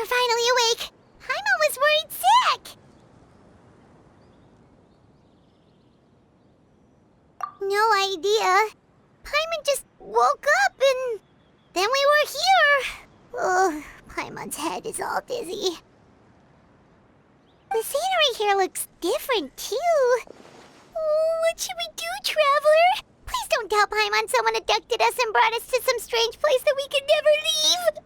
you're finally awake. Paimon was worried sick. No idea. Paimon just woke up and then we were here. Oh, Paimon's head is all dizzy. The scenery here looks different, too. Oh, what should we do, Traveler? Please don't tell Paimon someone abducted us and brought us to some strange place that we could never leave.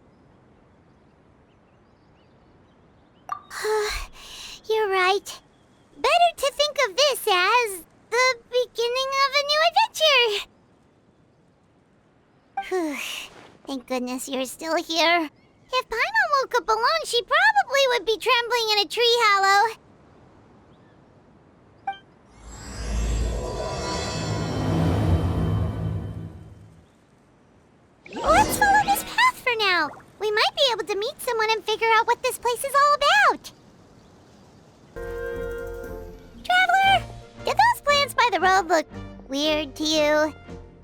You're right. Better to think of this as the beginning of a new adventure. Thank goodness you're still here. If Paimon woke up alone, she probably would be trembling in a tree hollow. Let's follow this path for now. We might be able to meet someone and figure out what this place is all about. Traveler, did those plants by the road look weird to you?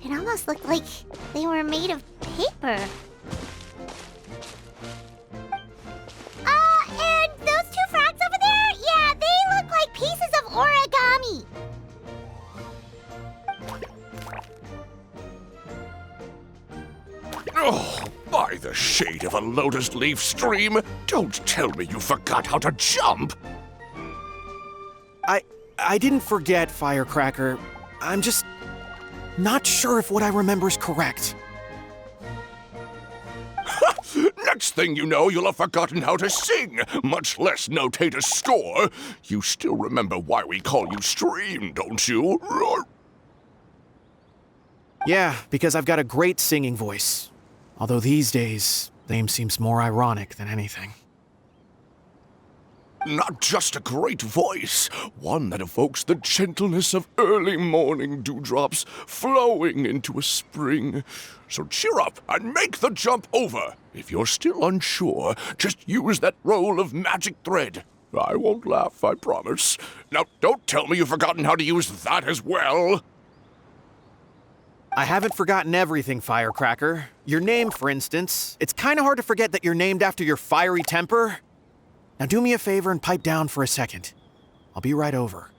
It almost looked like they were made of paper. And those two frogs over there? Yeah, they look like pieces of origami. Oh, by the shade of a lotus leaf stream, don't tell me you forgot how to jump! I didn't forget, Firecracker. I'm just not sure if what I remember is correct. Next thing you know, you'll have forgotten how to sing, much less notate a score. You still remember why we call you Stream, don't you? Yeah, because I've got a great singing voice. Although these days, name seems more ironic than anything. Not just a great voice, one that evokes the gentleness of early morning dewdrops flowing into a spring. So cheer up and make the jump over. If you're still unsure, just use that roll of magic thread. I won't laugh, I promise. Now, don't tell me you've forgotten how to use that as well. I haven't forgotten everything, Firecracker. Your name, for instance. It's kind of hard to forget that you're named after your fiery temper. Now do me a favor and pipe down for a second. I'll be right over.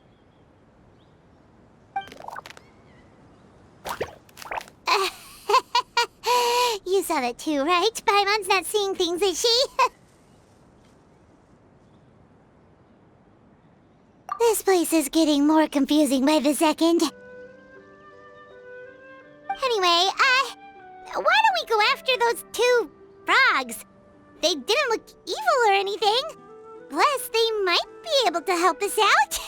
You saw that too, right? Paimon's not seeing things, is she? This place is getting more confusing by the second. Anyway, why don't we go after those two frogs? They didn't look evil or anything. Plus, they might be able to help us out.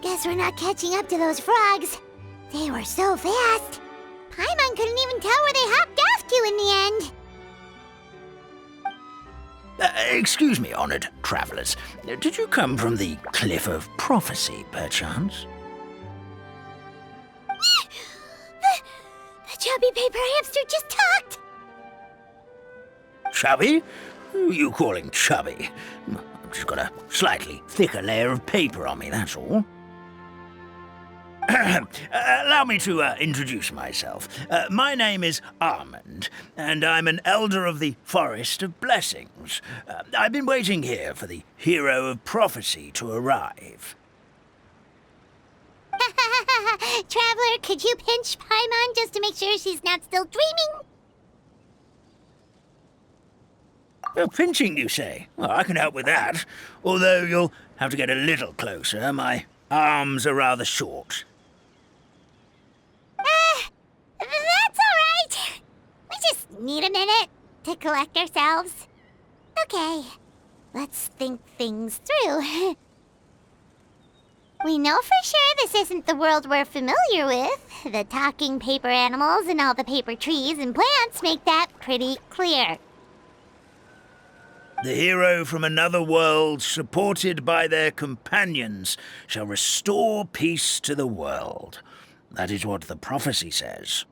Guess we're not catching up to those frogs. They were so fast. Paimon couldn't even tell where they hopped off to in the end. Excuse me, honored travelers. Did you come from the Cliff of Prophecy, perchance? The chubby paper hamster just talked. Chubby? Who are you calling chubby? I've just got a slightly thicker layer of paper on me, that's all. Allow me to introduce myself. My name is Almond, and I'm an elder of the Forest of Blessings. I've been waiting here for the hero of prophecy to arrive. Traveler, could you pinch Paimon just to make sure she's not still dreaming? Pinching, you say? Well, I can help with that. Although you'll have to get a little closer. My arms are rather short. That's all right. We just need a minute to collect ourselves. Okay, let's think things through. We know for sure this isn't the world we're familiar with. The talking paper animals and all the paper trees and plants make that pretty clear. The hero from another world, supported by their companions, shall restore peace to the world. That is what the prophecy says.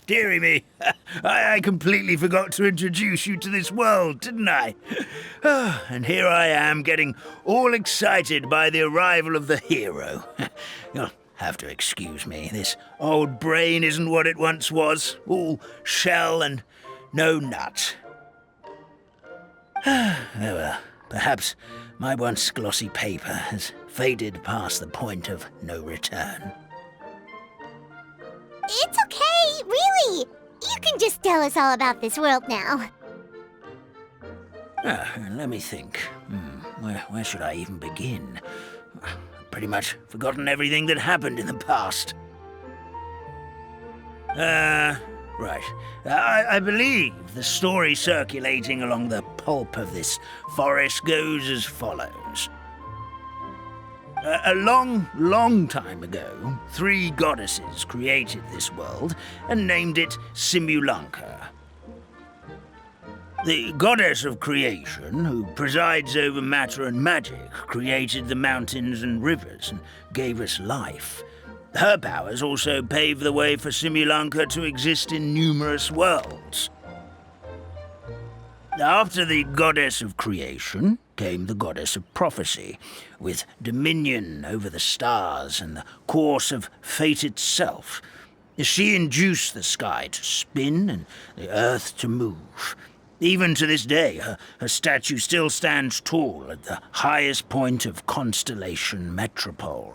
Dearie me, I completely forgot to introduce you to this world, didn't I? And here I am, getting all excited by the arrival of the hero. You'll have to excuse me. This old brain isn't what it once was, all shell and no nut. Oh well, perhaps my once glossy paper has faded past the point of no return. It's okay, really. You can just tell us all about this world now. Let me think. Where should I even begin? I've pretty much forgotten everything that happened in the past. Right. I believe the story circulating along the pulp of this forest goes as follows. A long time ago, 3 goddesses created this world and named it Simulanka. The goddess of creation, who presides over matter and magic, created the mountains and rivers and gave us life. Her powers also paved the way for Simulanka to exist in numerous worlds. After the goddess of creation came the goddess of prophecy, with dominion over the stars and the course of fate itself. She induced the sky to spin and the earth to move. Even to this day, her statue still stands tall at the highest point of Constellation Metropole.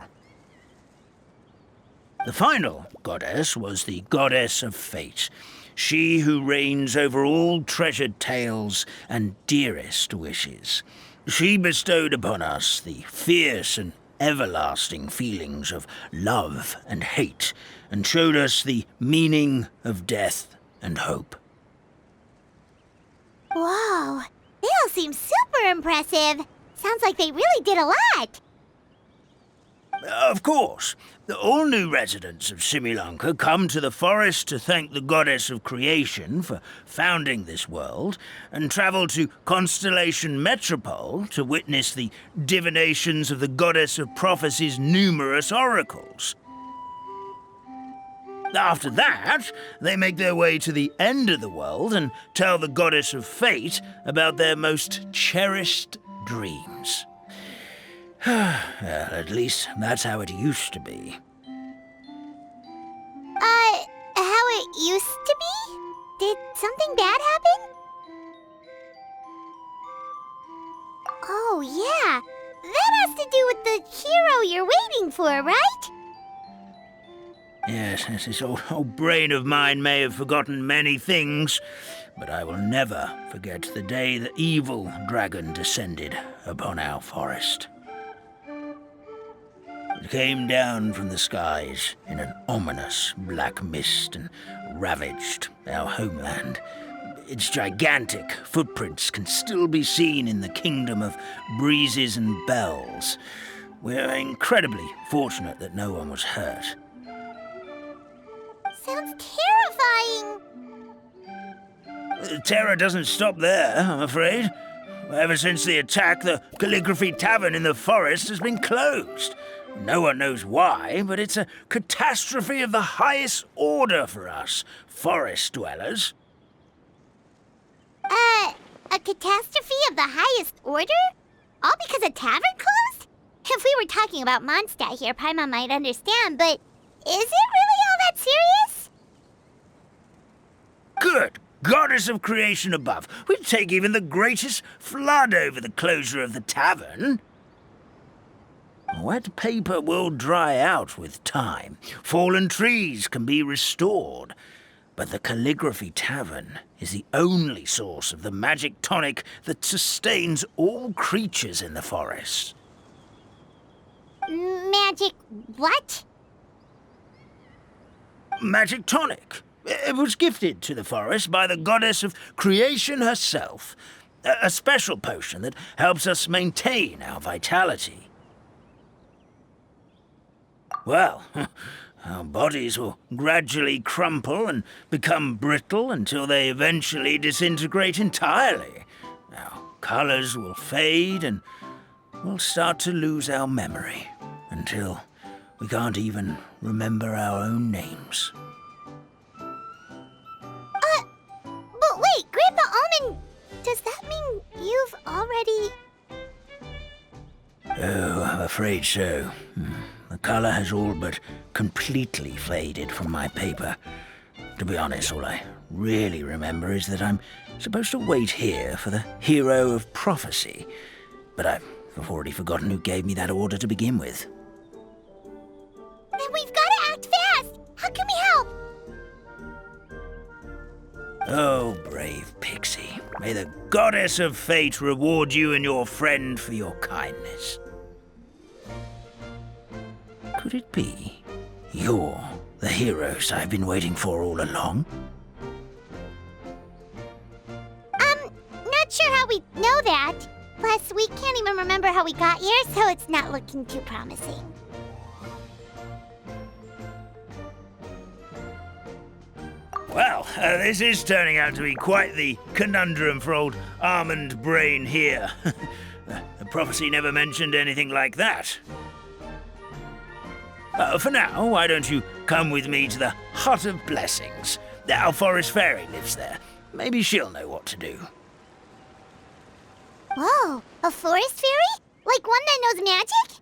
The final goddess was the goddess of fate, she who reigns over all treasured tales and dearest wishes. She bestowed upon us the fierce and everlasting feelings of love and hate, and showed us the meaning of death and hope. Whoa, they all seem super impressive. Sounds like they really did a lot. Of course. All new residents of Simulanka come to the forest to thank the goddess of creation for founding this world, and travel to Constellation Metropole to witness the divinations of the goddess of prophecy's numerous oracles. After that, they make their way to the end of the world and tell the goddess of fate about their most cherished dreams. Well, at least that's how it used to be. How it used to be? Did something bad happen? Oh, yeah. That has to do with the hero you're waiting for, right? Yes, this old brain of mine may have forgotten many things, but I will never forget the day the evil dragon descended upon our forest. It came down from the skies in an ominous black mist and ravaged our homeland. Its gigantic footprints can still be seen in the kingdom of breezes and bells. We're incredibly fortunate that no one was hurt. Sounds terrifying. The terror doesn't stop there, I'm afraid. Ever since the attack, the Calligraphy Tavern in the forest has been closed. No one knows why, but it's a catastrophe of the highest order for us, forest dwellers. A catastrophe of the highest order? All because a tavern closed? If we were talking about Mondstadt here, Paimon might understand, but is it really all that serious? Good goddess of creation above, we'd take even the greatest flood over the closure of the tavern. Wet paper will dry out with time. Fallen trees can be restored. But the Calligraphy Tavern is the only source of the magic tonic that sustains all creatures in the forest. Magic what? Magic tonic. It was gifted to the forest by the goddess of creation herself. A special potion that helps us maintain our vitality. Well, Our bodies will gradually crumple and become brittle until they eventually disintegrate entirely. Our colors will fade and we'll start to lose our memory until we can't even remember our own names. But wait, Grandpa Almond, does that mean you've already... Oh, I'm afraid so. The color has all but completely faded from my paper. To be honest, all I really remember is that I'm supposed to wait here for the hero of prophecy. But I've already forgotten who gave me that order to begin with. Then we've got to act fast! How can we help? Oh, brave Pixie. May the goddess of fate reward you and your friend for your kindness. Could it be you're the heroes I've been waiting for all along? Not sure how we know that. Plus, we can't even remember how we got here, so it's not looking too promising. Well, this is turning out to be quite the conundrum for old Almond Brain here. The prophecy never mentioned anything like that. For now, why don't you come with me to the Hut of Blessings? Our forest fairy lives there. Maybe she'll know what to do. Whoa, a forest fairy? Like one that knows magic?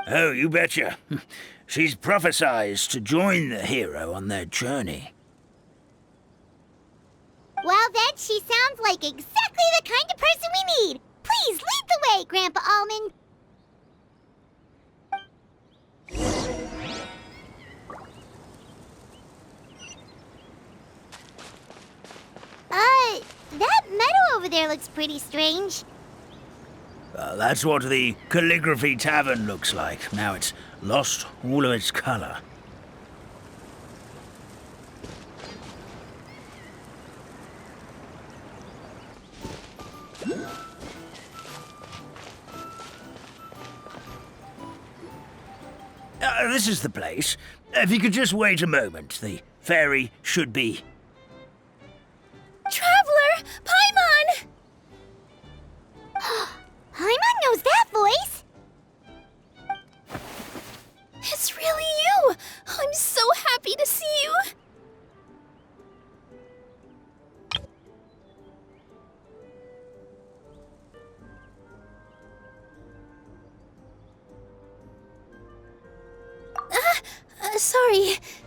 Oh, you betcha. She's prophesied to join the hero on their journey. Well then, she sounds like exactly the kind of person we need. Please lead the way, Grandpa Almond. That meadow over there looks pretty strange. That's what the Calligraphy Tavern looks like. Now it's lost all of its color. This is the place. If you could just wait a moment, the fairy should be... Traveler! Paimon! Paimon knows that voice! It's really you! I'm so happy to see you!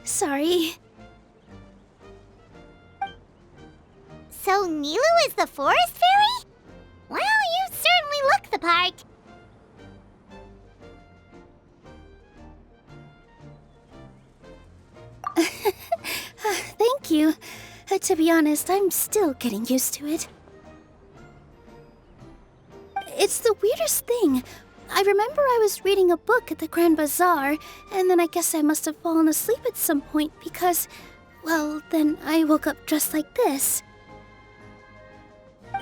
Sorry. So Nilu is the forest fairy? Well, you certainly look the part. Thank you. To be honest, I'm still getting used to it. It's the weirdest thing. I remember I was reading a book at the Grand Bazaar, and then I guess I must have fallen asleep at some point because, well, then I woke up dressed like this.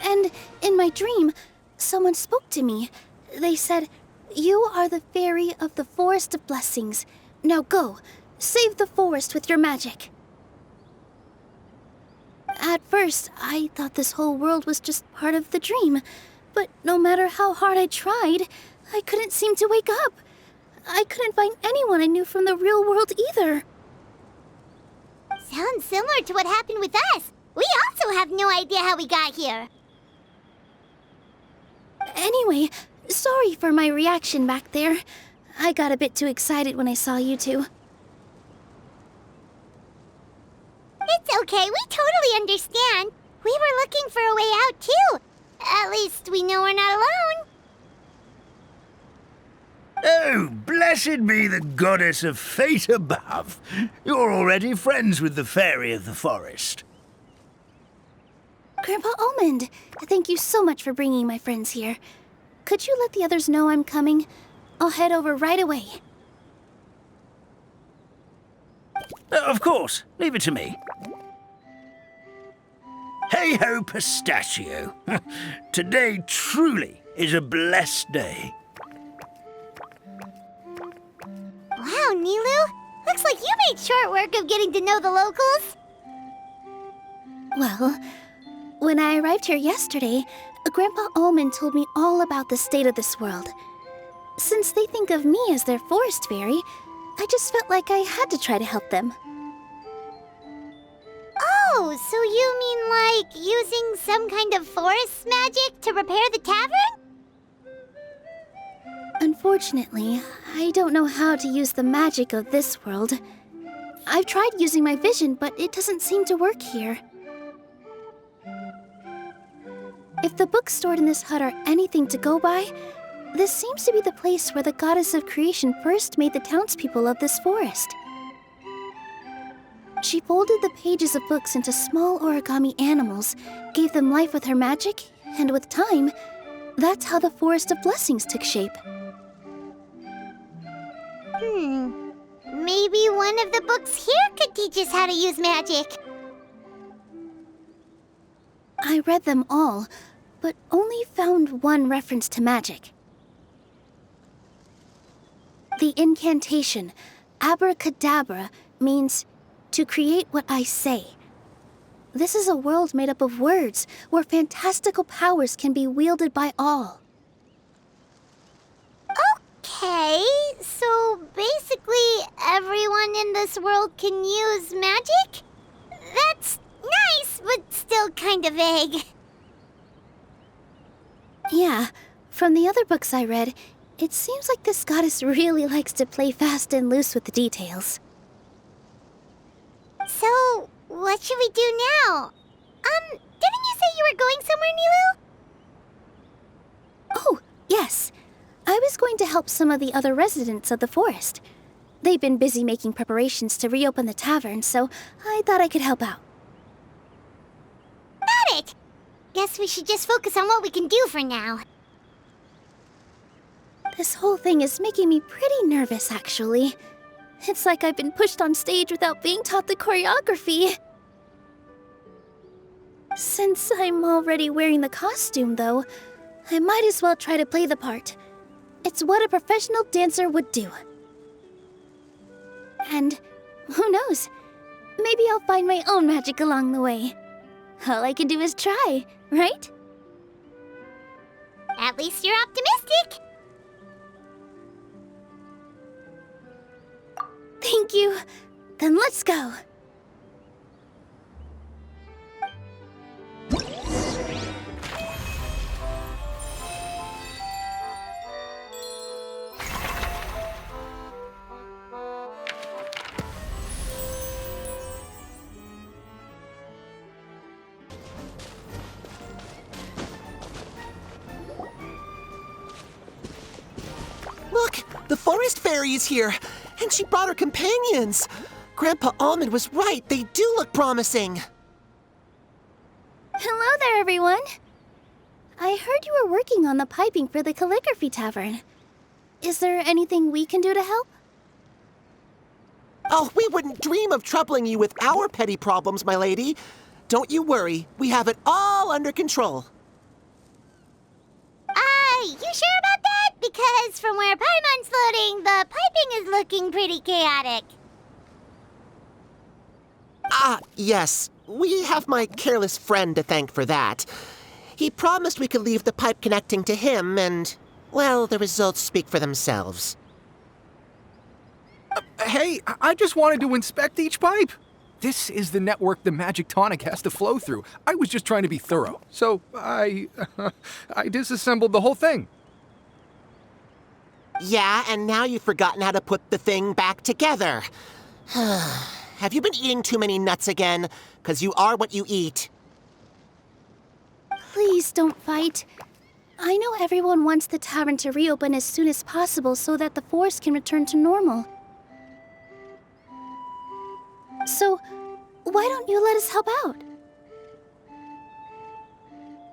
And in my dream, someone spoke to me. They said, "You are the fairy of the Forest of Blessings. Now go, save the forest with your magic." At first, I thought this whole world was just part of the dream, but no matter how hard I tried, I couldn't seem to wake up. I couldn't find anyone I knew from the real world either. Sounds similar to what happened with us. We also have no idea how we got here. Anyway, sorry for my reaction back there. I got a bit too excited when I saw you two. It's okay, we totally understand. We were looking for a way out too. At least we know we're not alone. Oh, blessed be the goddess of fate above. You're already friends with the fairy of the forest. Grandpa Almond, thank you so much for bringing my friends here. Could you let the others know I'm coming? I'll head over right away. Of course, leave it to me. Hey-ho, pistachio. Today truly is a blessed day. Wow, Wow, Nilu! Looks like you made short work of getting to know the locals. Well, when I arrived here yesterday, Grandpa Almond told me all about the state of this world. Since they think of me as their forest fairy, I just felt like I had to try to help them. Oh, so you mean like using some kind of forest magic to repair the tavern? Unfortunately, I don't know how to use the magic of this world. I've tried using my vision, but it doesn't seem to work here. If the books stored in this hut are anything to go by, this seems to be the place where the goddess of creation first made the townspeople of this forest. She folded the pages of books into small origami animals, gave them life with her magic, and with time, that's how the Forest of Blessings took shape. Maybe one of the books here could teach us how to use magic. I read them all, but only found one reference to magic. The incantation, abracadabra, means to create what I say. This is a world made up of words, where fantastical powers can be wielded by all. Okay, so basically everyone in this world can use magic? That's nice, but still kind of vague. Yeah, from the other books I read, it seems like this goddess really likes to play fast and loose with the details. So, what should we do now? Didn't you say you were going somewhere, Nilu? Oh, yes. I was going to help some of the other residents of the forest. They've been busy making preparations to reopen the tavern, so I thought I could help out. Got it! Guess we should just focus on what we can do for now. This whole thing is making me pretty nervous, actually. It's like I've been pushed on stage without being taught the choreography. Since I'm already wearing the costume, though, I might as well try to play the part. It's what a professional dancer would do. And who knows? Maybe I'll find my own magic along the way. All I can do is try, right? At least you're optimistic. Thank you. Then let's go. Look, the forest fairy is here, and she brought her companions. Grandpa Almond was right. They do look promising. Hello there, everyone. I heard you were working on the piping for the calligraphy tavern. Is there anything we can do to help? Oh, we wouldn't dream of troubling you with our petty problems, my lady. Don't you worry. We have it all under control. You sure about that? Because from where Paimon's floating, the piping is looking pretty chaotic. Ah, yes. We have my careless friend to thank for that. He promised we could leave the pipe connecting to him, and, well, the results speak for themselves. Hey, I just wanted to inspect each pipe. This is the network the magic tonic has to flow through. I was just trying to be thorough, so I disassembled the whole thing. Yeah, and now you've forgotten how to put the thing back together. Have you been eating too many nuts again? 'Cause you are what you eat. Please don't fight. I know everyone wants the tavern to reopen as soon as possible so that the forest can return to normal. So, why don't you let us help out?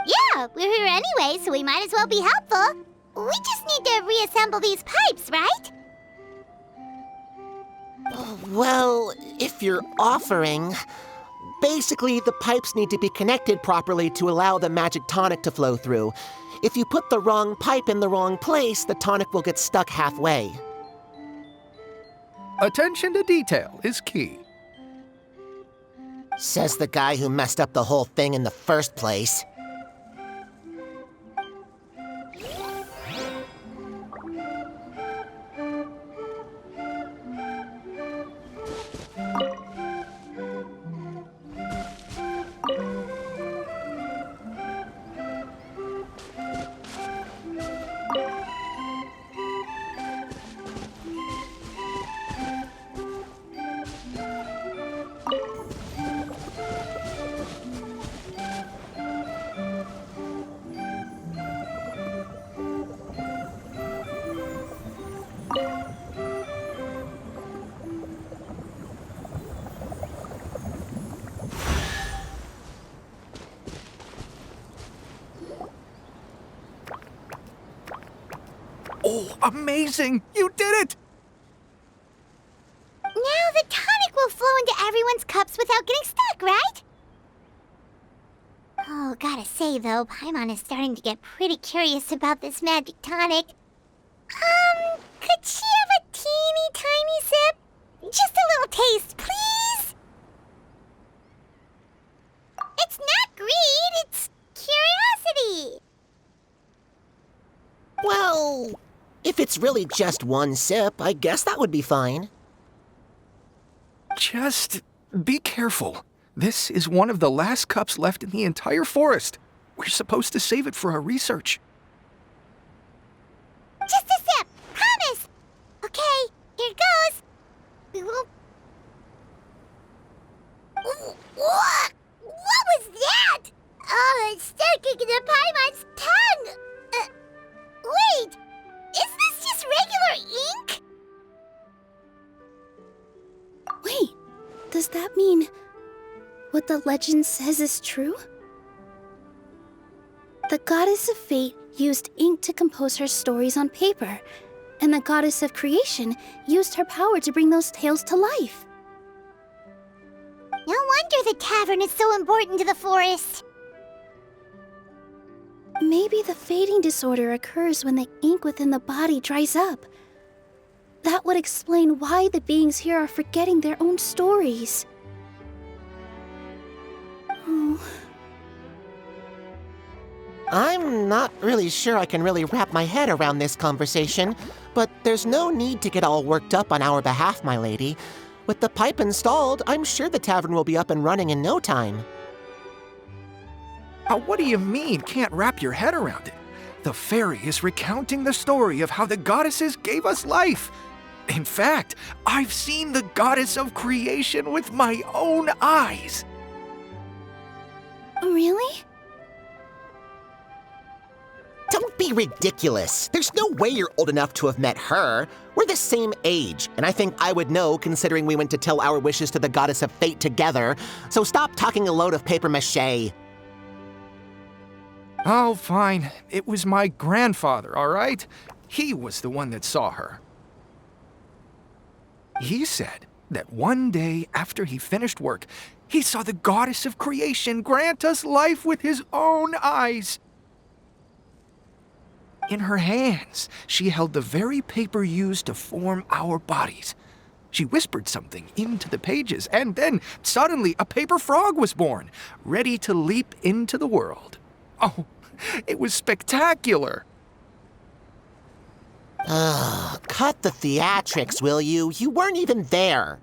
Yeah, we're here anyway, so we might as well be helpful. We just need to reassemble these pipes, right? Well, if you're offering... Basically, the pipes need to be connected properly to allow the magic tonic to flow through. If you put the wrong pipe in the wrong place, the tonic will get stuck halfway. Attention to detail is key. Says the guy who messed up the whole thing in the first place. Oh, amazing! You did it! Now the tonic will flow into everyone's cups without getting stuck, right? Oh, gotta say though, Paimon is starting to get pretty curious about this magic tonic. Could she have a teeny tiny sip? Just a little taste, please? It's not greed, it's curiosity. Well, if it's really just one sip, I guess that would be fine. Just be careful. This is one of the last cups left in the entire forest. We're supposed to save it for our research. Just a sip, promise. Okay, here it goes. We won't... What was that? Oh, it's sticking to Paimon's tongue. Wait, is this just regular ink? Wait, does that mean what the legend says is true? The goddess of fate used ink to compose her stories on paper, and the goddess of creation used her power to bring those tales to life. No wonder the tavern is so important to the forest. Maybe the fading disorder occurs when the ink within the body dries up. That would explain why the beings here are forgetting their own stories. Oh. I'm not really sure I can really wrap my head around this conversation, but there's no need to get all worked up on our behalf, my lady. With the pipe installed, I'm sure the tavern will be up and running in no time. What do you mean, can't wrap your head around it? The fairy is recounting the story of how the goddesses gave us life. In fact, I've seen the goddess of creation with my own eyes. Really? Don't be ridiculous. There's no way you're old enough to have met her. We're the same age, and I think I would know considering we went to tell our wishes to the goddess of fate together. So stop talking a load of papier-mâché. Oh, fine. It was my grandfather, all right? He was the one that saw her. He said that one day after he finished work, he saw the goddess of creation grant us life with his own eyes. In her hands, she held the very paper used to form our bodies. She whispered something into the pages, and then suddenly a paper frog was born, ready to leap into the world. Oh, it was spectacular. Cut the theatrics, will you? You weren't even there.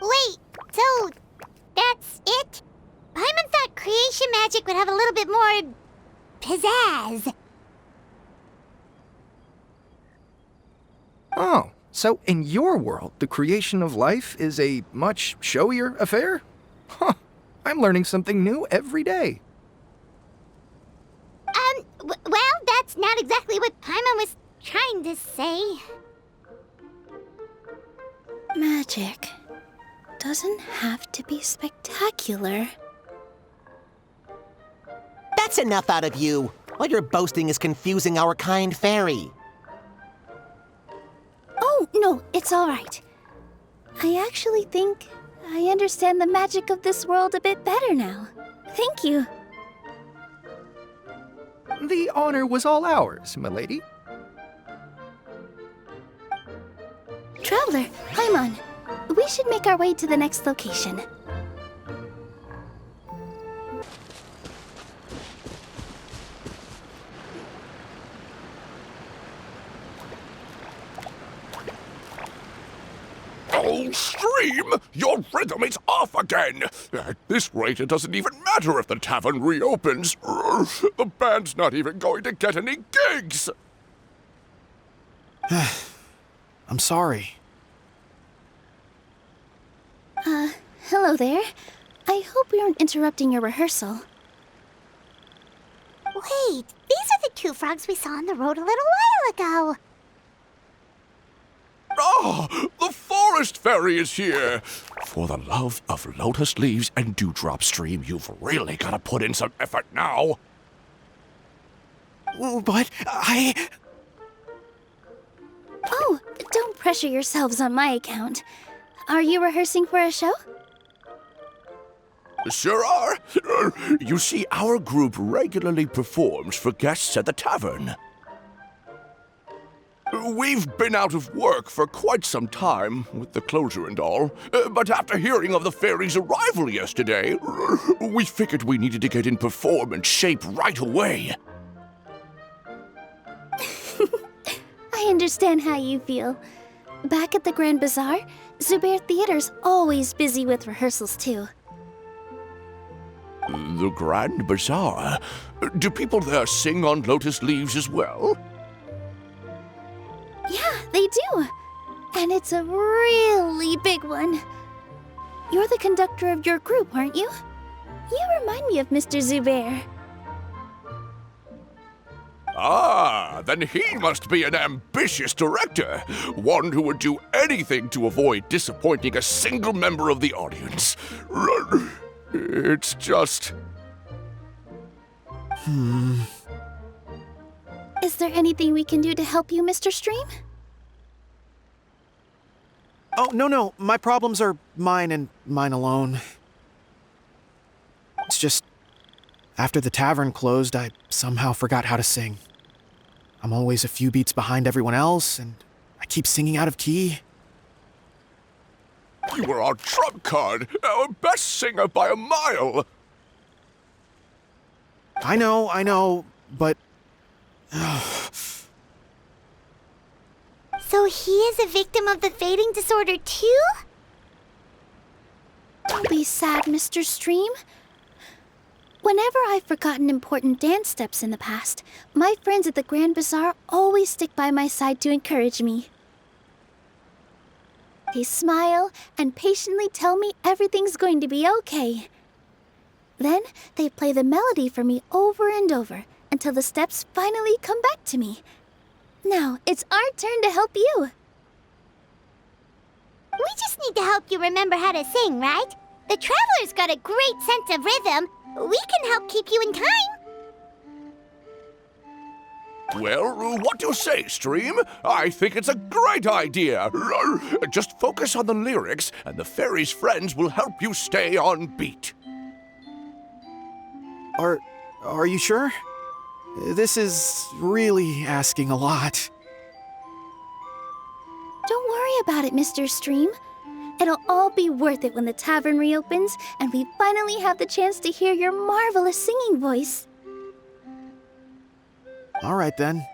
Wait, so that's it? Paimon thought creation magic would have a little bit more pizzazz. Oh, so in your world, the creation of life is a much showier affair? Huh, I'm learning something new every day. Well, that's not exactly what Paimon was trying to say. Magic doesn't have to be spectacular. That's enough out of you. All your boasting is confusing our kind fairy. Oh, no, it's all right. I actually think I understand the magic of this world a bit better now. Thank you. The honor was all ours, milady. Traveler, Paimon, we should make our way to the next location. Oh, Stream! Your rhythm is off again! At this rate, it doesn't even matter if the tavern reopens. The band's not even going to get any gigs! I'm sorry. Hello there. I hope we aren't interrupting your rehearsal. Wait, these are the two frogs we saw on the road a little while ago. Ah, the forest fairy is here! For the love of lotus leaves and dewdrop, Stream, you've really got to put in some effort now. But Oh, don't pressure yourselves on my account. Are you rehearsing for a show? Sure are. You see, our group regularly performs for guests at the tavern. We've been out of work for quite some time, with the closure and all, but after hearing of the fairy's arrival yesterday, we figured we needed to get in performance shape right away. I understand how you feel. Back at the Grand Bazaar, Zubair Theater's always busy with rehearsals too. The Grand Bazaar? Do people there sing on lotus leaves as well? Yeah, they do. And it's a really big one. You're the conductor of your group, aren't you? You remind me of Mr. Zubair. Ah, then he must be an ambitious director. One who would do anything to avoid disappointing a single member of the audience. It's just... Is there anything we can do to help you, Mr. Stream? Oh, no. My problems are mine and mine alone. It's just, after the tavern closed, I somehow forgot how to sing. I'm always a few beats behind everyone else, and I keep singing out of key. You were our trump card, our best singer by a mile. I know, but... So he is a victim of the fading disorder too? Don't be sad, Mr. Stream. Whenever I've forgotten important dance steps in the past, my friends at the Grand Bazaar always stick by my side to encourage me. They smile and patiently tell me everything's going to be okay. Then they play the melody for me over and over until the steps finally come back to me. Now it's our turn to help you. We just need to help you remember how to sing, right? The Traveler's got a great sense of rhythm. We can help keep you in time. Well, what do you say, Stream? I think it's a great idea. Just focus on the lyrics, and the fairy's friends will help you stay on beat. Are you sure? This is really asking a lot. Don't worry about it, Mr. Stream. It'll all be worth it when the tavern reopens and we finally have the chance to hear your marvelous singing voice. All right, then.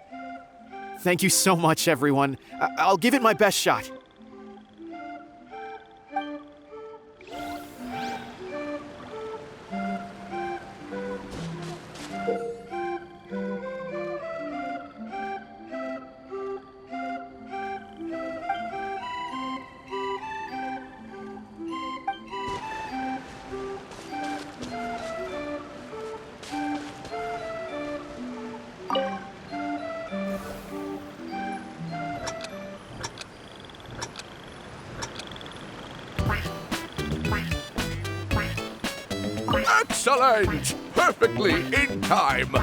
Thank you so much, everyone. I'll give it my best shot. Excellent! Perfectly in time.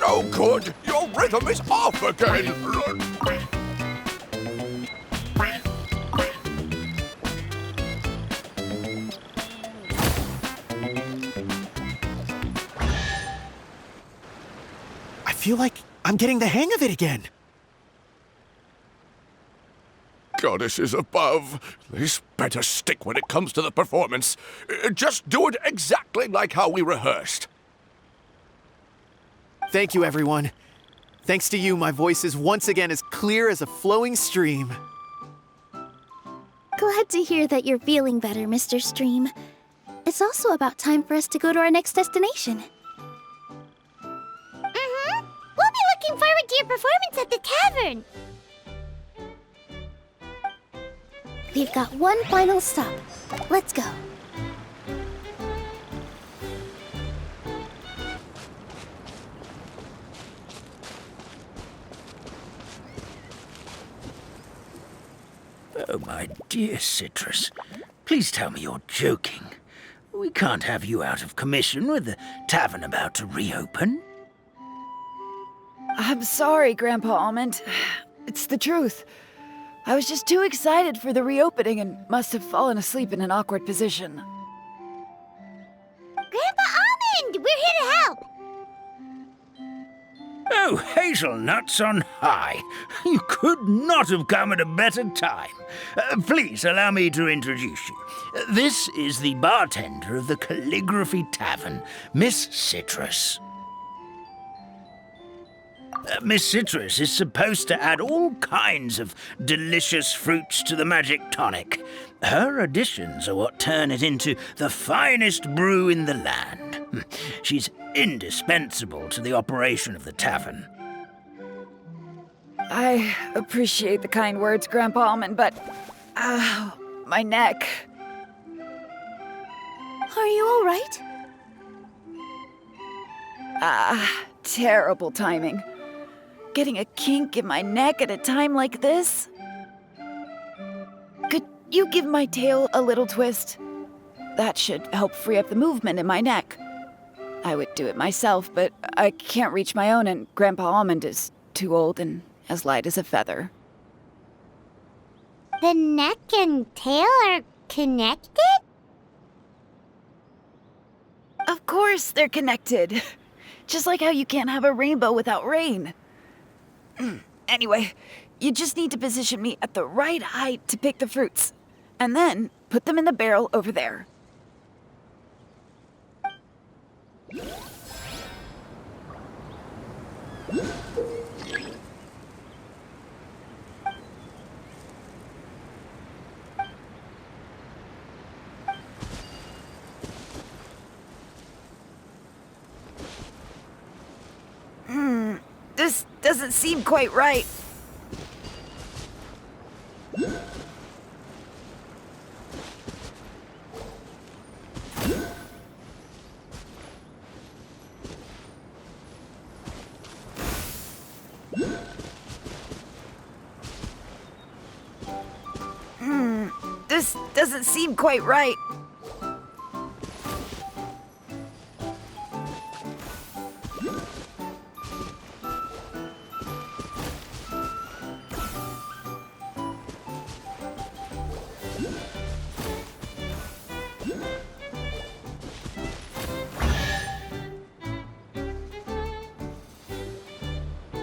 No good! Your rhythm is off again! I feel like I'm getting the hang of it again. Goddesses above, this better stick when it comes to the performance. Just do it exactly like how we rehearsed. Thank you, everyone. Thanks to you, my voice is once again as clear as a flowing stream. Glad to hear that you're feeling better, Mr. Stream. It's also about time for us to go to our next destination. Mm-hmm. We'll be looking forward to your performance at the tavern. We've got one final stop. Let's go. Oh, my dear Citrus, please tell me you're joking. We can't have you out of commission with the tavern about to reopen. I'm sorry, Grandpa Almond. It's the truth. I was just too excited for the reopening and must have fallen asleep in an awkward position. Grandpa Almond, we're here to help. Oh, hazelnuts on high. You could not have come at a better time. Please allow me to introduce you. This is the bartender of the Calligraphy Tavern, Miss Citrus. Miss Citrus is supposed to add all kinds of delicious fruits to the magic tonic. Her additions are what turn it into the finest brew in the land. She's indispensable to the operation of the tavern. I appreciate the kind words, Grandpa Almond, but... my neck. Are you all right? Terrible timing. Getting a kink in my neck at a time like this? Could you give my tail a little twist? That should help free up the movement in my neck. I would do it myself, but I can't reach my own, and Grandpa Almond is too old and as light as a feather. The neck and tail are connected? Of course they're connected. Just like how you can't have a rainbow without rain. Anyway, you just need to position me at the right height to pick the fruits, and then put them in the barrel over there. This doesn't seem quite right. This doesn't seem quite right.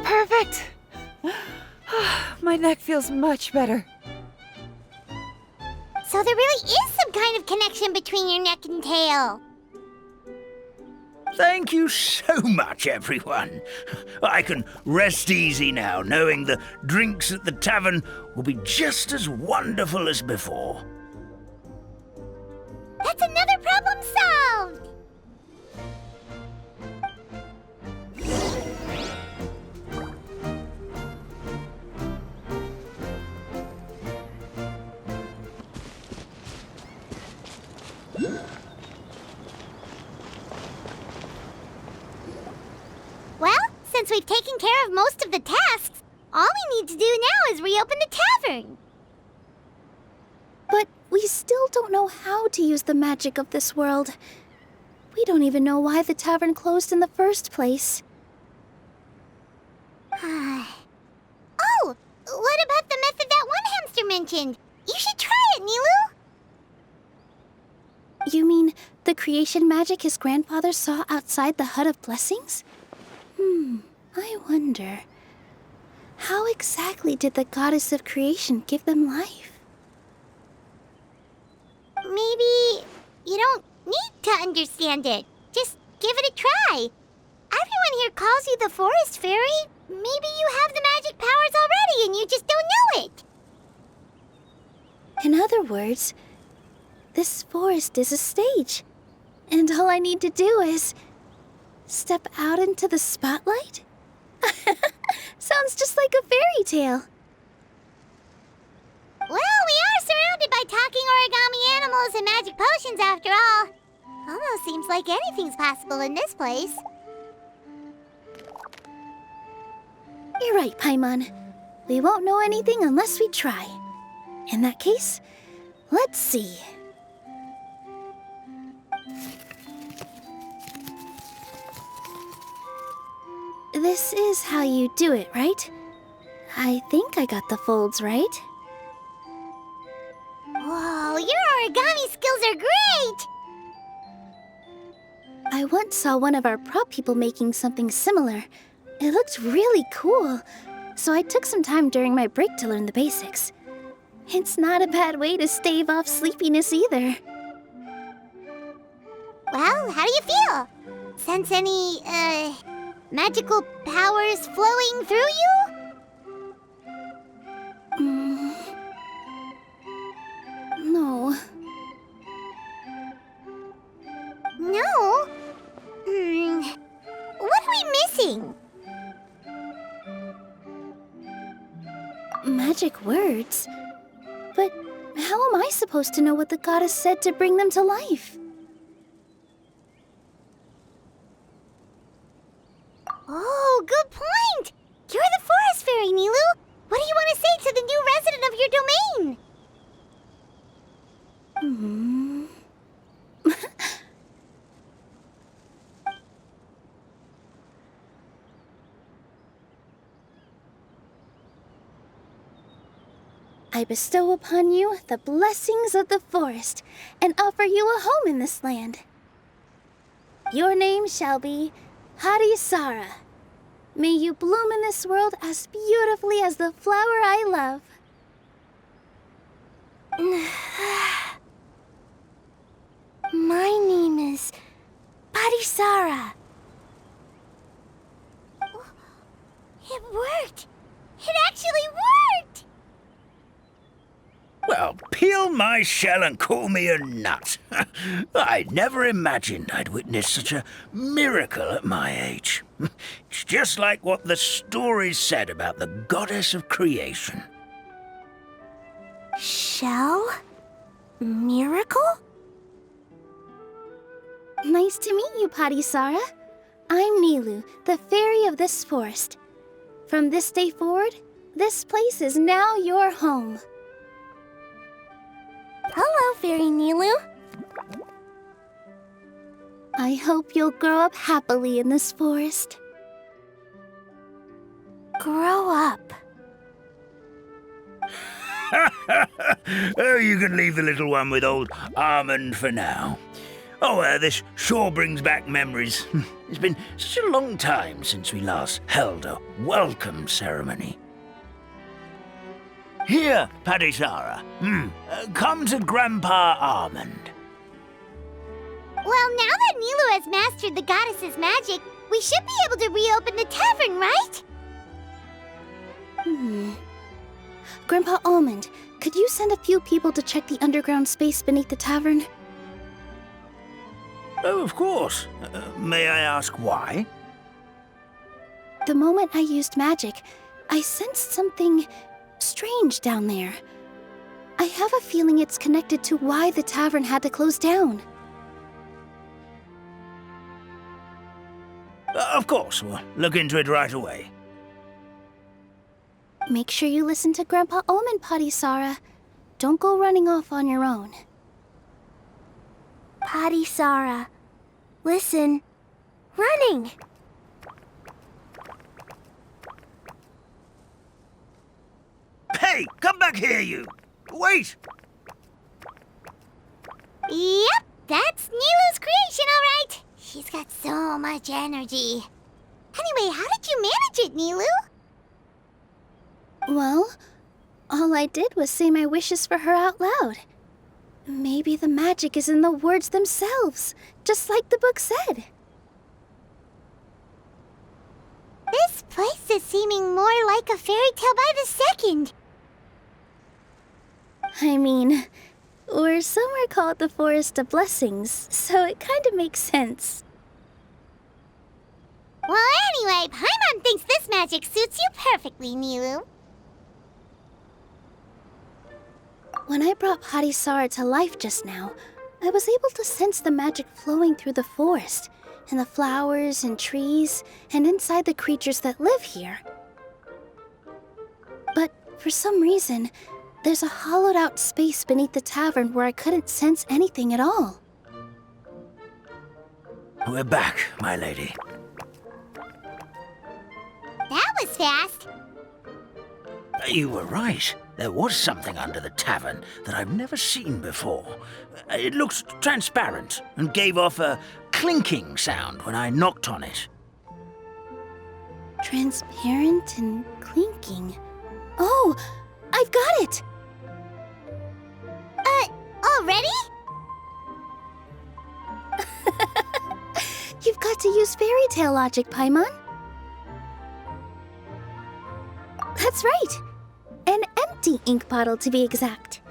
Perfect! My neck feels much better. So there really is some kind of connection between your neck and tail. Thank you so much, everyone. I can rest easy now, knowing the drinks at the tavern will be just as wonderful as before. That's another problem solved! Well, since we've taken care of most of the tasks, all we need to do now is reopen the tavern. But we still don't know how to use the magic of this world. We don't even know why the tavern closed in the first place. Oh, what about the method that one hamster mentioned? You should try it, Nilu! You mean the creation magic his grandfather saw outside the Hut of Blessings? I wonder. How exactly did the goddess of creation give them life? Maybe you don't need to understand it. Just give it a try. Everyone here calls you the Forest Fairy. Maybe you have the magic powers already and you just don't know it. In other words, this forest is a stage. And all I need to do is step out into the spotlight? Sounds just like a fairy tale. Well, we are surrounded by talking origami animals and magic potions after all. Almost seems like anything's possible in this place. You're right, Paimon. We won't know anything unless we try. In that case, let's see. This is how you do it, right? I think I got the folds right. Whoa, your origami skills are great! I once saw one of our prop people making something similar. It looked really cool, so I took some time during my break to learn the basics. It's not a bad way to stave off sleepiness either. Well, how do you feel? Sense any, magical powers flowing through you? No. No? What are we missing? Magic words? But how am I supposed to know what the goddess said to bring them to life? Oh, good point! You're the Forest Fairy, Nilu! What do you want to say to the new resident of your domain? I bestow upon you the blessings of the forest and offer you a home in this land. Your name shall be Harisara. May you bloom in this world as beautifully as the flower I love. My name is Harisara. It worked! It actually worked! Well, peel my shell and call me a nut. I never imagined I'd witness such a miracle at my age. It's just like what the stories said about the goddess of creation. Shell? Miracle? Nice to meet you, Harisara. I'm Nilu, the fairy of this forest. From this day forward, this place is now your home. Hello, Fairy Nilu. I hope you'll grow up happily in this forest. Grow up. Oh, you can leave the little one with old Almond for now. Oh, this sure brings back memories. It's been such a long time since we last held a welcome ceremony. Here, Harisara. Come to Grandpa Almond. Well, now that Nilu has mastered the goddess's magic, we should be able to reopen the tavern, right? Grandpa Almond, could you send a few people to check the underground space beneath the tavern? Oh, of course. May I ask why? The moment I used magic, I sensed something strange down there. I have a feeling it's connected to why the tavern had to close down. Of course, we'll look into it right away. Make sure you listen to Grandpa Almond, Harisara. Don't go running off on your own. Harisara. Listen. Running! Hey, come back here, you! Wait! Yep, that's Nilu's creation, all right. She's got so much energy. Anyway, how did you manage it, Nilu? Well, all I did was say my wishes for her out loud. Maybe the magic is in the words themselves, just like the book said. This place is seeming more like a fairy tale by the second. I mean, we're somewhere called the Forest of Blessings, so it kind of makes sense. Well, anyway, Paimon thinks this magic suits you perfectly, Nilu. When I brought Hadisara to life just now, I was able to sense the magic flowing through the forest, and the flowers and trees, and inside the creatures that live here. But for some reason, there's a hollowed-out space beneath the tavern where I couldn't sense anything at all. We're back, my lady. That was fast. You were right. There was something under the tavern that I've never seen before. It looked transparent and gave off a clinking sound when I knocked on it. Transparent and clinking. Oh, I've got it! Already? You've got to use fairy tale logic, Paimon. That's right. An empty ink bottle, to be exact.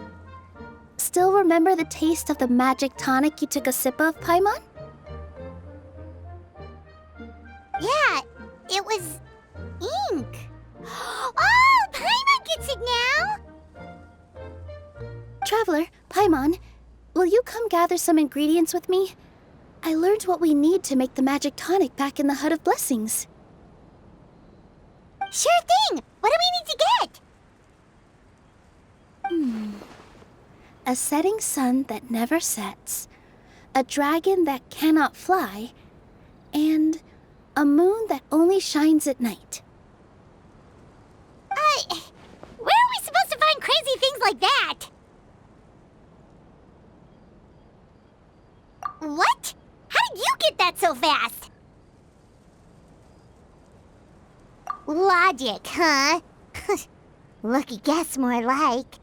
Still remember the taste of the magic tonic you took a sip of, Paimon? Yeah, it was ink. Oh, Paimon gets it now! Traveler, Paimon, will you come gather some ingredients with me? I learned what we need to make the magic tonic back in the Hut of Blessings. Sure thing! What do we need to get? A setting sun that never sets, a dragon that cannot fly, and a moon that only shines at night. Where are we supposed to find crazy things like that? What? How did you get that so fast? Logic, huh? Lucky guess, more like.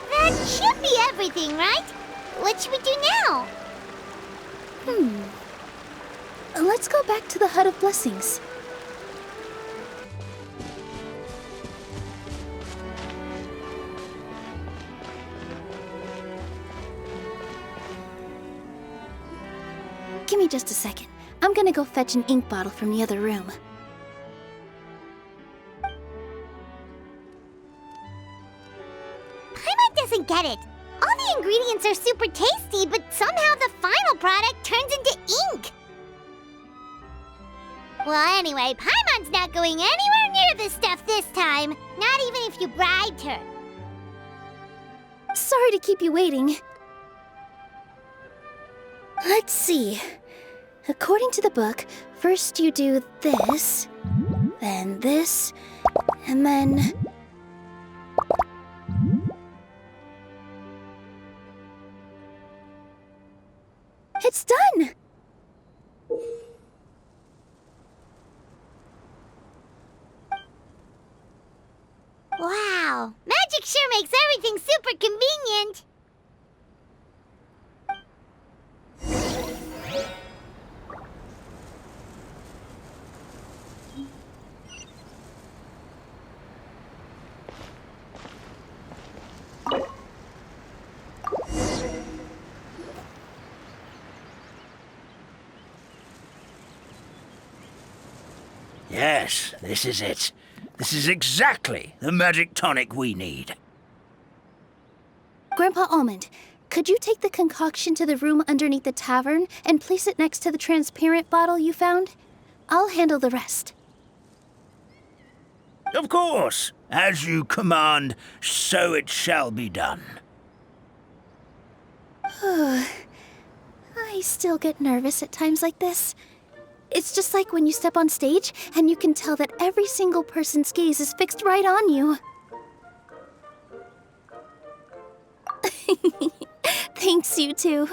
That should be everything, right? What should we do now? Let's go back to the Hut of Blessings. Give me just a second. I'm gonna go fetch an ink bottle from the other room. Paimon doesn't get it. All the ingredients are super tasty, but somehow the final product turns into ink. Well, anyway, Paimon's not going anywhere near this stuff this time. Not even if you bribed her. Sorry to keep you waiting. Let's see. According to the book, first you do this, then this, and then... It's done! Wow, magic sure makes everything super convenient. Yes, this is it. This is exactly the magic tonic we need. Grandpa Almond, could you take the concoction to the room underneath the tavern and place it next to the transparent bottle you found? I'll handle the rest. Of course. As you command, so it shall be done. I still get nervous at times like this. It's just like when you step on stage and you can tell that every single person's gaze is fixed right on you. Thanks, you two.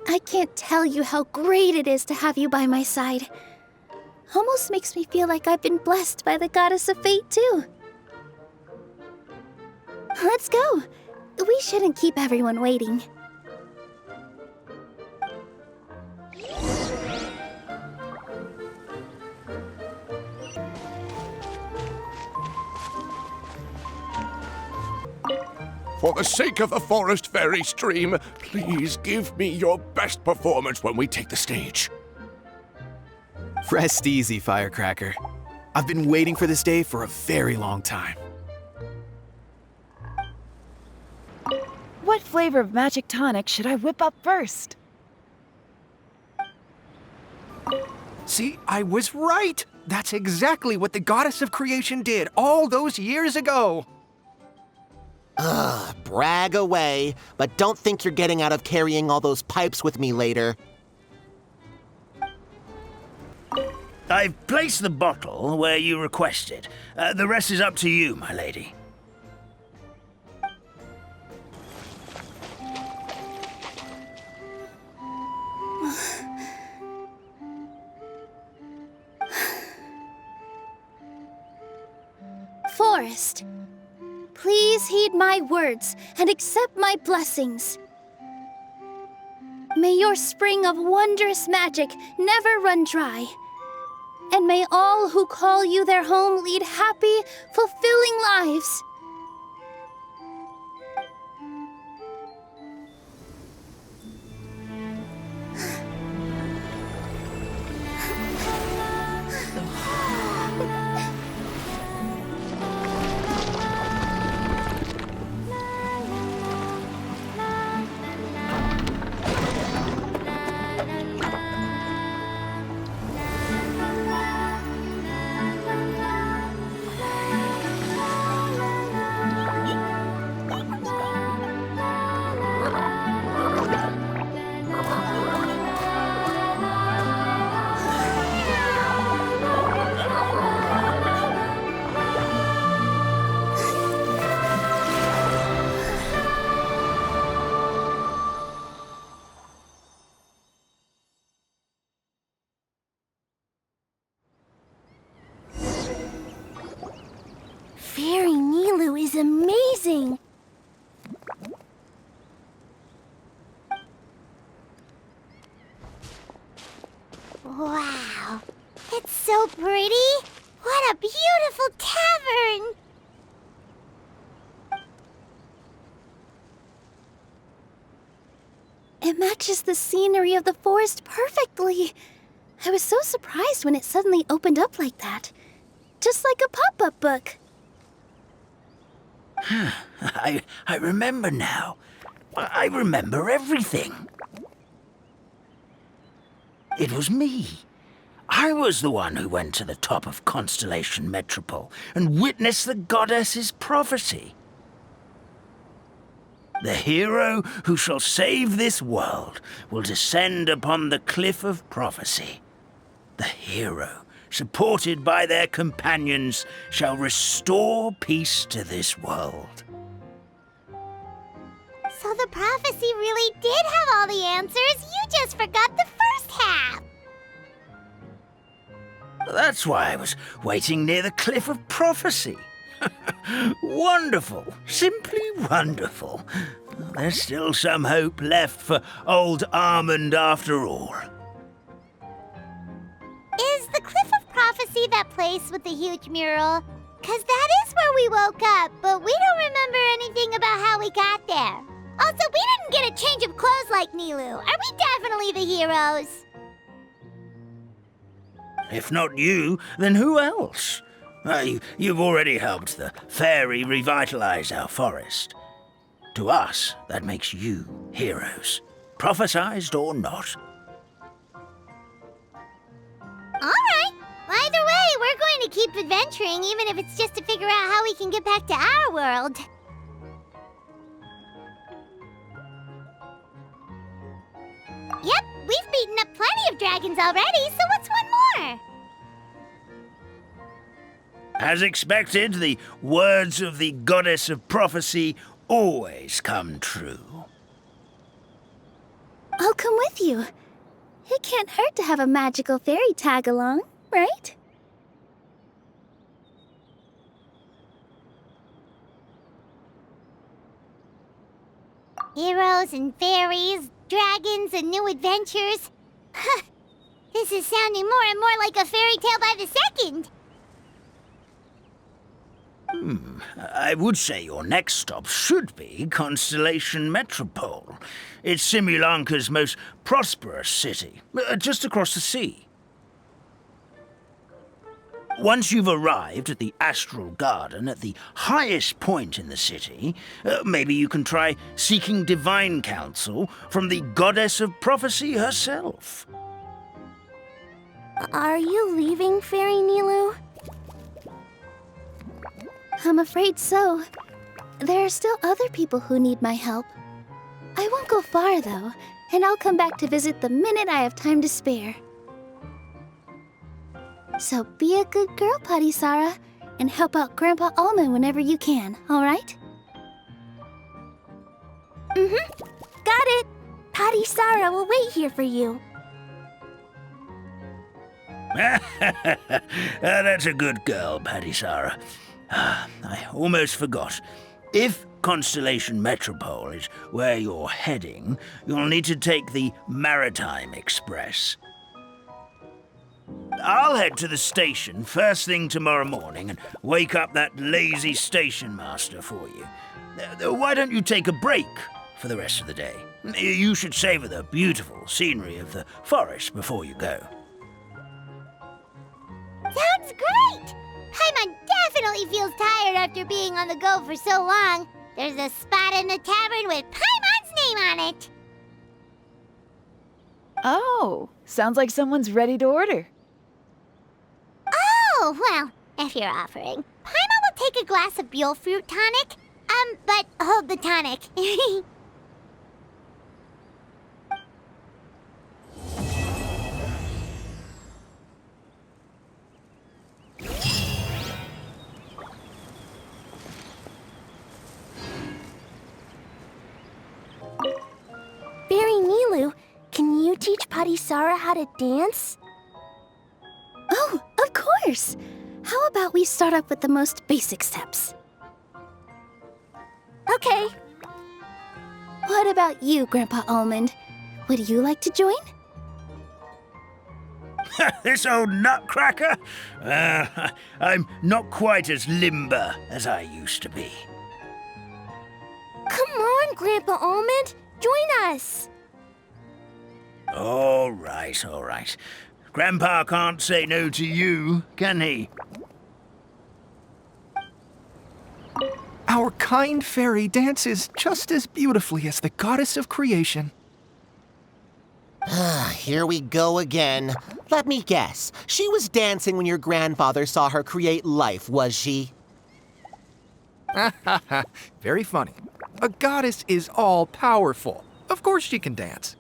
I can't tell you how great it is to have you by my side. Almost makes me feel like I've been blessed by the goddess of fate, too. Let's go. We shouldn't keep everyone waiting. For the sake of the forest fairy stream, please give me your best performance when we take the stage. Rest easy, Firecracker. I've been waiting for this day for a very long time. What flavor of magic tonic should I whip up first? See, I was right. That's exactly what the goddess of creation did all those years ago. Ugh, brag away, but don't think you're getting out of carrying all those pipes with me later. I've placed the bottle where you requested. The rest is up to you, my lady. Forest, please heed my words and accept my blessings. May your spring of wondrous magic never run dry. And may all who call you their home lead happy, fulfilling lives. Fairy Nilu is amazing! Wow, it's so pretty! What a beautiful tavern! It matches the scenery of the forest perfectly. I was so surprised when it suddenly opened up like that. Just like a pop-up book. I remember now. I remember everything. It was me. I was the one who went to the top of Constellation Metropole and witnessed the goddess's prophecy. The hero who shall save this world will descend upon the cliff of prophecy. The hero, supported by their companions, shall restore peace to this world. So the prophecy really did have all the answers. You just forgot the first half. That's why I was waiting near the cliff of prophecy. Wonderful. Simply wonderful. There's still some hope left for old Almond after all. Is the Cliff of Prophecy that place with the huge mural? 'Cause that is where we woke up, but we don't remember anything about how we got there. Also, we didn't get a change of clothes like Nilu. Are we definitely the heroes? If not you, then who else? You've already helped the fairy revitalize our forest. To us, that makes you heroes, prophesized or not. Alright. Either way, we're going to keep adventuring, even if it's just to figure out how we can get back to our world. Yep, we've beaten up plenty of dragons already, so what's one more? As expected, the words of the goddess of prophecy always come true. I'll come with you. It can't hurt to have a magical fairy tag along, right? Heroes and fairies, dragons and new adventures. This is sounding more and more like a fairy tale by the second. I would say your next stop should be Constellation Metropole. It's Simulanka's most prosperous city, just across the sea. Once you've arrived at the Astral Garden at the highest point in the city, maybe you can try seeking divine counsel from the goddess of prophecy herself. Are you leaving, Fairy Nilu? I'm afraid so. There are still other people who need my help. I won't go far, though, and I'll come back to visit the minute I have time to spare. So be a good girl, Patisara, and help out Grandpa Almond whenever you can, all right? Got it! Patisara will wait here for you. That's a good girl, Patisara. I almost forgot. If Constellation Metropole is where you're heading, you'll need to take the Maritime Express. I'll head to the station first thing tomorrow morning and wake up that lazy station master for you. Why don't you take a break for the rest of the day? You should savor the beautiful scenery of the forest before you go. Sounds great! Paimon definitely feels tired after being on the go for so long. There's a spot in the tavern with Paimon's name on it. Oh, sounds like someone's ready to order. Oh, well, if you're offering, Paimon will take a glass of Buell fruit tonic. But hold the tonic. Fairy Nilu, can you teach Patisara how to dance? Oh, of course! How about we start off with the most basic steps? Okay. What about you, Grandpa Almond? Would you like to join? This old nutcracker? I'm not quite as limber as I used to be. Come on, Grandpa Almond! Join us! All right, all right. Grandpa can't say no to you, can he? Our kind fairy dances just as beautifully as the goddess of creation. Here we go again. Let me guess. She was dancing when your grandfather saw her create life, was she? Very funny. A goddess is all-powerful. Of course she can dance.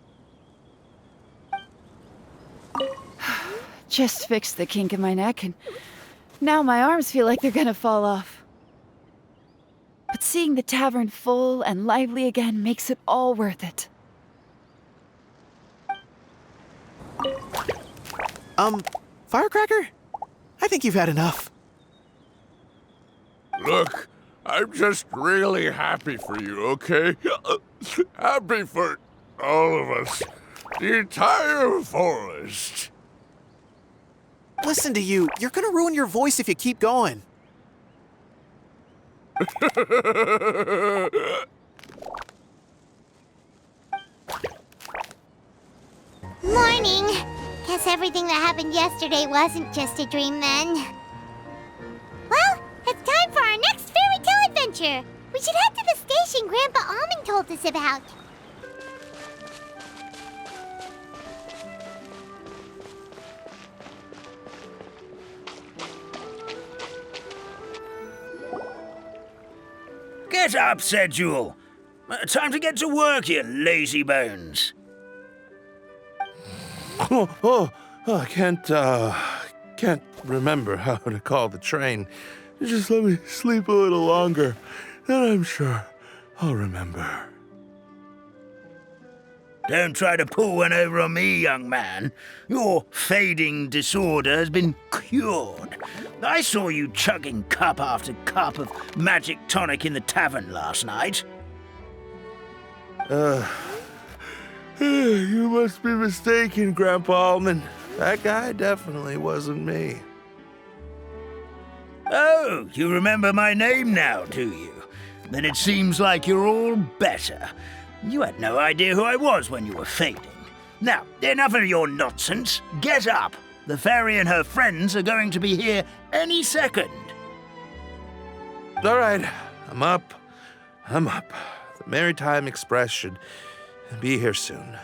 Just fixed the kink in my neck, and now my arms feel like they're gonna fall off. But seeing the tavern full and lively again makes it all worth it. Firecracker? I think you've had enough. Look, I'm just really happy for you, okay? Happy for all of us. The entire forest. Listen to you. You're gonna ruin your voice if you keep going. Morning. Guess everything that happened yesterday wasn't just a dream then. Well, it's time for our next fairy tale adventure. We should head to the station Grandpa Almond told us about. Get up, said Jewel. Time to get to work, you lazy bones. I can't remember how to call the train. Just let me sleep a little longer, and I'm sure I'll remember. Don't try to pull one over on me, young man. Your fading disorder has been cured. I saw you chugging cup after cup of magic tonic in the tavern last night. You must be mistaken, Grandpa Almond. That guy definitely wasn't me. Oh, you remember my name now, do you? Then it seems like you're all better. You had no idea who I was when you were fading. Now, enough of your nonsense. Get up. The fairy and her friends are going to be here any second. All right, I'm up. The Maritime Express should be here soon.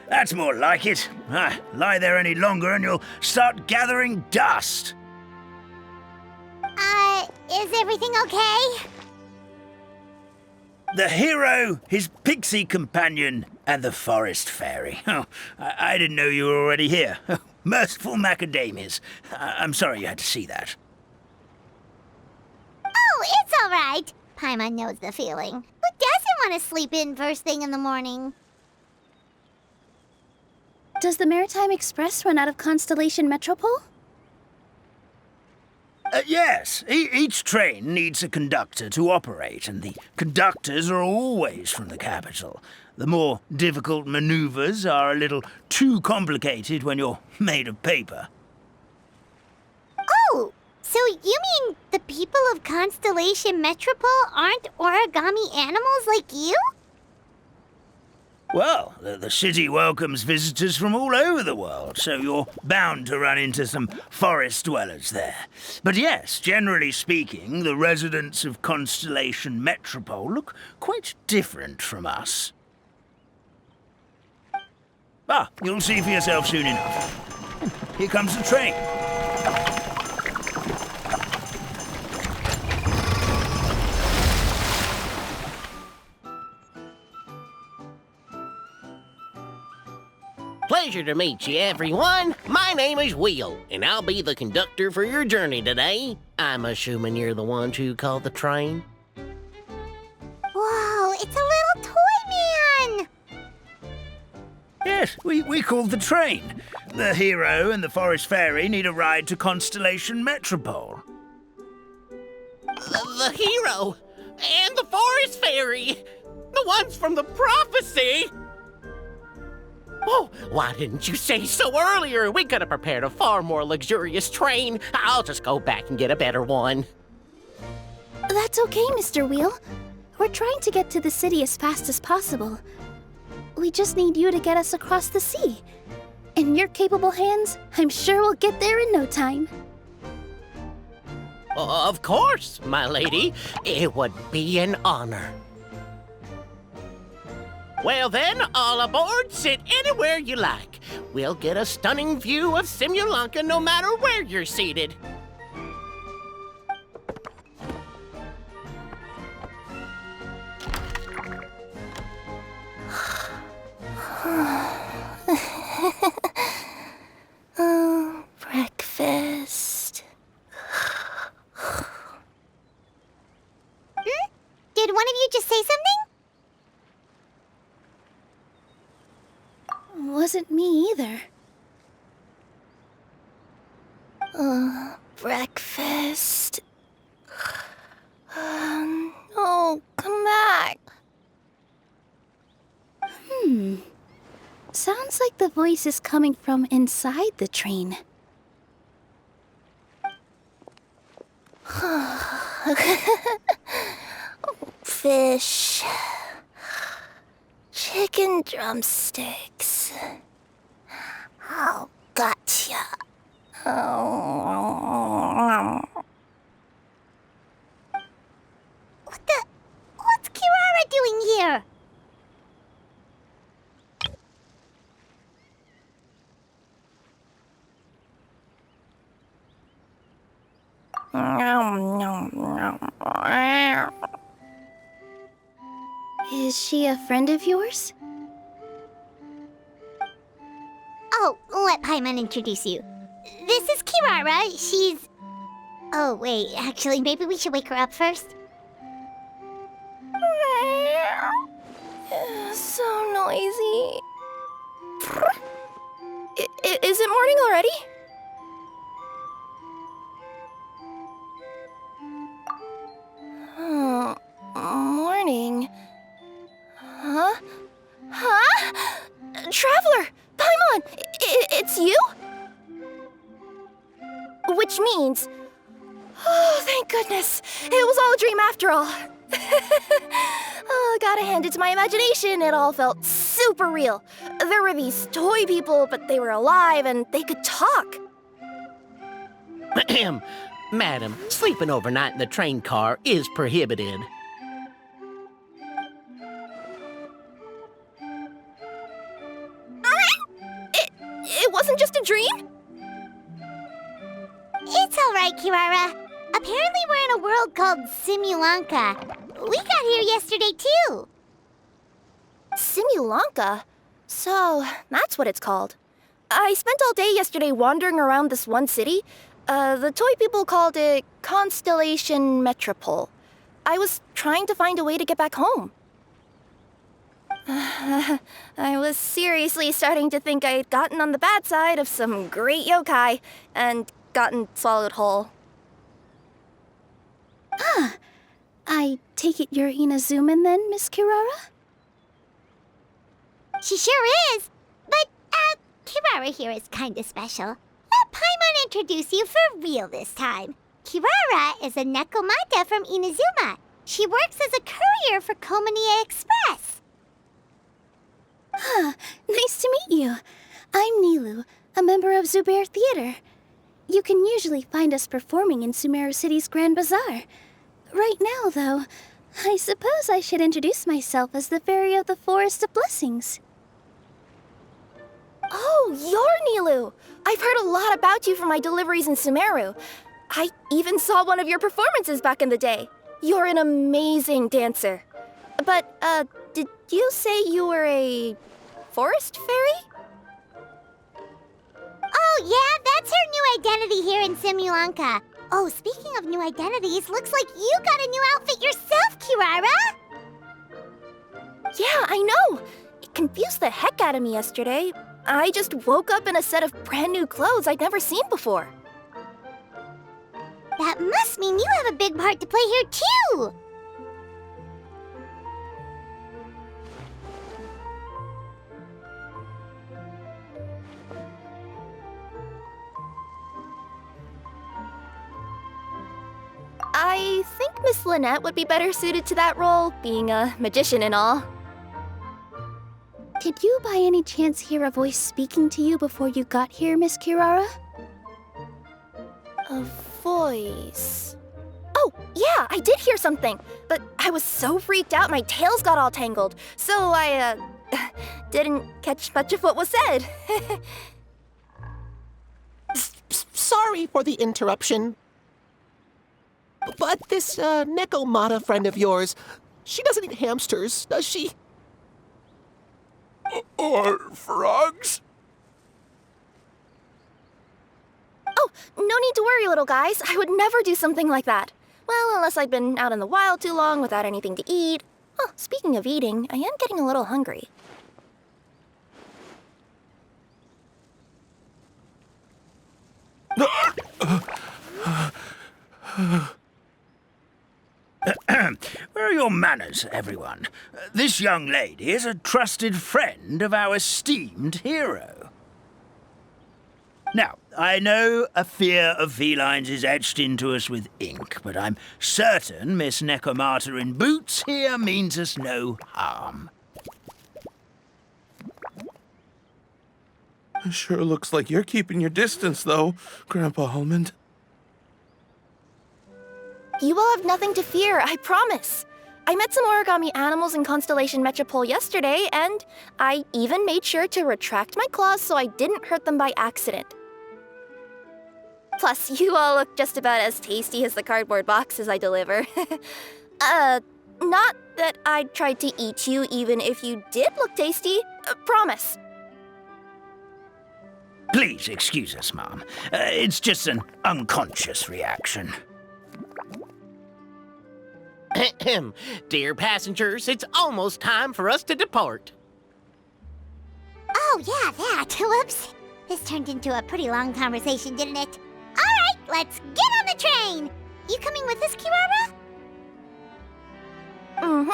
That's more like it. Lie there any longer and you'll start gathering dust. Is everything okay? The hero, his pixie companion, and the forest fairy. Oh, I didn't know you were already here. Merciful macadamias. I'm sorry you had to see that. Oh, it's all right. Paimon knows the feeling. Who doesn't want to sleep in first thing in the morning? Does the Maritime Express run out of Constellation Metropole? Yes, each train needs a conductor to operate, and the conductors are always from the capital. The more difficult maneuvers are a little too complicated when you're made of paper. Oh, so you mean the people of Constellation Metropole aren't origami animals like you? Well, the city welcomes visitors from all over the world, so you're bound to run into some forest dwellers there. But yes, generally speaking, the residents of Constellation Metropole look quite different from us. You'll see for yourself soon enough. Here comes the train. Pleasure to meet you, everyone. My name is Will, and I'll be the conductor for your journey today. I'm assuming you're the ones who called the train. Whoa, it's a little toy man! Yes, we called the train. The hero and the forest fairy need a ride to Constellation Metropole. The hero and the forest fairy, the ones from the prophecy. Oh, why didn't you say so earlier? We could have prepared a far more luxurious train. I'll just go back and get a better one. That's okay, Mr. Wheel. We're trying to get to the city as fast as possible. We just need you to get us across the sea. In your capable hands, I'm sure we'll get there in no time. Of course, my lady. It would be an honor. Well then, all aboard, sit anywhere you like. We'll get a stunning view of Simulanka no matter where you're seated. Oh, breakfast. Did one of you just say something? Wasn't me either. Breakfast. No, come back. Sounds like the voice is coming from inside the train. Fish. Chicken drumsticks. this. Oh, gotcha. What's Kirara doing here? Is she a friend of yours? Oh, let Paimon introduce you. This is Kirara. She's... Oh, wait. Actually, maybe we should wake her up first. So noisy. Is it morning already? Oh, morning. Huh? Huh? Traveler! Paimon! It's you? Which means... Oh, thank goodness. It was all a dream after all. Oh, gotta hand it to my imagination. It all felt super real. There were these toy people, but they were alive and they could talk. Madam, sleeping overnight in the train car is prohibited. It wasn't just a dream? It's all right, Kirara. Apparently we're in a world called Simulanka. We got here yesterday, too. Simulanka? So, that's what it's called. I spent all day yesterday wandering around this one city. The toy people called it Constellation Metropole. I was trying to find a way to get back home. I was seriously starting to think I'd gotten on the bad side of some great yokai and gotten swallowed whole. Ah, I take it you're Inazuman then, Miss Kirara? She sure is. But, Kirara here is kinda special. Let Paimon introduce you for real this time. Kirara is a Nekomata from Inazuma. She works as a courier for Komanie Express. Ah, nice to meet you. I'm Nilu, a member of Zubair Theater. You can usually find us performing in Sumeru City's Grand Bazaar. Right now, though, I suppose I should introduce myself as the Fairy of the Forest of Blessings. Oh, you're Nilu! I've heard a lot about you from my deliveries in Sumeru. I even saw one of your performances back in the day. You're an amazing dancer. But, did you say you were a forest fairy? Oh, yeah, that's her new identity here in Simulanka. Oh, speaking of new identities, looks like you got a new outfit yourself, Kirara! Yeah, I know! It confused the heck out of me yesterday. I just woke up in a set of brand new clothes I'd never seen before. That must mean you have a big part to play here, too! I think Miss Lynette would be better suited to that role, being a magician and all. Did you by any chance hear a voice speaking to you before you got here, Miss Kirara? A voice... Oh, yeah, I did hear something, but I was so freaked out my tails got all tangled, so I, didn't catch much of what was said. Sorry for the interruption. But this, Nekomata friend of yours, she doesn't eat hamsters, does she? Or frogs? Oh, no need to worry, little guys. I would never do something like that. Well, unless I'd been out in the wild too long without anything to eat. Oh, speaking of eating, I am getting a little hungry. Where are your manners, everyone? This young lady is a trusted friend of our esteemed hero. Now, I know a fear of felines is etched into us with ink, but I'm certain Miss Nekomata in boots here means us no harm. Sure looks like you're keeping your distance, though, Grandpa Almond. You all have nothing to fear, I promise. I met some origami animals in Constellation Metropole yesterday, and I even made sure to retract my claws so I didn't hurt them by accident. Plus, you all look just about as tasty as the cardboard boxes I deliver. Not that I'd try to eat you even if you did look tasty. Promise. Please excuse us, Mom. It's just an unconscious reaction. Dear passengers, it's almost time for us to depart. Oh, yeah, that. Whoops. This turned into a pretty long conversation, didn't it? All right, let's get on the train. You coming with us, Kirara? Mm-hmm.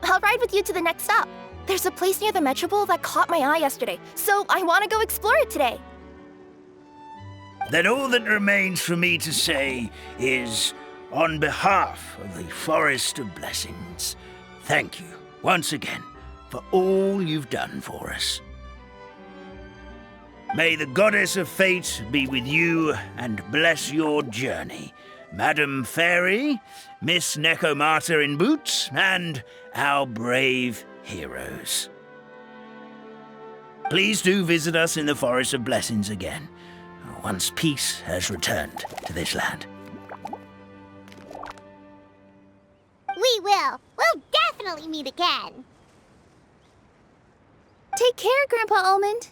I'll ride with you to the next stop. There's a place near the Metropole that caught my eye yesterday, so I want to go explore it today. Then all that remains for me to say is, on behalf of the Forest of Blessings, thank you once again for all you've done for us. May the Goddess of Fate be with you and bless your journey, Madam Fairy, Miss Nekomata in boots, and our brave heroes. Please do visit us in the Forest of Blessings again, once peace has returned to this land. We will. We'll definitely meet again. Take care, Grandpa Almond.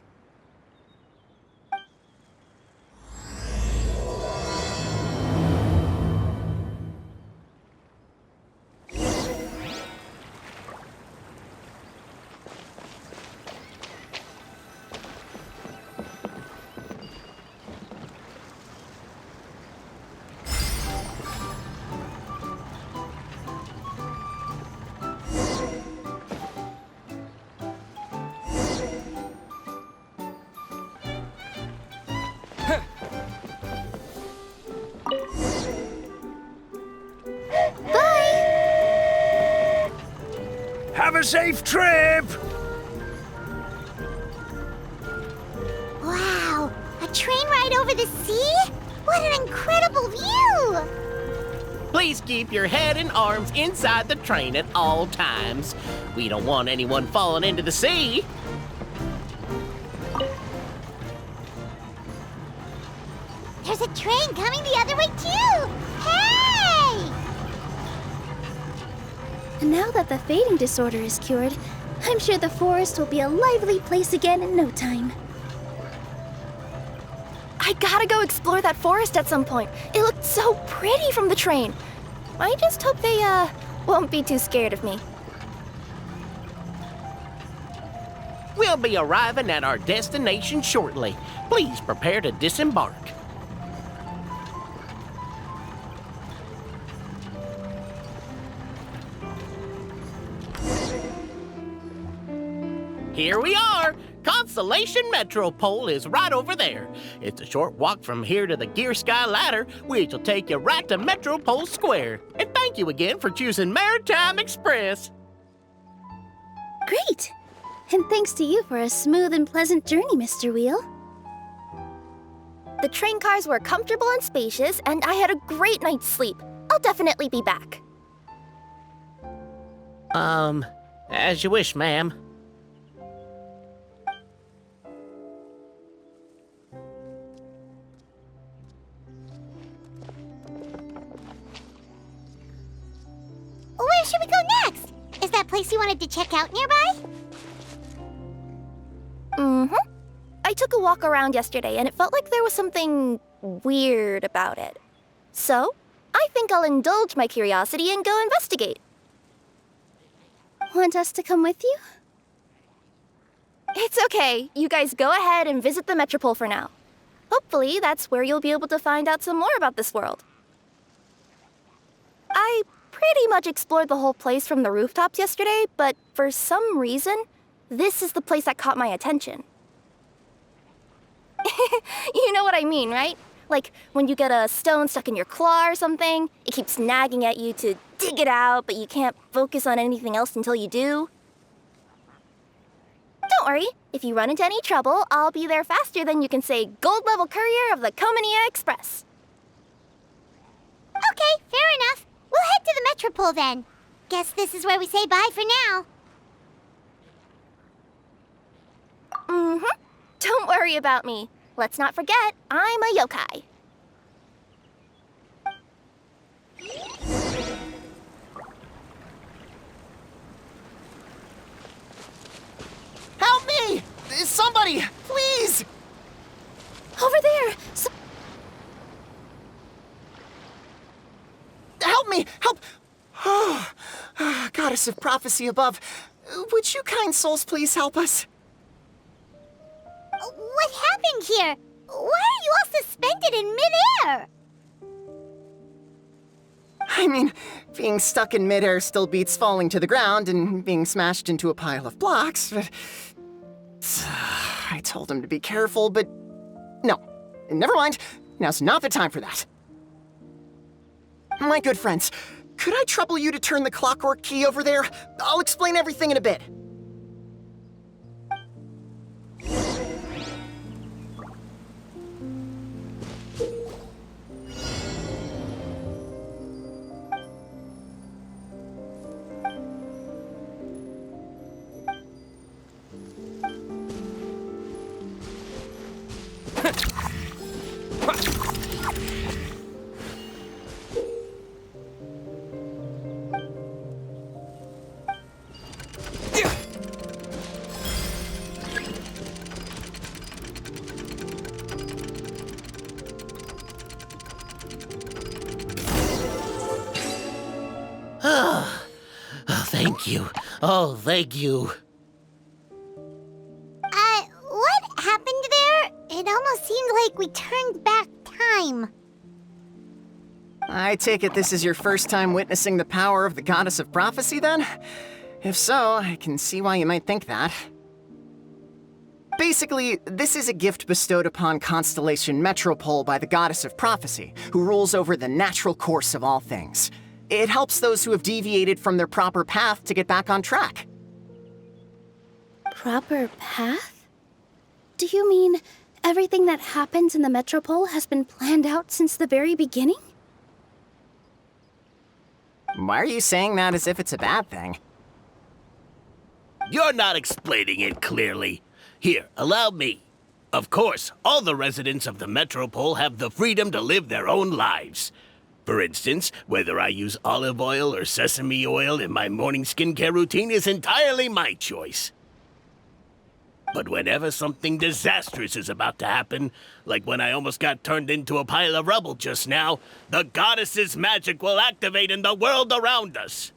Have a safe trip! Wow, a train ride over the sea? What an incredible view! Please keep your head and arms inside the train at all times. We don't want anyone falling into the sea. There's a train coming the other way too! Hey! And now that the fading disorder is cured, I'm sure the forest will be a lively place again in no time. I gotta go explore that forest at some point. It looked so pretty from the train. I just hope they, won't be too scared of me. We'll be arriving at our destination shortly. Please prepare to disembark. Here we are! Constellation Metropole is right over there. It's a short walk from here to the Gear Sky Ladder, which will take you right to Metropole Square. And thank you again for choosing Maritime Express. Great! And thanks to you for a smooth and pleasant journey, Mr. Wheel. The train cars were comfortable and spacious, and I had a great night's sleep. I'll definitely be back. As you wish, ma'am. Where should we go next? Is that place you wanted to check out nearby? Mm-hmm. I took a walk around yesterday, and it felt like there was something weird about it. So, I think I'll indulge my curiosity and go investigate. Want us to come with you? It's okay. You guys go ahead and visit the Metropole for now. Hopefully, that's where you'll be able to find out some more about this world. I pretty much explored the whole place from the rooftops yesterday, but for some reason, this is the place that caught my attention. You know what I mean, right? Like when you get a stone stuck in your claw or something, it keeps nagging at you to dig it out, but you can't focus on anything else until you do. Don't worry. If you run into any trouble, I'll be there faster than you can say gold-level courier of the Comania Express. Okay, fair enough. We'll head to the Metropole then. Guess this is where we say bye for now. Mm-hmm. Don't worry about me. Let's not forget, I'm a yokai. Help me! Somebody, please! Over there! Help me! Help! Oh, Goddess of Prophecy above, would you kind souls please help us? What happened here? Why are you all suspended in midair? I mean, being stuck in midair still beats falling to the ground and being smashed into a pile of blocks, but... I told him to be careful, but... No. Never mind. Now's not the time for that. My good friends, could I trouble you to turn the clockwork key over there? I'll explain everything in a bit. Thank you. Oh, thank you. What happened there? It almost seemed like we turned back time. I take it this is your first time witnessing the power of the Goddess of Prophecy, then? If so, I can see why you might think that. Basically, this is a gift bestowed upon Constellation Metropole by the Goddess of Prophecy, who rules over the natural course of all things. It helps those who have deviated from their proper path to get back on track. Proper path? Do you mean everything that happens in the Metropole has been planned out since the very beginning? Why are you saying that as if it's a bad thing? You're not explaining it clearly. Here, allow me. Of course, all the residents of the Metropole have the freedom to live their own lives. For instance, whether I use olive oil or sesame oil in my morning skincare routine is entirely my choice. But whenever something disastrous is about to happen, like when I almost got turned into a pile of rubble just now, the goddess's magic will activate in the world around us.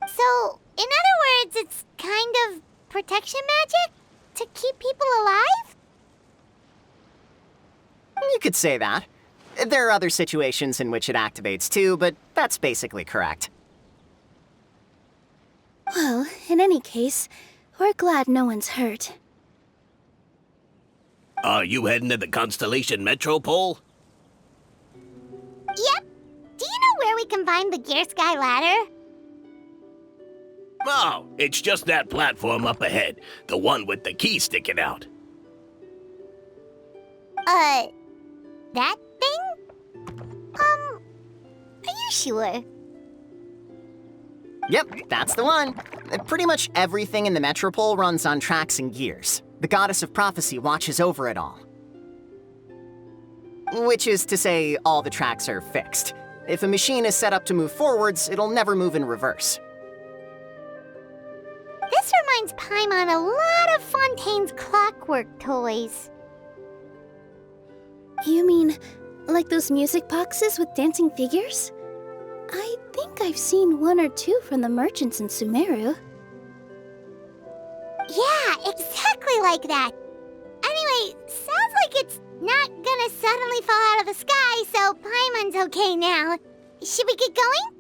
So, in other words, it's kind of protection magic? To keep people alive? You could say that. There are other situations in which it activates too, but that's basically correct. Well, in any case, we're glad no one's hurt. Are you heading to the Constellation Metropole? Yep. Do you know where we can find the Gear Sky Ladder? Oh, it's just that platform up ahead. The one with the key sticking out. That thing? Are you sure? Yep, that's the one. Pretty much everything in the Metropole runs on tracks and gears. The Goddess of Prophecy watches over it all. Which is to say, all the tracks are fixed. If a machine is set up to move forwards, it'll never move in reverse. This reminds Paimon a lot of Fontaine's clockwork toys. You mean, like those music boxes with dancing figures? I think I've seen one or two from the merchants in Sumeru. Yeah, exactly like that. Anyway, sounds like it's not gonna suddenly fall out of the sky, so Paimon's okay now. Should we get going?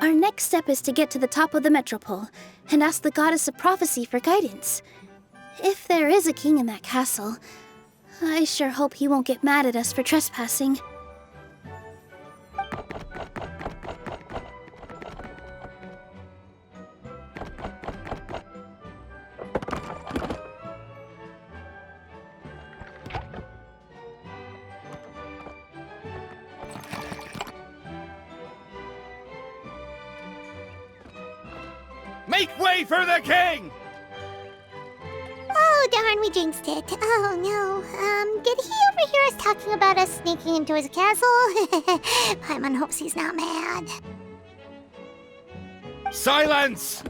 Our next step is to get to the top of the metropole and ask the goddess of prophecy for guidance. If there is a king in that castle, I sure hope he won't get mad at us for trespassing. Make way for the king! Oh, darn, we jinxed it. Oh, no. Did he overhear us talking about us sneaking into his castle? Paimon hopes he's not mad. Silence!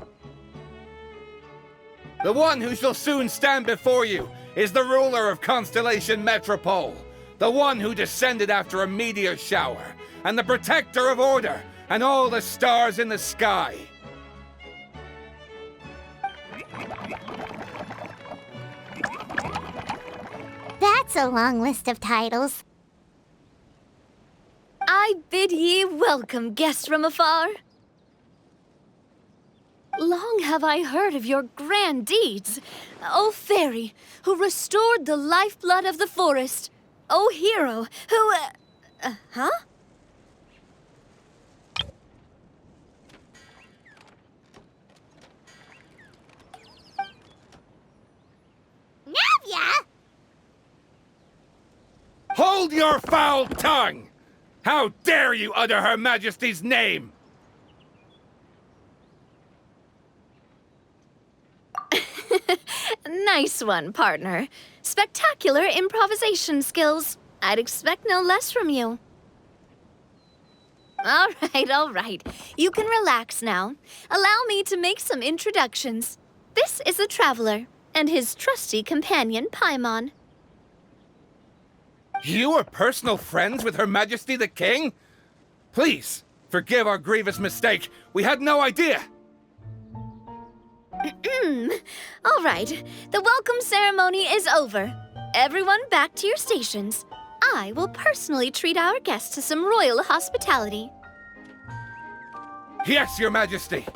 The one who shall soon stand before you is the ruler of Constellation Metropole, the one who descended after a meteor shower, and the protector of order and all the stars in the sky. That's a long list of titles. I bid ye welcome, guests from afar. Long have I heard of your grand deeds, O fairy, who restored the lifeblood of the forest. O hero, who... huh? Navia! Hold your foul tongue! How dare you utter Her Majesty's name? Nice one, partner. Spectacular improvisation skills. I'd expect no less from you. All right. You can relax now. Allow me to make some introductions. This is the Traveler, and his trusty companion, Paimon. You are personal friends with Her Majesty the King? Please, forgive our grievous mistake. We had no idea. All right, the welcome ceremony is over. Everyone back to your stations. I will personally treat our guests to some royal hospitality. Yes, Your Majesty.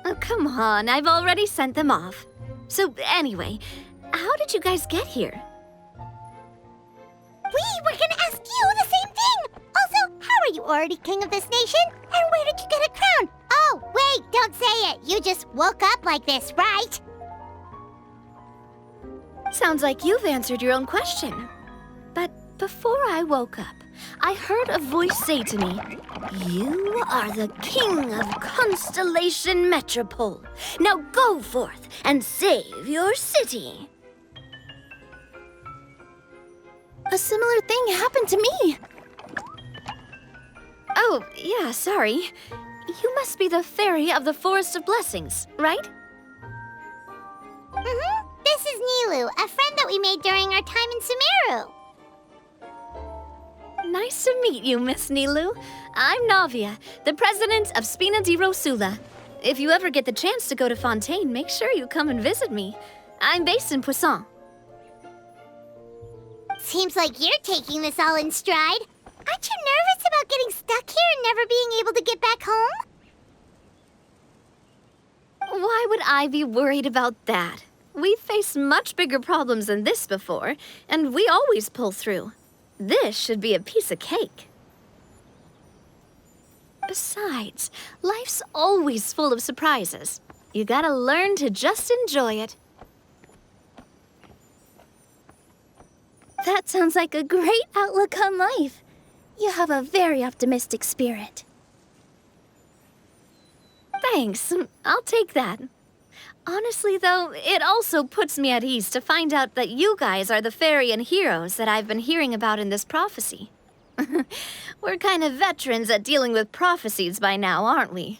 Oh, come on, I've already sent them off. So anyway, how did you guys get here? We were gonna ask you the same thing! Also, how are you already king of this nation? And where did you get a crown? Oh, wait, don't say it. You just woke up like this, right? Sounds like you've answered your own question. But before I woke up, I heard a voice say to me, "You are the king of Constellation Metropole. Now go forth and save your city." A similar thing happened to me. Oh, yeah, sorry. You must be the fairy of the Forest of Blessings, right? Mm-hmm. This is Nilu, a friend that we made during our time in Sumeru. Nice to meet you, Miss Nilu. I'm Navia, the president of Spina di Rosula. If you ever get the chance to go to Fontaine, make sure you come and visit me. I'm based in Poisson. Seems like you're taking this all in stride. Aren't you nervous about getting stuck here and never being able to get back home? Why would I be worried about that? We've faced much bigger problems than this before, and we always pull through. This should be a piece of cake. Besides, life's always full of surprises. You gotta learn to just enjoy it. That sounds like a great outlook on life. You have a very optimistic spirit. Thanks, I'll take that. Honestly, though, it also puts me at ease to find out that you guys are the fairy and heroes that I've been hearing about in this prophecy. We're kind of veterans at dealing with prophecies by now, aren't we?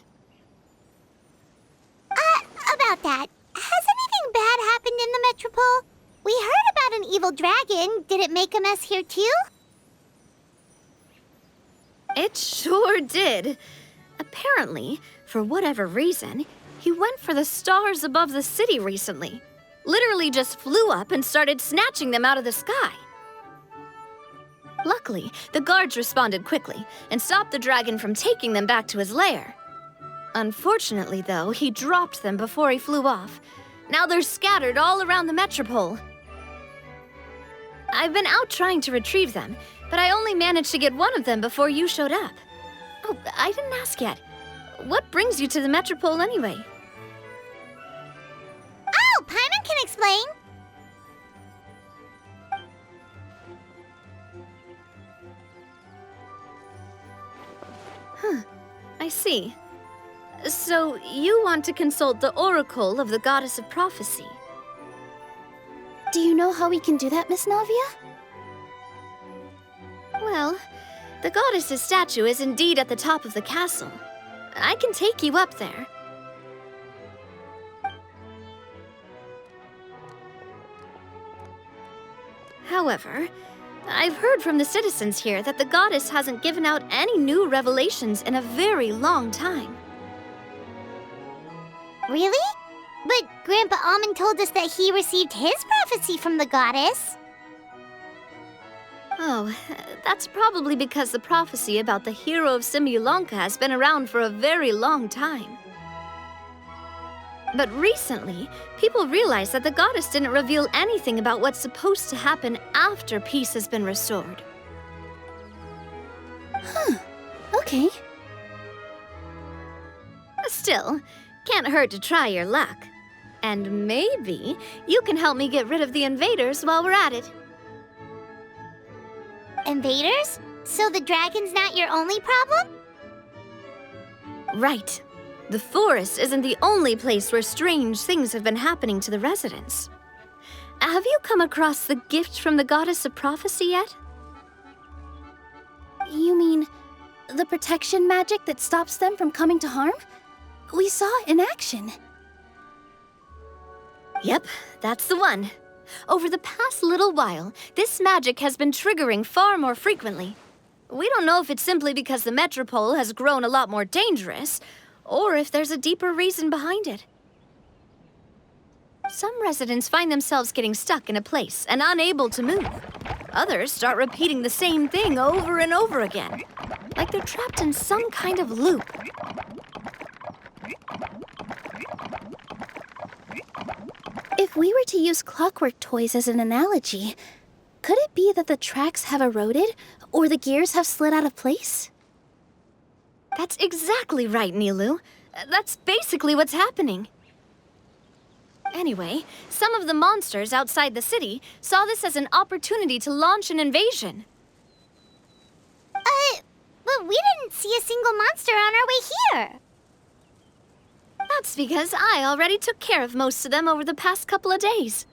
About that, has anything bad happened in the Metropole? We heard about an evil dragon. Did it make a mess here too? It sure did. Apparently, for whatever reason, he went for the stars above the city recently. literally just flew up and started snatching them out of the sky. Luckily, the guards responded quickly and stopped the dragon from taking them back to his lair. Unfortunately, though, he dropped them before he flew off. Now they're scattered all around the metropole. I've been out trying to retrieve them, but I only managed to get one of them before you showed up. Oh, I didn't ask yet. What brings you to the metropole anyway? Oh, Paimon can explain. I see. So, you want to consult the oracle of the goddess of prophecy. Do you know how we can do that, Miss Navia? Well, the goddess's statue is indeed at the top of the castle. I can take you up there. However, I've heard from the citizens here that the goddess hasn't given out any new revelations in a very long time. Really? But Grandpa Almond told us that he received his prophecy from the goddess. Oh, that's probably because the prophecy about the hero of Simulanka has been around for a very long time. But recently, people realized that the goddess didn't reveal anything about what's supposed to happen after peace has been restored. Okay. Still, can't hurt to try your luck. And maybe you can help me get rid of the invaders while we're at it. Invaders? So the dragon's not your only problem? Right. The forest isn't the only place where strange things have been happening to the residents. Have you come across the gift from the goddess of prophecy yet? You mean the protection magic that stops them from coming to harm? We saw it in action. Yep, that's the one. Over the past little while, this magic has been triggering far more frequently. We don't know if it's simply because the metropole has grown a lot more dangerous, or if there's a deeper reason behind it. Some residents find themselves getting stuck in a place and unable to move. Others start repeating the same thing over and over again, like they're trapped in some kind of loop. If we were to use clockwork toys as an analogy, could it be that the tracks have eroded or the gears have slid out of place? That's exactly right, Nilu. That's basically what's happening. Anyway, some of the monsters outside the city saw this as an opportunity to launch an invasion. But we didn't see a single monster on our way here. That's because I already took care of most of them over the past couple of days.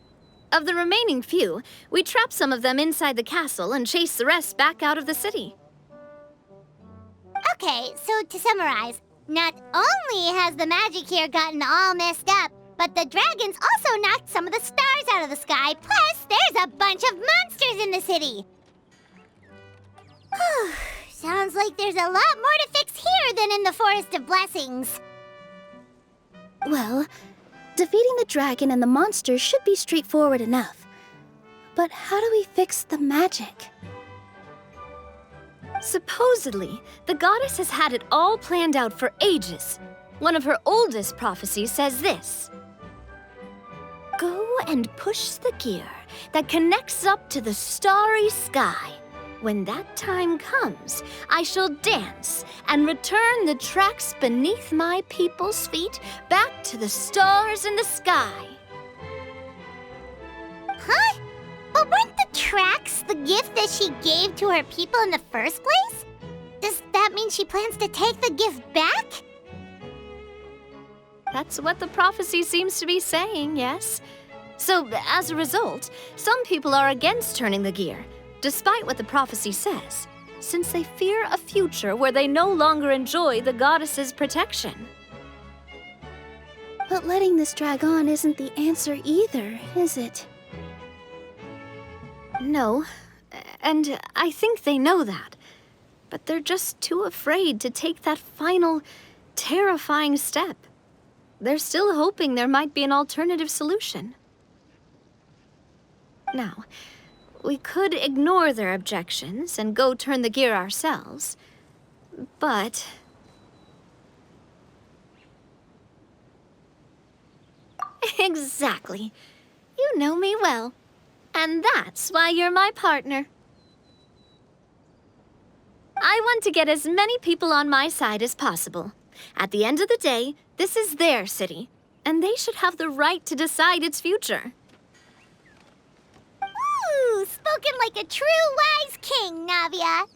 Of the remaining few, we trapped some of them inside the castle and chased the rest back out of the city. Okay, so to summarize, not only has the magic here gotten all messed up, but the dragons also knocked some of the stars out of the sky, plus there's a bunch of monsters in the city. Sounds like there's a lot more to fix here than in the Forest of Blessings. Well, defeating the dragon and the monsters should be straightforward enough. But how do we fix the magic? Supposedly, the goddess has had it all planned out for ages. One of her oldest prophecies says this: "Go and push the gear that connects up to the starry sky. When that time comes, I shall dance and return the tracks beneath my people's feet back to the stars in the sky." Huh? But weren't the tracks the gift that she gave to her people in the first place? Does that mean she plans to take the gift back? That's what the prophecy seems to be saying, yes. So, as a result, some people are against turning the gear, despite what the prophecy says, since they fear a future where they no longer enjoy the goddess's protection. But letting this drag on isn't the answer either, is it? No, and I think they know that. But they're just too afraid to take that final, terrifying step. They're still hoping there might be an alternative solution. Now, we could ignore their objections and go turn the gear ourselves, but... Exactly. You know me well. And that's why you're my partner. I want to get as many people on my side as possible. At the end of the day, this is their city, and they should have the right to decide its future. Ooh, spoken like a true wise king, Navia.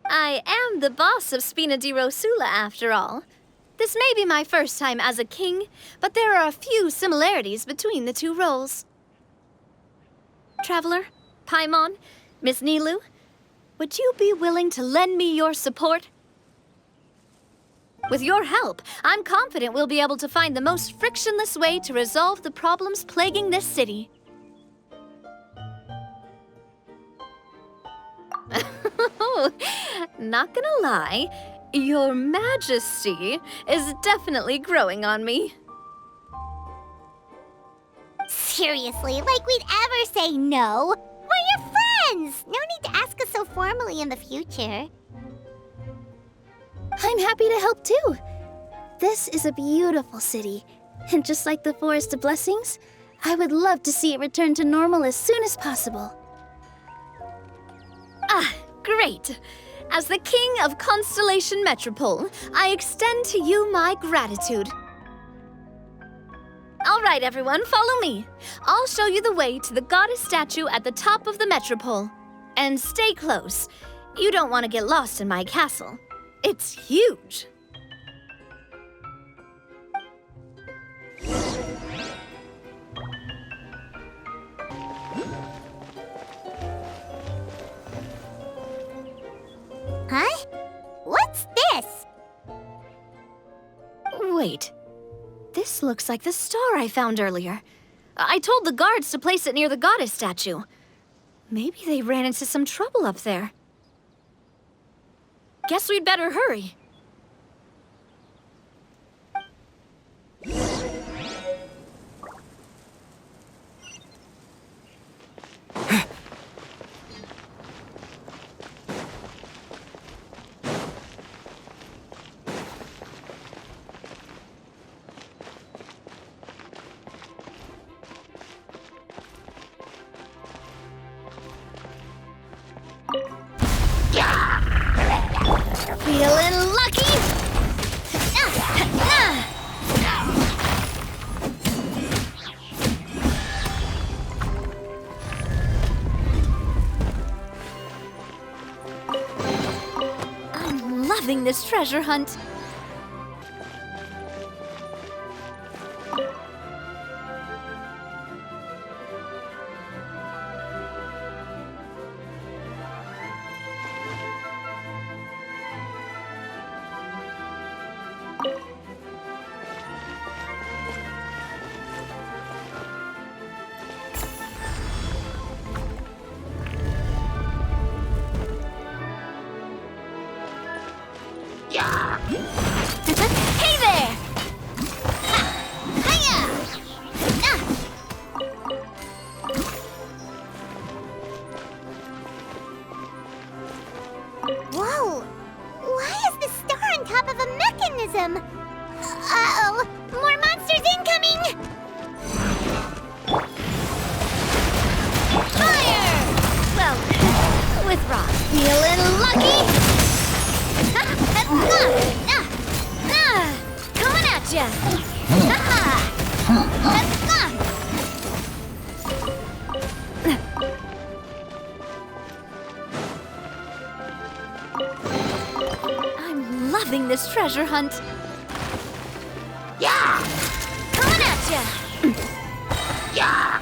I am the boss of Spina di Rosula, after all. This may be my first time as a king, but there are a few similarities between the two roles. Traveler, Paimon, Miss Nilu, would you be willing to lend me your support? With your help, I'm confident we'll be able to find the most frictionless way to resolve the problems plaguing this city. Not gonna lie, Your Majesty is definitely growing on me. Seriously, like we'd ever say no. We're your friends! No need to ask us so formally in the future. I'm happy to help too. This is a beautiful city, and just like the Forest of Blessings, I would love to see it return to normal as soon as possible. Ah, great! As the King of Constellation Metropole, I extend to you my gratitude. All right, everyone, follow me. I'll show you the way to the goddess statue at the top of the Metropole. And stay close. You don't want to get lost in my castle. It's huge. Huh? What's this? Wait. This looks like the star I found earlier. I told the guards to place it near the goddess statue. Maybe they ran into some trouble up there. Guess we'd better hurry. Feeling lucky? I'm loving this treasure hunt. Hey there! Hiya! Whoa! Why is the star on top of a mechanism? Uh-oh! More monsters incoming! Fire! Well, with Rock. Feeling lucky? Coming at ya! I'm loving this treasure hunt. Yeah! Coming at ya! Yeah!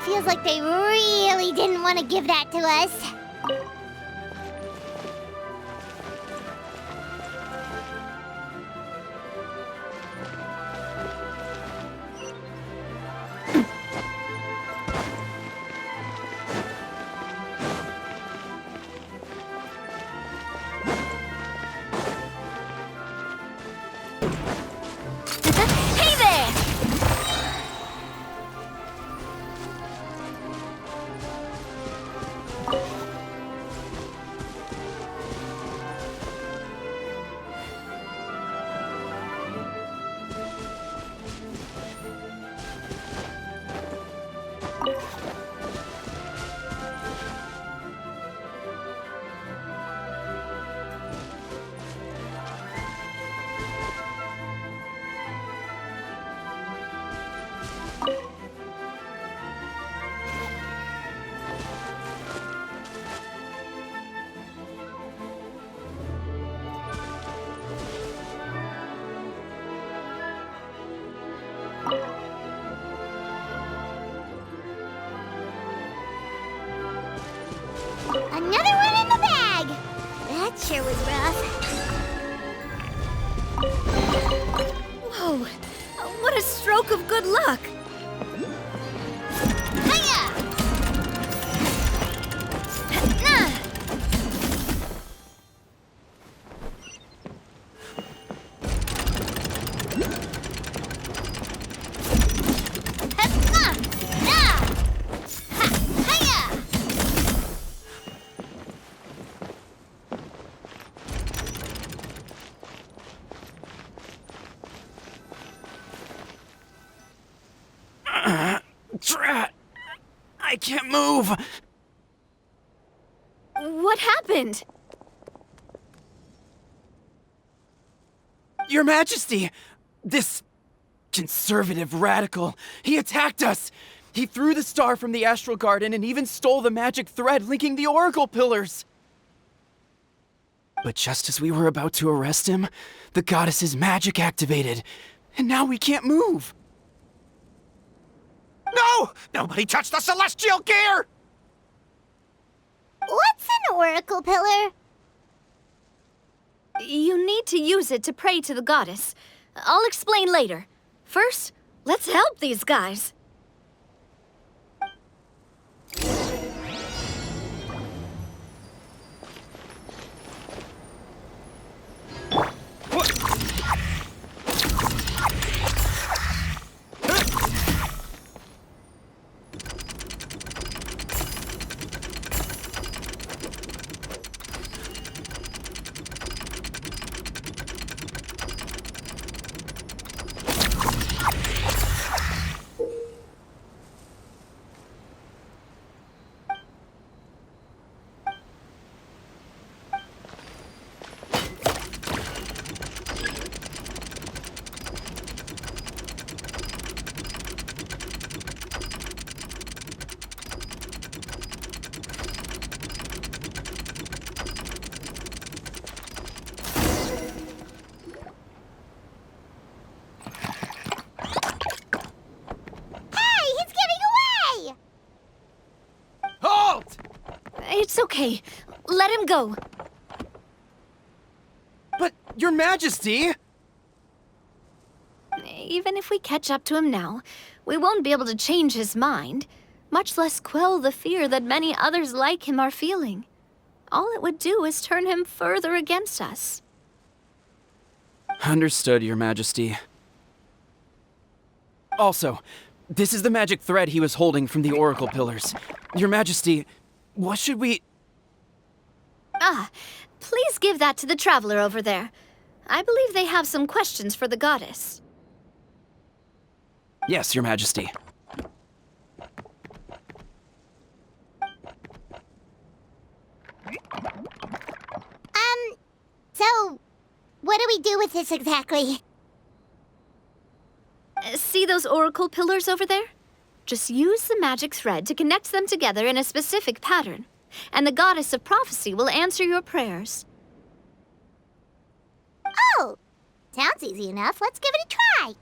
Feels like they really didn't want to give that to us. Hey there! Another one in the bag! That sure was rough. Whoa! What a stroke of good luck! Hiya! Drat! I can't move! What happened? Your Majesty! This conservative radical, he attacked us! He threw the star from the Astral Garden and even stole the magic thread linking the Oracle Pillars! But just as we were about to arrest him, the goddess's magic activated, and now we can't move! No! Nobody touched the celestial gear! What's an oracle pillar? You need to use it to pray to the goddess. I'll explain later. First, let's help these guys. It's okay. Let him go. But, Your Majesty! Even if we catch up to him now, we won't be able to change his mind, much less quell the fear that many others like him are feeling. All it would do is turn him further against us. Understood, Your Majesty. Also, this is the magic thread he was holding from the Oracle Pillars. Your Majesty, what should we... Please give that to the traveler over there. I believe they have some questions for the goddess. Yes, Your Majesty. So, what do we do with this exactly? See those oracle pillars over there? Just use the magic thread to connect them together in a specific pattern, and the goddess of prophecy will answer your prayers. Oh, sounds easy enough. Let's give it a try.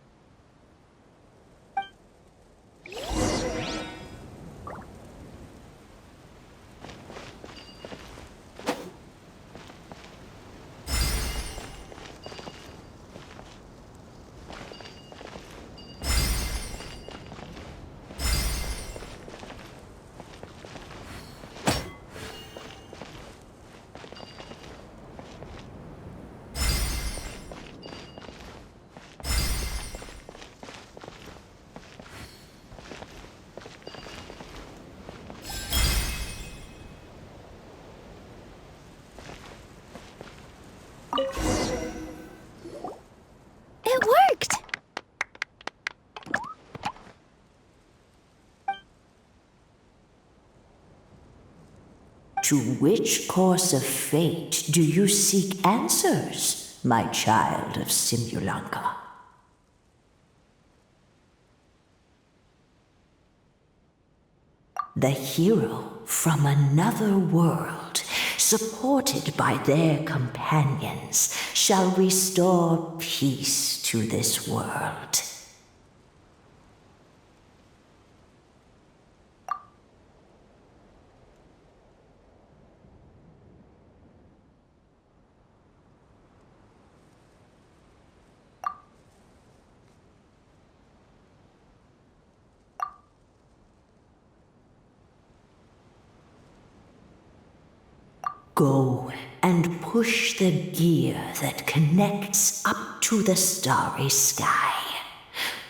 To which course of fate do you seek answers, my child of Simulanka? The hero from another world, supported by their companions, shall restore peace to this world. Go and push the gear that connects up to the starry sky.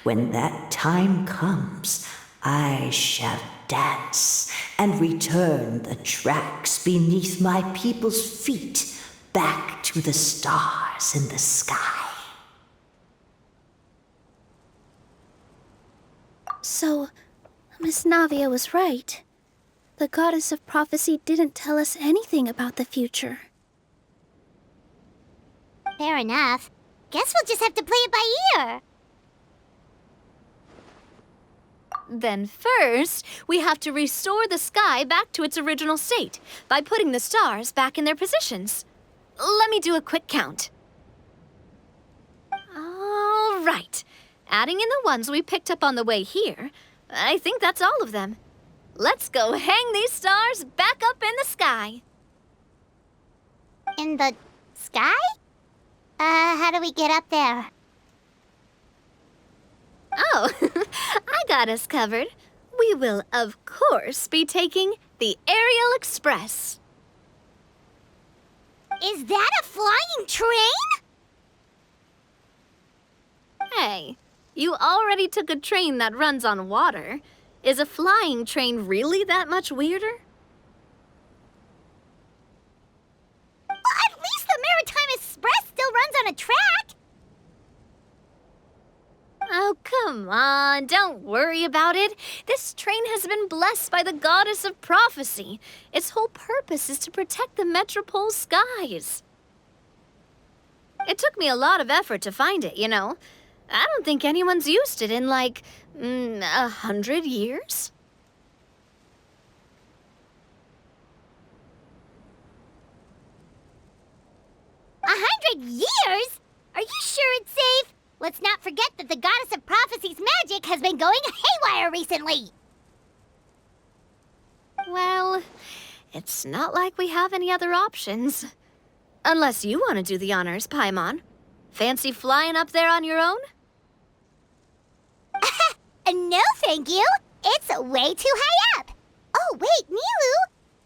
When that time comes, I shall dance and return the tracks beneath my people's feet back to the stars in the sky. So, Miss Navia was right. The goddess of prophecy didn't tell us anything about the future. Fair enough. Guess we'll just have to play it by ear. Then first, we have to restore the sky back to its original state by putting the stars back in their positions. Let me do a quick count. All right. Adding in the ones we picked up on the way here, I think that's all of them. Let's go hang these stars back up in the sky. In the sky? How do we get up there? Oh, I got us covered. We will, of course, be taking the Aerial Express. Is that a flying train? Hey, you already took a train that runs on water. Is a flying train really that much weirder? Well, at least the Maritime Express still runs on a track. Oh, come on, don't worry about it. This train has been blessed by the goddess of prophecy. Its whole purpose is to protect the Metropole skies. It took me a lot of effort to find it, you know. I don't think anyone's used it in, like, 100 years? 100 years? Are you sure it's safe? Let's not forget that the goddess of prophecy's magic has been going haywire recently. Well, it's not like we have any other options. Unless you want to do the honors, Paimon. Fancy flying up there on your own? No, thank you. It's way too high up. Oh, wait, Nilu.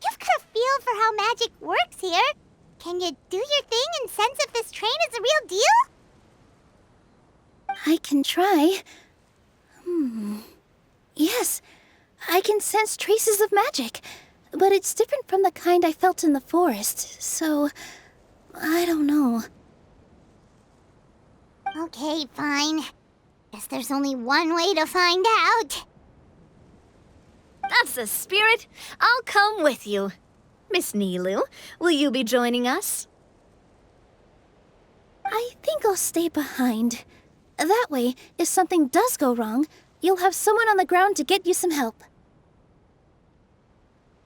You've got a feel for how magic works here. Can you do your thing and sense if this train is the real deal? I can try. Yes, I can sense traces of magic, but it's different from the kind I felt in the forest, so I don't know. Okay, fine. Guess there's only one way to find out. That's the spirit. I'll come with you. Miss Nilu, will you be joining us? I think I'll stay behind. That way, if something does go wrong, you'll have someone on the ground to get you some help.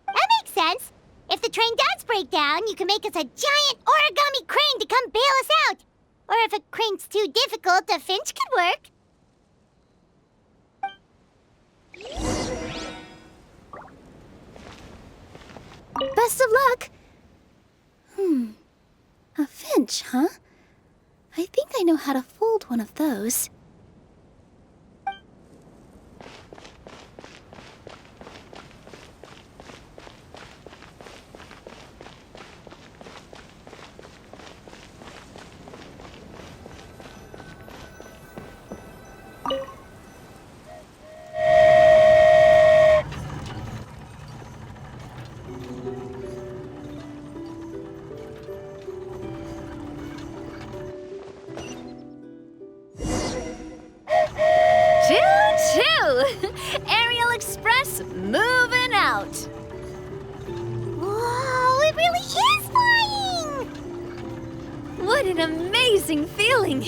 That makes sense. If the train does break down, you can make us a giant origami crane to come bail us out. Or if a crane's too difficult, a finch could work. Best of luck! A finch, huh? I think I know how to fold one of those. Aerial Express moving out. Whoa! an amazing feeling!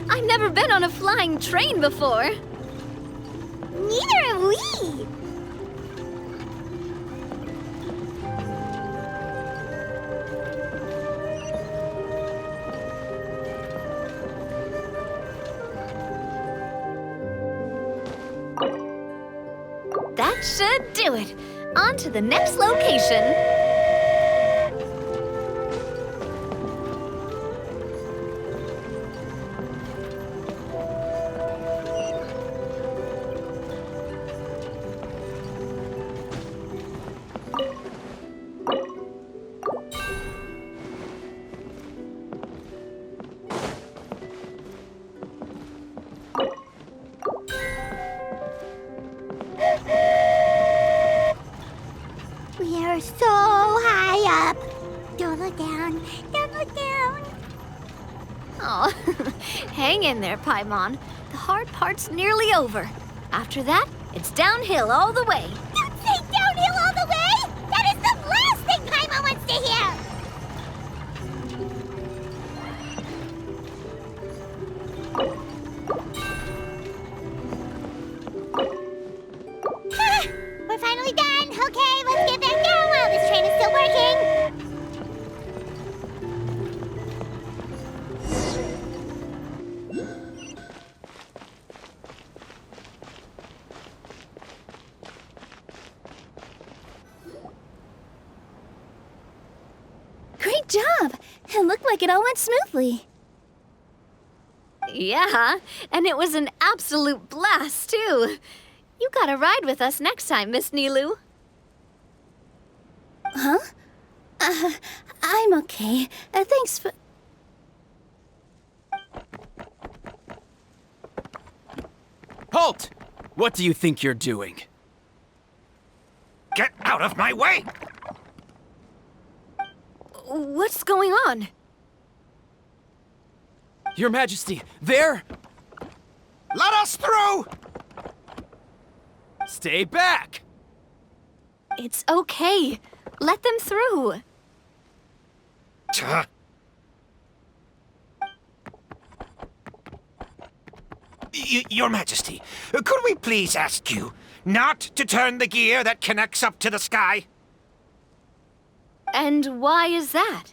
I've never been on a flying train before. Neither have we! That should do it. On to the next location. We are so high up. Don't look down. Don't look down. Oh, hang in there, Paimon. The hard part's nearly over. After that, it's downhill all the way. Don't say downhill all the way! That is the last thing Paimon wants to hear! We're finally done. Okay, let's get back down while this train is still working. Great job! It looked like it all went smoothly. Yeah, and it was an absolute blast, too. You gotta ride with us next time, Miss Nilu. Huh? I'm okay. Thanks for... Halt! What do you think you're doing? Get out of my way! What's going on? Your Majesty, there! Let us through! Stay back! It's okay. Let them through. Your Majesty, could we please ask you not to turn the gear that connects up to the sky? And why is that?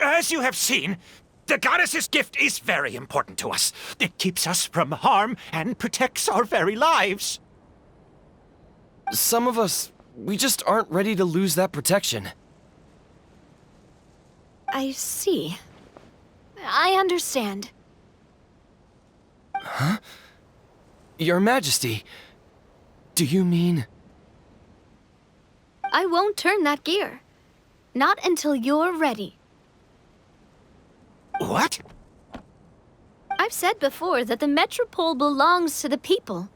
As you have seen, the goddess's gift is very important to us. It keeps us from harm and protects our very lives. Some of us, we just aren't ready to lose that protection. I see. I understand. Huh? Your Majesty, do you mean... I won't turn that gear. Not until you're ready. What? I've said before that the Metropole belongs to the people,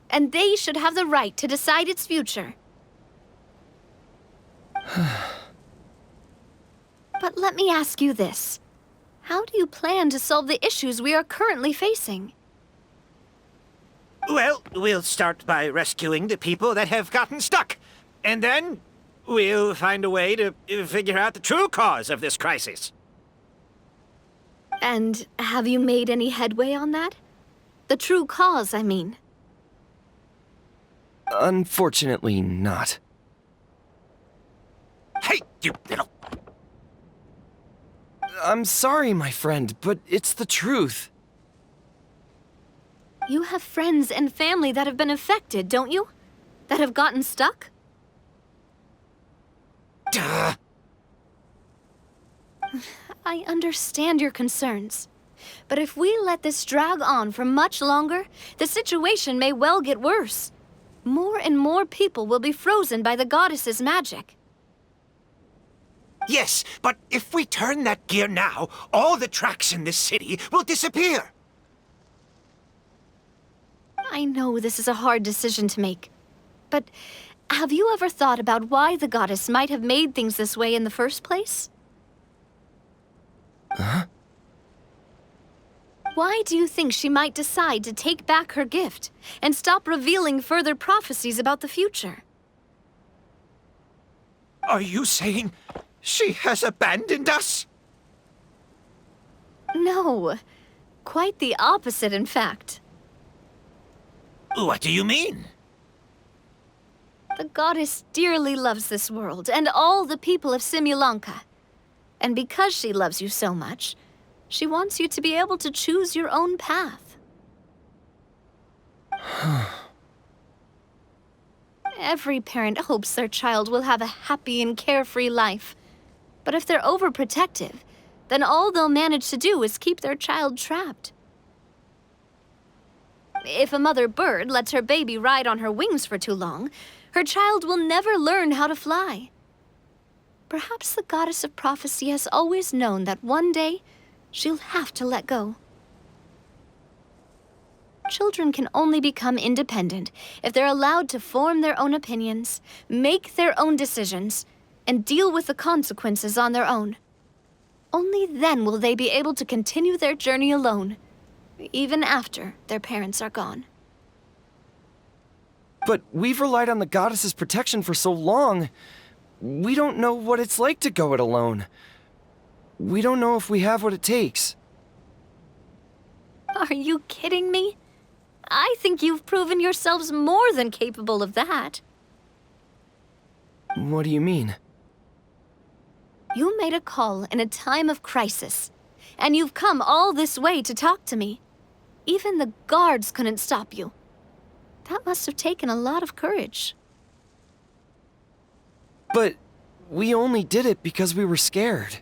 and they should have the right to decide its future. But let me ask you this. How do you plan to solve the issues we are currently facing? Well, we'll start by rescuing the people that have gotten stuck. And then we'll find a way to figure out the true cause of this crisis. And have you made any headway on that? The true cause, I mean. Unfortunately not. Hey, you little... I'm sorry, my friend, but it's the truth. You have friends and family that have been affected, don't you? That have gotten stuck? Duh. I understand your concerns. But if we let this drag on for much longer, the situation may well get worse. More and more people will be frozen by the goddess's magic. Yes, but if we turn that gear now, all the tracks in this city will disappear. I know this is a hard decision to make. But have you ever thought about why the goddess might have made things this way in the first place? Huh? Why do you think she might decide to take back her gift and stop revealing further prophecies about the future? Are you saying she has abandoned us? No. Quite the opposite, in fact. What do you mean? The goddess dearly loves this world and all the people of Simulanka. And because she loves you so much, she wants you to be able to choose your own path. Every parent hopes their child will have a happy and carefree life. But if they're overprotective, then all they'll manage to do is keep their child trapped. If a mother bird lets her baby ride on her wings for too long, her child will never learn how to fly. Perhaps the goddess of prophecy has always known that one day she'll have to let go. Children can only become independent if they're allowed to form their own opinions, make their own decisions, and deal with the consequences on their own. Only then will they be able to continue their journey alone, even after their parents are gone. But we've relied on the goddess's protection for so long. We don't know what it's like to go it alone. We don't know if we have what it takes. Are you kidding me? I think you've proven yourselves more than capable of that. What do you mean? You made a call in a time of crisis, and you've come all this way to talk to me. Even the guards couldn't stop you. That must have taken a lot of courage. But we only did it because we were scared.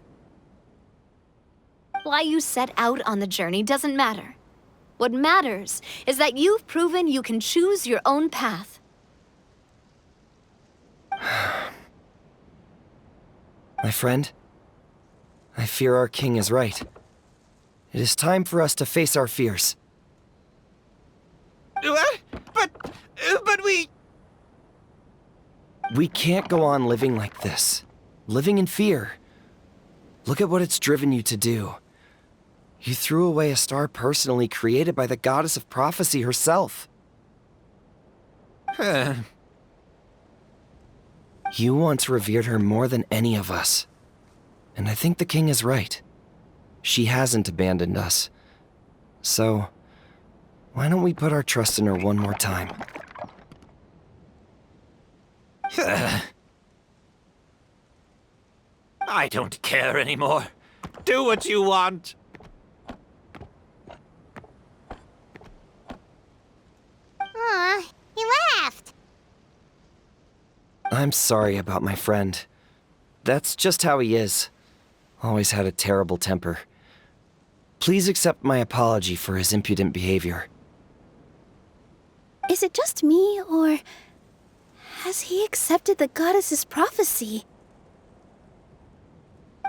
Why you set out on the journey doesn't matter. What matters is that you've proven you can choose your own path. My friend, I fear our king is right. It is time for us to face our fears. What? But we... We can't go on living like this. Living in fear. Look at what it's driven you to do. You threw away a star personally created by the goddess of prophecy herself. You once revered her more than any of us. And I think the king is right. She hasn't abandoned us. So, why don't we put our trust in her one more time? I don't care anymore. Do what you want. He laughed. I'm sorry about my friend. That's just how he is. Always had a terrible temper. Please accept my apology for his impudent behavior. Is it just me, or has he accepted the goddess's prophecy?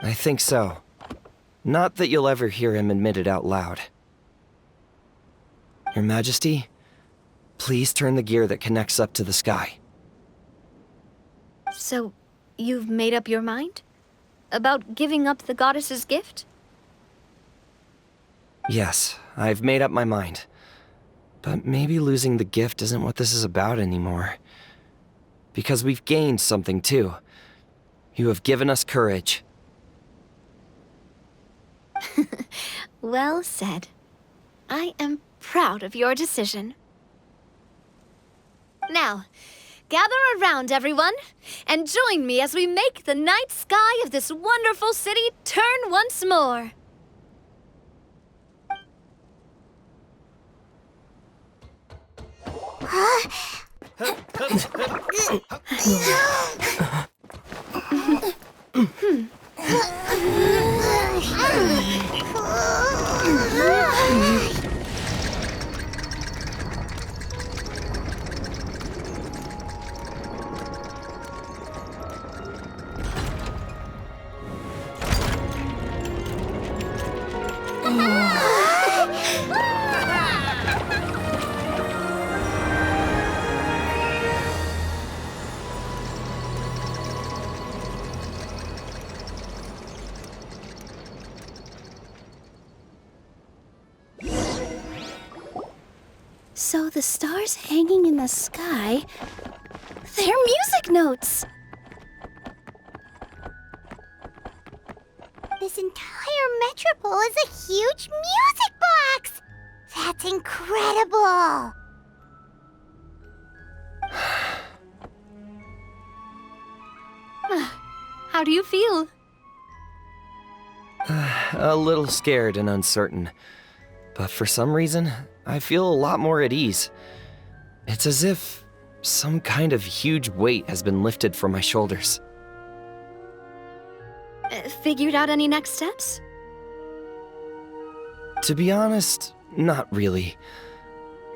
I think so. Not that you'll ever hear him admit it out loud. Your Majesty, please turn the gear that connects up to the sky. So, you've made up your mind? About giving up the goddess's gift? Yes, I've made up my mind. But maybe losing the gift isn't what this is about anymore. Because we've gained something too. You have given us courage. Well said. I am proud of your decision. Now, gather around, everyone, and join me as we make the night sky of this wonderful city turn once more. So the stars hanging in the sky, they're music notes! This entire metropole is a huge music box! That's incredible! How do you feel? A little scared and uncertain. But for some reason, I feel a lot more at ease. It's as if some kind of huge weight has been lifted from my shoulders. Figured out any next steps? To be honest, not really.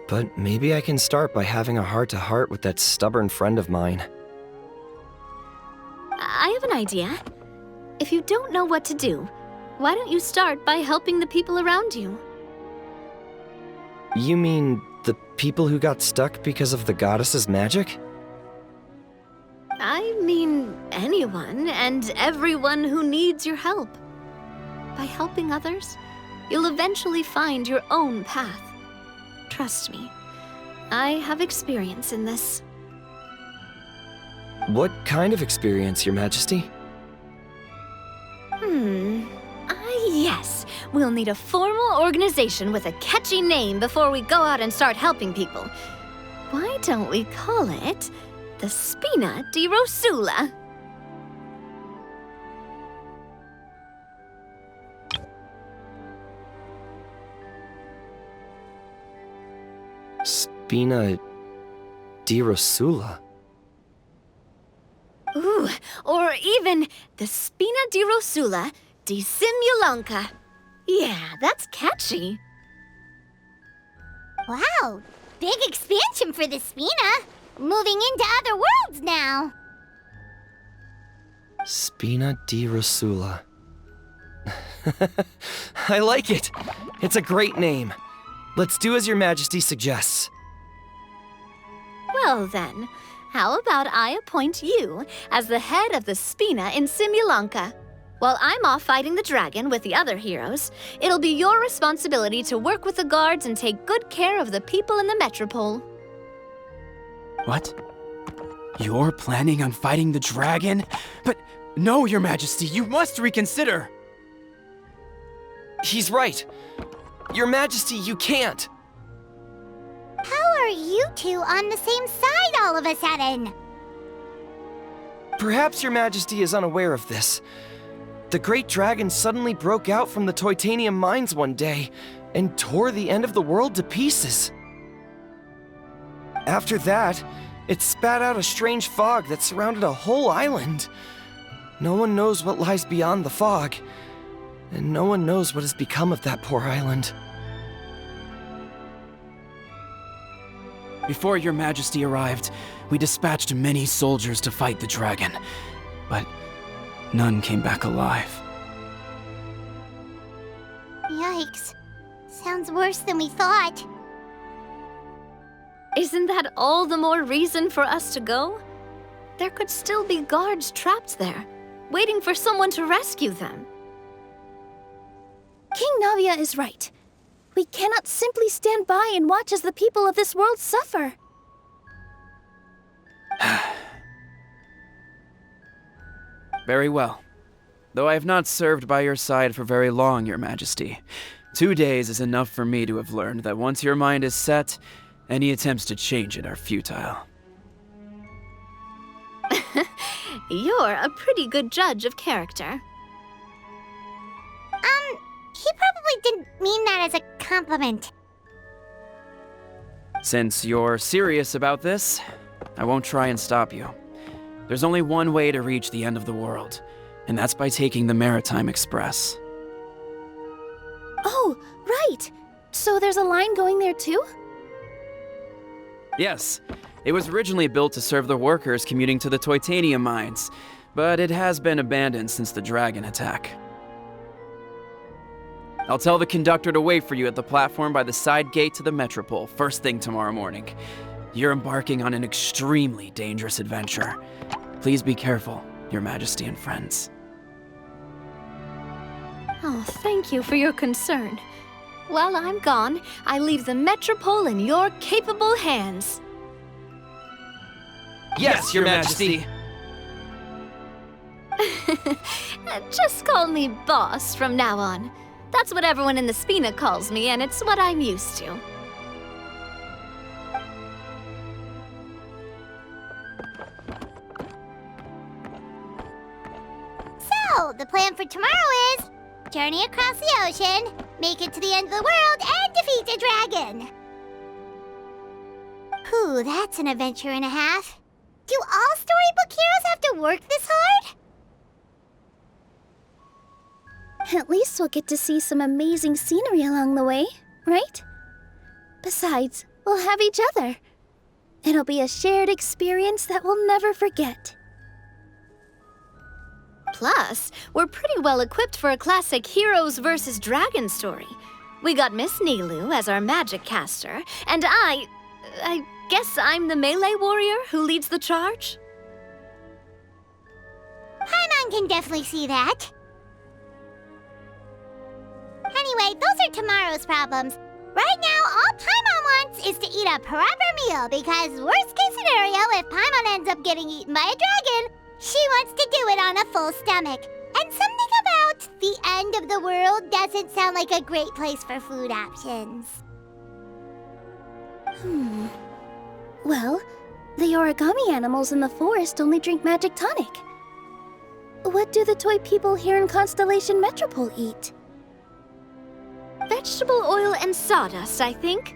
But maybe I can start by having a heart-to-heart with that stubborn friend of mine. I have an idea. If you don't know what to do, why don't you start by helping the people around you? You mean the people who got stuck because of the goddess's magic? I mean anyone and everyone who needs your help. By helping others, you'll eventually find your own path. Trust me, I have experience in this. What kind of experience, Your Majesty? Yes. We'll need a formal organization with a catchy name before we go out and start helping people. Why don't we call it the Spina di Rosula? Spina di Rosula? Ooh, or even the Spina di Rosula di Simulanka. Yeah, that's catchy. Wow, big expansion for the Spina. Moving into other worlds now. Spina di Rosula. I like it. It's a great name. Let's do as Your Majesty suggests. Well then, how about I appoint you as the head of the Spina in Simulanka? While I'm off fighting the dragon with the other heroes, it'll be your responsibility to work with the guards and take good care of the people in the metropole. What? You're planning on fighting the dragon? But no, Your Majesty, you must reconsider! He's right. Your Majesty, you can't. How are you two on the same side all of a sudden? Perhaps Your Majesty is unaware of this. The great dragon suddenly broke out from the Titanium mines one day and tore the end of the world to pieces. After that, it spat out a strange fog that surrounded a whole island. No one knows what lies beyond the fog, and no one knows what has become of that poor island. Before Your Majesty arrived, we dispatched many soldiers to fight the dragon, but none came back alive. Yikes. Sounds worse than we thought. Isn't that all the more reason for us to go? There could still be guards trapped there, waiting for someone to rescue them. King Navia is right. We cannot simply stand by and watch as the people of this world suffer. Very well. Though I have not served by your side for very long, Your Majesty. 2 days is enough for me to have learned that once your mind is set, any attempts to change it are futile. You're a pretty good judge of character. He probably didn't mean that as a compliment. Since you're serious about this, I won't try and stop you. There's only one way to reach the end of the world, and that's by taking the Maritime Express. Oh, right! So there's a line going there too? Yes, it was originally built to serve the workers commuting to the Titanium mines, but it has been abandoned since the dragon attack. I'll tell the conductor to wait for you at the platform by the side gate to the Metropole first thing tomorrow morning. You're embarking on an extremely dangerous adventure. Please be careful, Your Majesty and friends. Oh, thank you for your concern. While I'm gone, I leave the Metropole in your capable hands. Yes, Your Majesty! Just call me boss from now on. That's what everyone in the Spina calls me, and it's what I'm used to. So, the plan for tomorrow is journey across the ocean, make it to the end of the world, and defeat a dragon. Whew, that's an adventure and a half. Do all storybook heroes have to work this hard? At least we'll get to see some amazing scenery along the way, right? Besides, we'll have each other. It'll be a shared experience that we'll never forget. Plus, we're pretty well equipped for a classic heroes versus dragon story. We got Miss Nilu as our magic caster, and I guess I'm the melee warrior who leads the charge? Paimon can definitely see that. Anyway, those are tomorrow's problems. Right now, all Paimon wants is to eat a proper meal, because worst case scenario, if Paimon ends up getting eaten by a dragon, she wants to do it on a full stomach. And something about the end of the world doesn't sound like a great place for food options. Well, the origami animals in the forest only drink magic tonic. What do the toy people here in Constellation Metropole eat? Vegetable oil and sawdust, I think.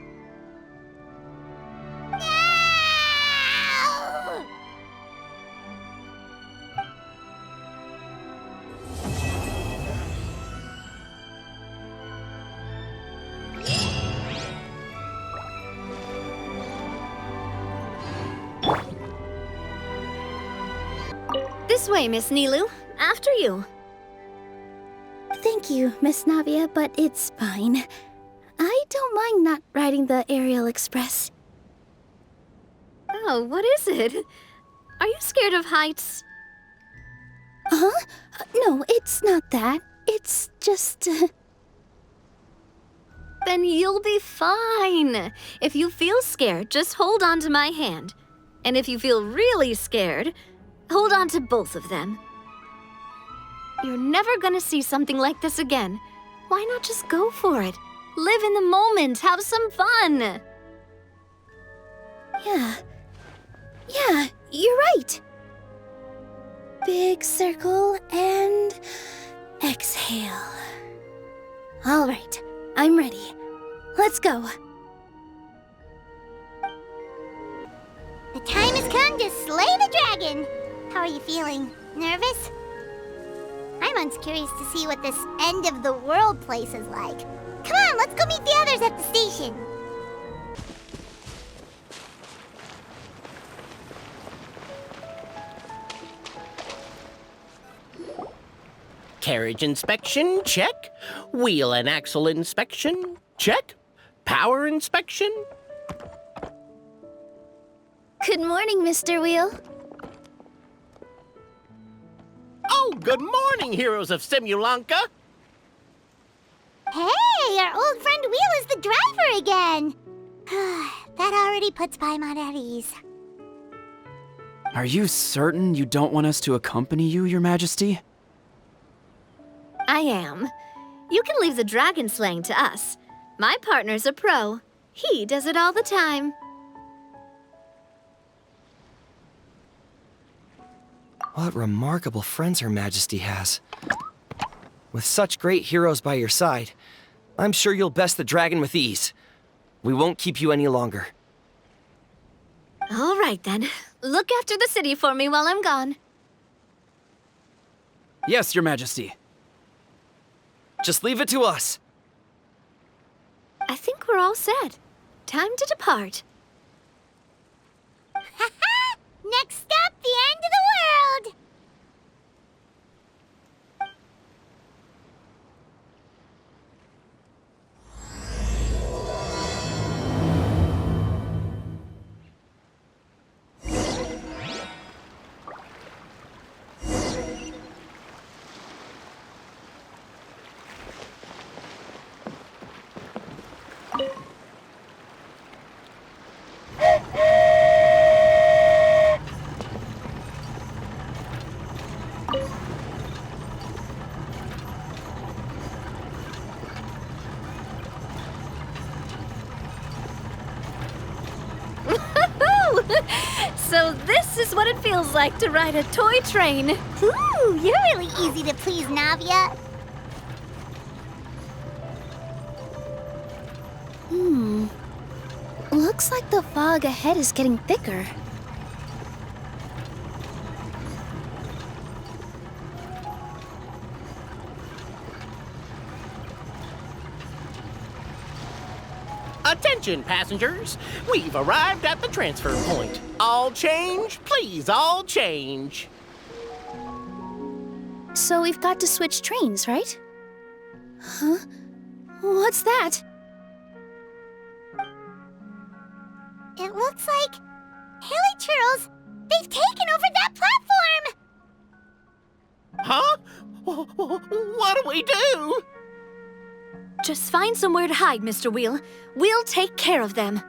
This way, Miss Nilu. After you. Thank you, Miss Navia, but it's fine. I don't mind not riding the Aerial Express. Oh, what is it? Are you scared of heights? Huh? No, it's not that. It's just... Then you'll be fine. If you feel scared, just hold on to my hand. And if you feel really scared, hold on to both of them. You're never gonna see something like this again. Why not just go for it? Live in the moment, have some fun! Yeah, you're right. Big circle and exhale. All right, I'm ready. Let's go. The time has come to slay the dragon. How are you feeling? Nervous? Paimon's curious to see what this end of the world place is like. Come on, let's go meet the others at the station. Carriage inspection, check. Wheel and axle inspection, check. Power inspection. Good morning, Mr. Wheel. Oh, good morning, heroes of Simulanka. Hey, our old friend Wheel is the driver again. That already puts Paimon at ease. Are you certain you don't want us to accompany you, Your Majesty? I am. You can leave the dragon slaying to us. My partner's a pro. He does it all the time. What remarkable friends Her Majesty has. With such great heroes by your side, I'm sure you'll best the dragon with ease. We won't keep you any longer. All right, then. Look after the city for me while I'm gone. Yes, Your Majesty. Just leave it to us. I think we're all set. Time to depart. Next stop, the end of the world! So this is what it feels like to ride a toy train. Ooh, you're really easy to please, Navia. Looks like the fog ahead is getting thicker. Attention, passengers. We've arrived at the transfer point. All change, please, all change. So we've got to switch trains, right? Huh? What's that? It looks like Haley Churls, they've taken over that platform! Huh? What do we do? Just find somewhere to hide, Mr. Wheel. We'll take care of them.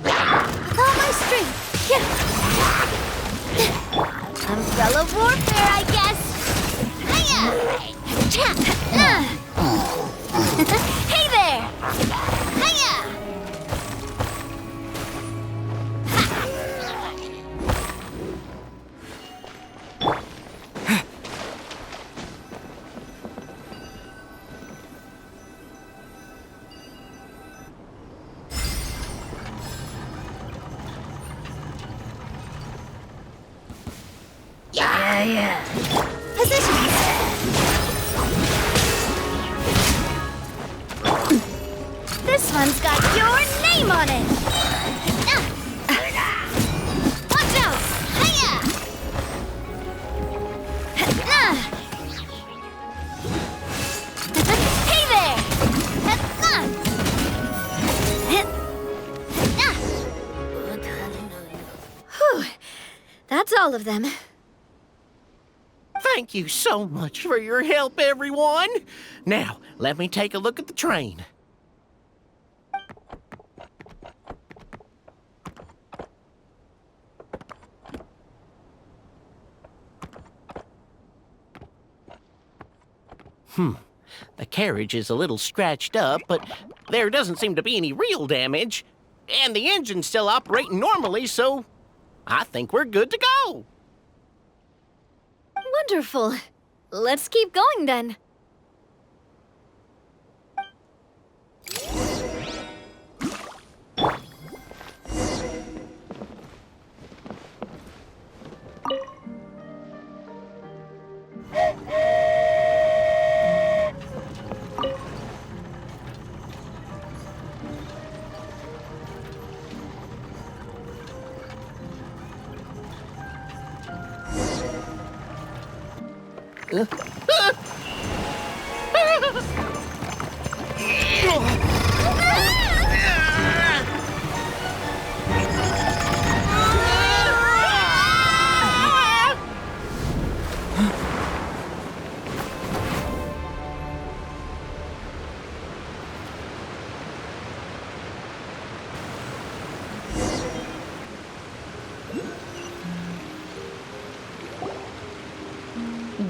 With all my strength! Umbrella warfare, I guess! Hiya! Hey there! Hiya! Yeah. Positions! This one's got your name on it! Watch out! Hiya! Hey there! Whew. That's all of them. Thank you so much for your help, everyone. Now, let me take a look at the train. The carriage is a little scratched up, but there doesn't seem to be any real damage. And the engine's still operating normally, so I think we're good to go. Wonderful. Let's keep going then.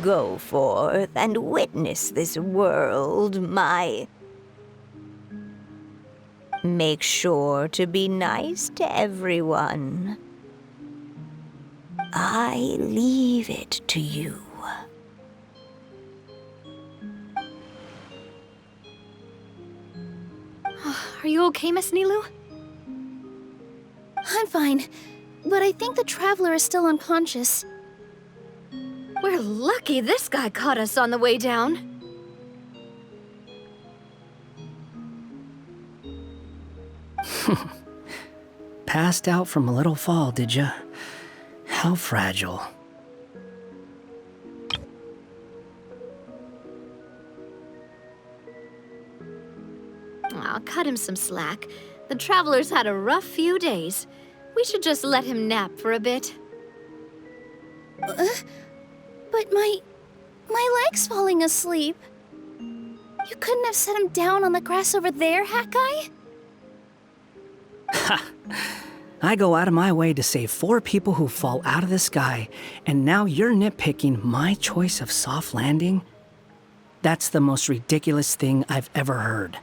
Go forth and witness this world, my... Make sure to be nice to everyone. I leave it to you. Are you okay, Miss Nilu? I'm fine, but I think the Traveler is still unconscious. We're lucky this guy caught us on the way down. Passed out from a little fall, did ya? How fragile. Aw, cut him some slack. The Traveler's had a rough few days. We should just let him nap for a bit. But my leg's falling asleep. You couldn't have set him down on the grass over there, Hat Guy? I go out of my way to save 4 people who fall out of the sky, and now you're nitpicking my choice of soft landing? That's the most ridiculous thing I've ever heard.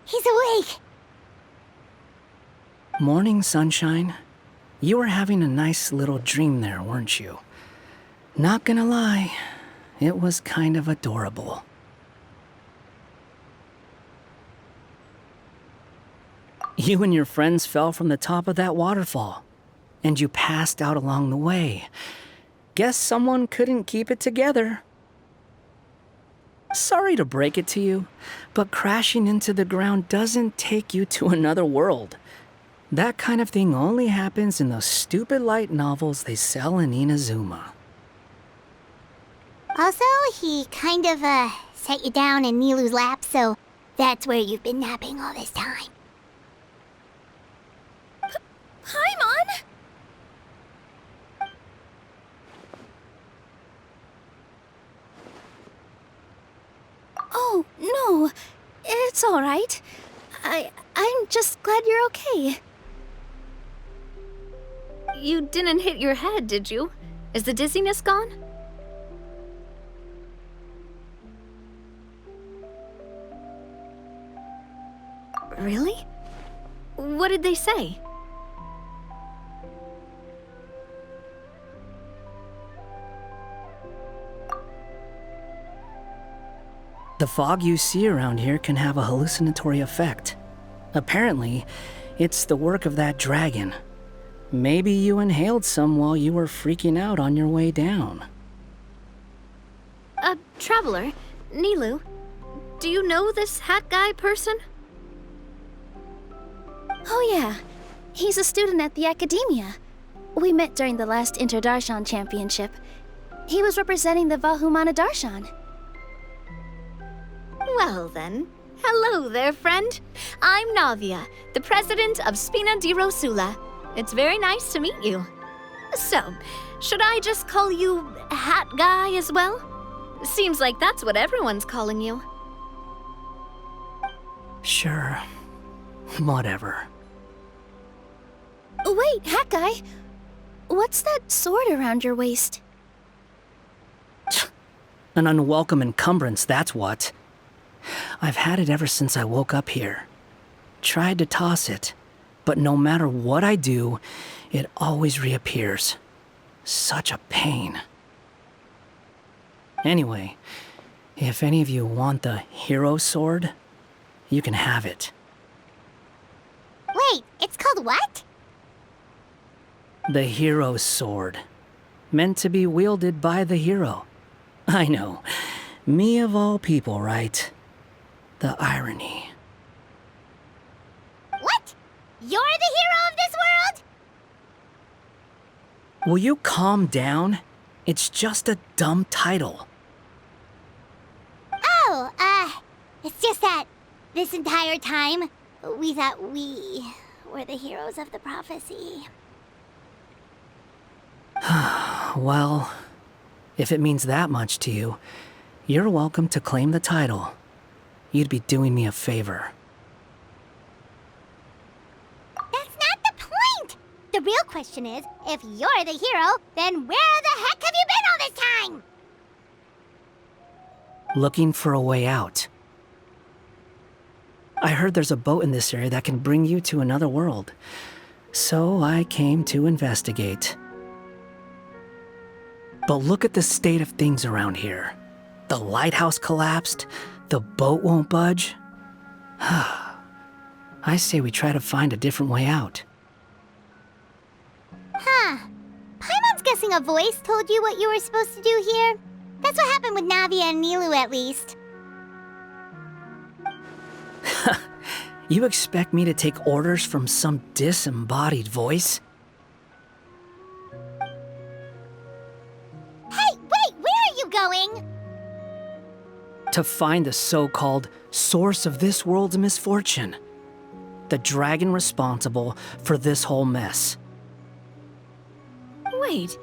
He's awake! Morning, sunshine. You were having a nice little dream there, weren't you? Not gonna lie, it was kind of adorable. You and your friends fell from the top of that waterfall, and you passed out along the way. Guess someone couldn't keep it together. Sorry to break it to you, but crashing into the ground doesn't take you to another world. That kind of thing only happens in those stupid light novels they sell in Inazuma. Also, he kind of, set you down in Nilu's lap, so that's where you've been napping all this time. Paimon! Oh, no. It's all right. I'm just glad you're okay. You didn't hit your head, did you? Is the dizziness gone? Really? What did they say? The fog you see around here can have a hallucinatory effect. Apparently, it's the work of that dragon. Maybe you inhaled some while you were freaking out on your way down. Traveler, Nilu, do you know this hat guy person? Oh yeah, he's a student at the academia. We met during the last Inter-Darshan Championship. He was representing the Vahumana Darshan. Well then, hello there, friend. I'm Navia, the president of Spina di Rosula. It's very nice to meet you. So, should I just call you Hat Guy as well? Seems like that's what everyone's calling you. Sure. Whatever. Wait, Hat Guy. What's that sword around your waist? An unwelcome encumbrance, that's what. I've had it ever since I woke up here. Tried to toss it, but no matter what I do, it always reappears. Such a pain. Anyway, if any of you want the hero sword, you can have it. Wait, it's called what? The hero sword. Meant to be wielded by the hero. I know. Me of all people, right? The irony. What? You're the hero of this world? Will you calm down? It's just a dumb title. Oh, it's just that this entire time, we thought we were the heroes of the prophecy. Well, if it means that much to you, you're welcome to claim the title. You'd be doing me a favor. That's not the point! The real question is, if you're the hero, then where the heck have you been all this time? Looking for a way out. I heard there's a boat in this area that can bring you to another world. So I came to investigate. But look at the state of things around here. The lighthouse collapsed. The boat won't budge. I say we try to find a different way out. Huh. Paimon's guessing a voice told you what you were supposed to do here. That's what happened with Navia and Nilu, at least. You expect me to take orders from some disembodied voice? Hey, wait, where are you going? To find the so-called source of this world's misfortune. The dragon responsible for this whole mess. Wait,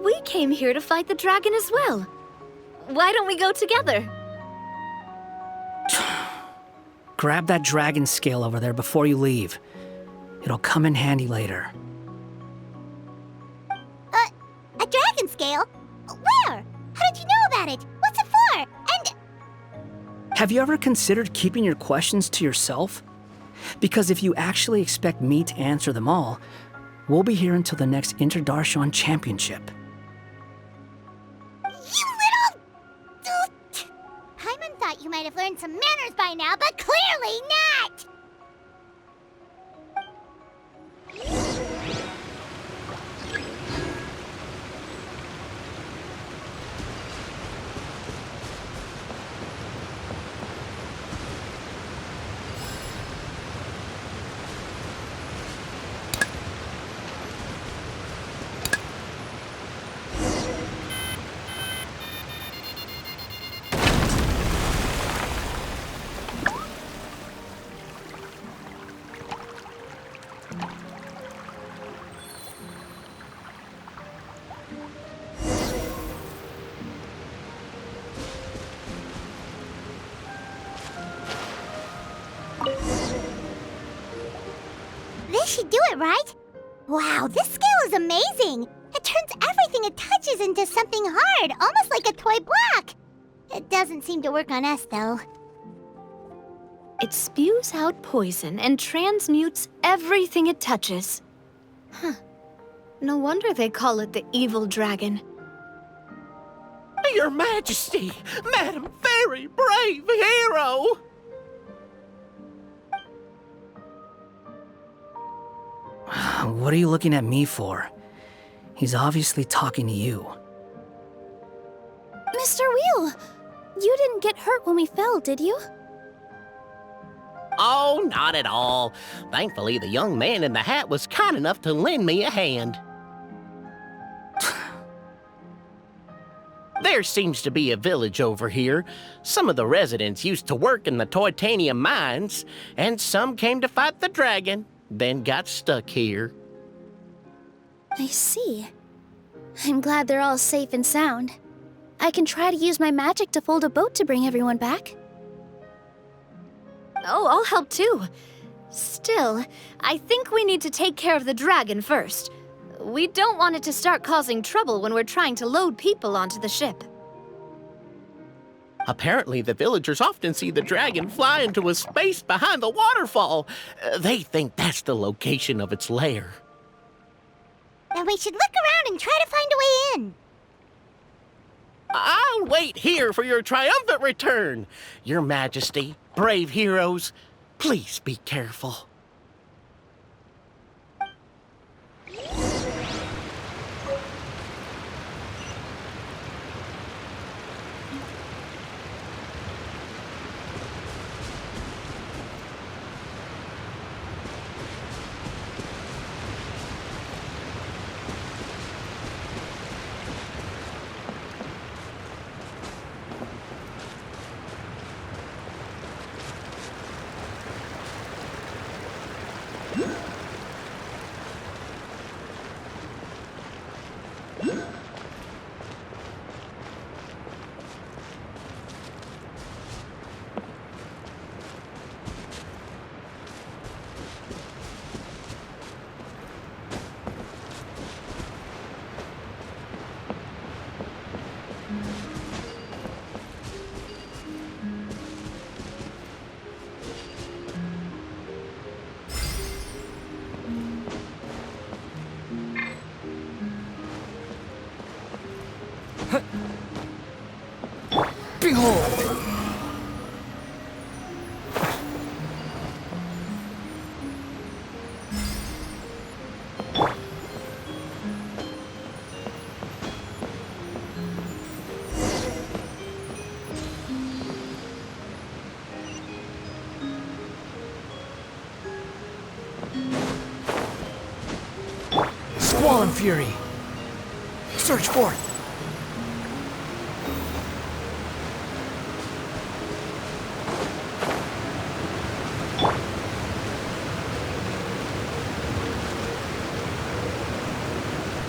we came here to fight the dragon as well. Why don't we go together? Grab that dragon scale over there before you leave. It'll come in handy later. A dragon scale? Where? How did you know about it? What's it for? And... Have you ever considered keeping your questions to yourself? Because if you actually expect me to answer them all, we'll be here until the next Interdarshan Championship. You little... Paimon thought you might have learned some manners by now, but clearly not! This should do it, right? Wow, this scale is amazing! It turns everything it touches into something hard, almost like a toy block! It doesn't seem to work on us, though. It spews out poison and transmutes everything it touches. Huh. No wonder they call it the evil dragon. Your Majesty! Madam Fairy, brave hero! What are you looking at me for? He's obviously talking to you. Mr. Wheel, you didn't get hurt when we fell, did you? Oh, not at all. Thankfully, the young man in the hat was kind enough to lend me a hand. There seems to be a village over here. Some of the residents used to work in the titanium mines, and some came to fight the dragon, then got stuck here. I see. I'm glad they're all safe and sound. I can try to use my magic to fold a boat to bring everyone back. Oh, I'll help too. Still, I think we need to take care of the dragon first. We don't want it to start causing trouble when we're trying to load people onto the ship. Apparently, the villagers often see the dragon fly into a space behind the waterfall. They think that's the location of its lair. Then we should look around and try to find a way in. I'll wait here for your triumphant return. Your Majesty, brave heroes, please be careful. Behold! Squall and Fury! Search forth!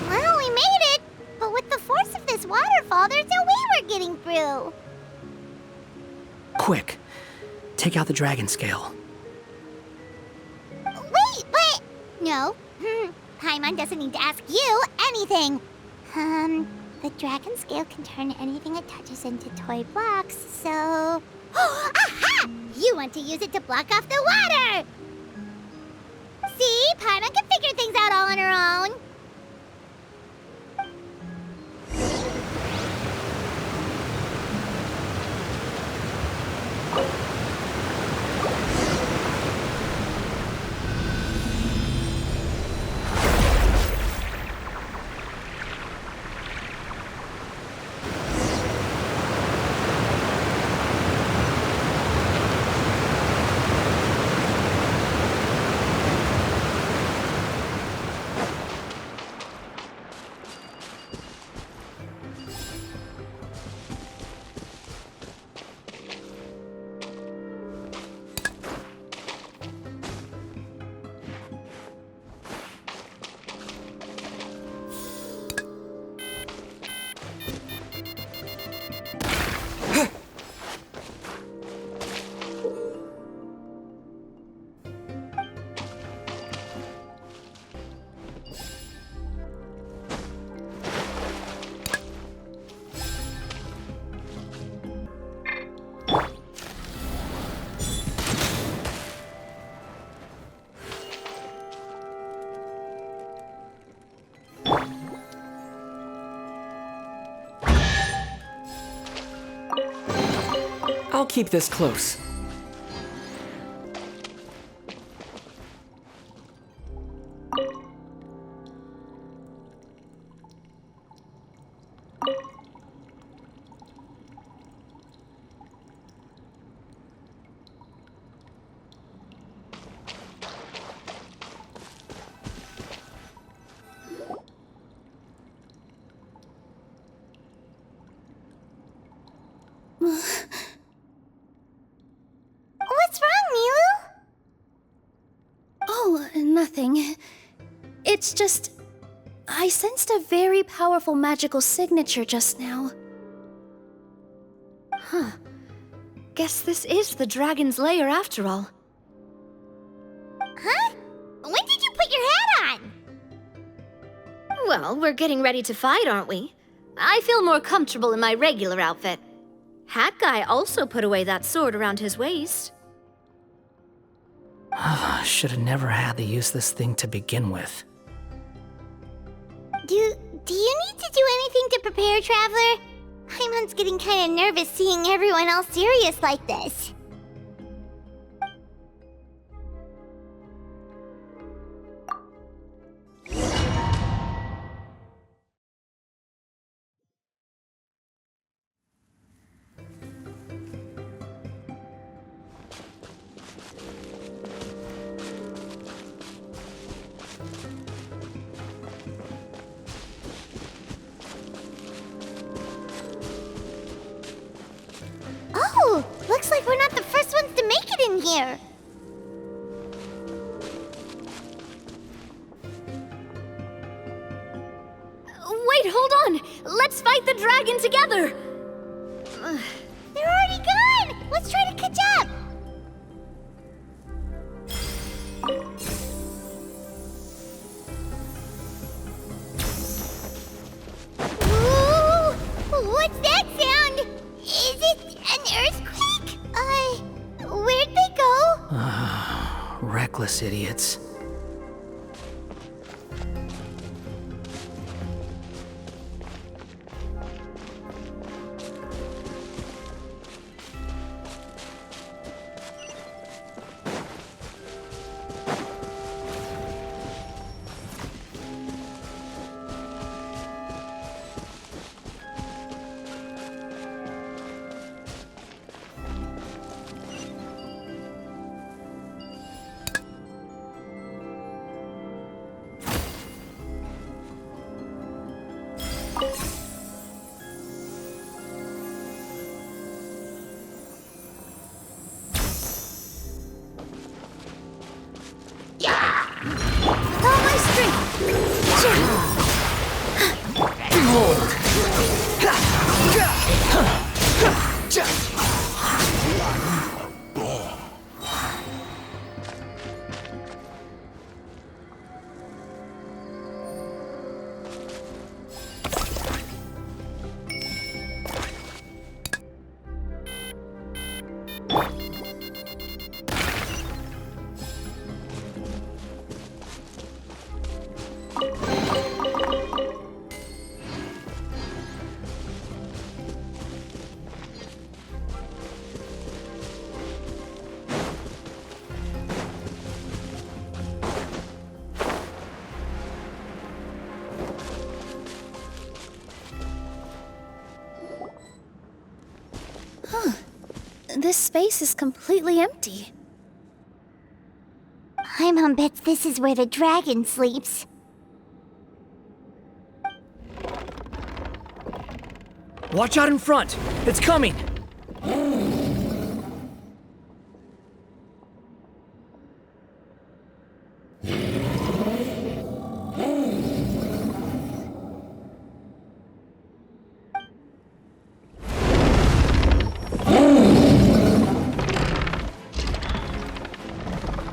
Well, we made it! But with the force of this waterfall, there's no way we're getting going through. Quick, take out the dragon scale. Wait, but... No. Paimon doesn't need to ask you anything. The dragon scale can turn anything it touches into toy blocks, so... Aha! You want to use it to block off the water! See? Paimon can figure things out all on her own. I'll keep this close. What's wrong, Milu? Oh, nothing. It's just... I sensed a very powerful magical signature just now. Huh. Guess this is the dragon's lair after all. Huh? When did you put your hat on? Well, we're getting ready to fight, aren't we? I feel more comfortable in my regular outfit. Hat Guy also put away that sword around his waist. Should have never had to use this thing to begin with. Do you need to do anything to prepare, Traveler? Paimon's getting kind of nervous seeing everyone else serious like this. Oh, looks like we're not the first ones to make it in here. Wait, hold on! Let's fight the dragon together! They're already gone! Let's try to catch up! Ooh, what's that sound? Is it an earthquake? Where'd they go? Reckless idiots. This space is completely empty. Paimon bets this is where the dragon sleeps. Watch out in front! It's coming!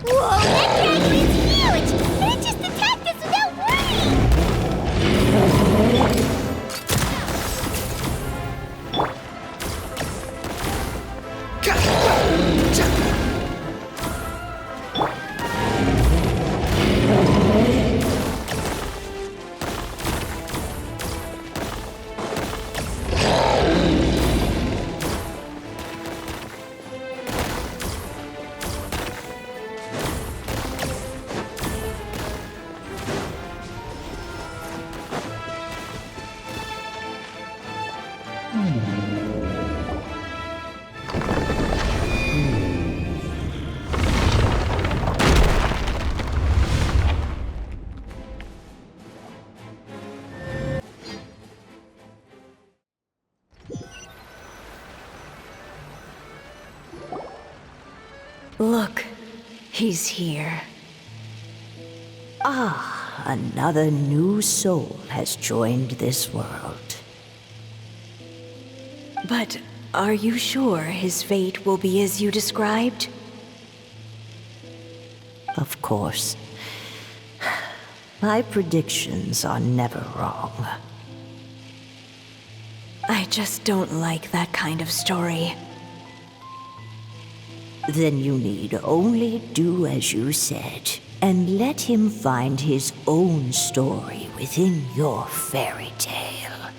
Whoa, that dragon is huge! And it just attacked us without warning! Look, he's here. Ah, another new soul has joined this world. But are you sure his fate will be as you described? Of course. My predictions are never wrong. I just don't like that kind of story. Then you need only do as you said, and let him find his own story within your fairy tale.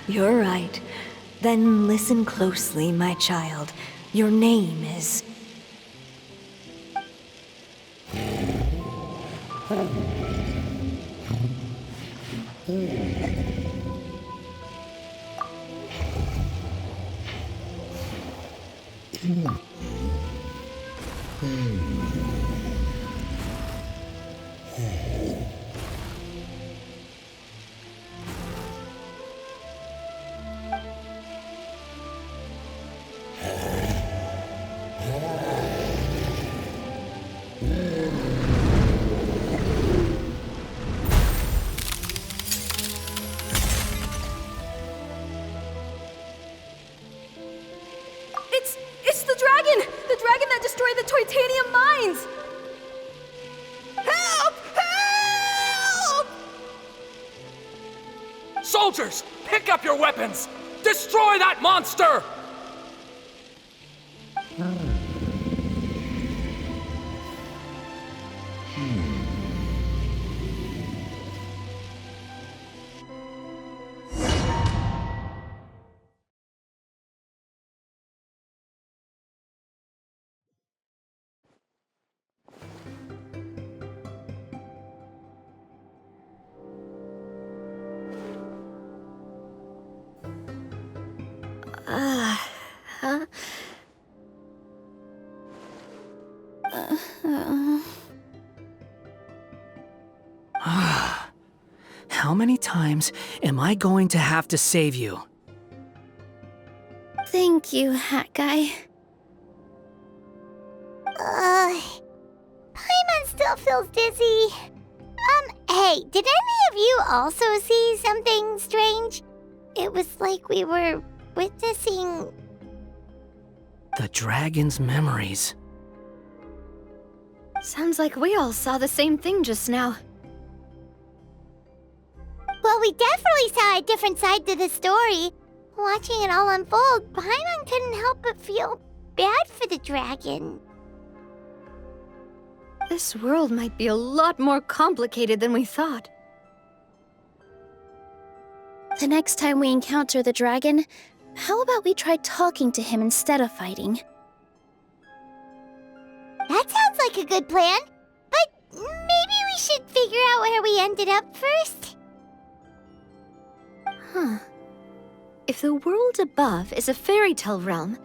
You're right. Then listen closely, my child. Your name is... It's the dragon! The dragon that destroyed the titanium mines! Help! Help! Soldiers, pick up your weapons! Destroy that monster! How many times am I going to have to save you? Thank you, Hat Guy. Paimon still feels dizzy. Hey, did any of you also see something strange? It was like we were witnessing... The dragon's memories. Sounds like we all saw the same thing just now. Well, we definitely saw a different side to the story. Watching it all unfold, Paimon couldn't help but feel bad for the dragon. This world might be a lot more complicated than we thought. The next time we encounter the dragon, how about we try talking to him instead of fighting? That sounds like a good plan. But maybe we should figure out where we ended up first. Huh. If the world above is a fairy tale realm,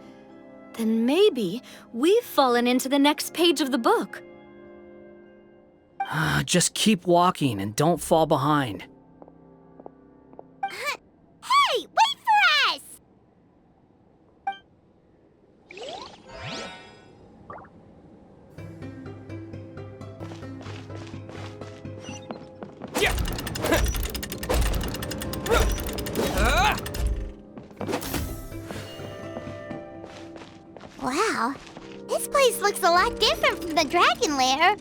then maybe we've fallen into the next page of the book. Just keep walking and don't fall behind. Hey, wait for us! Wow, this place looks a lot different from the dragon lair.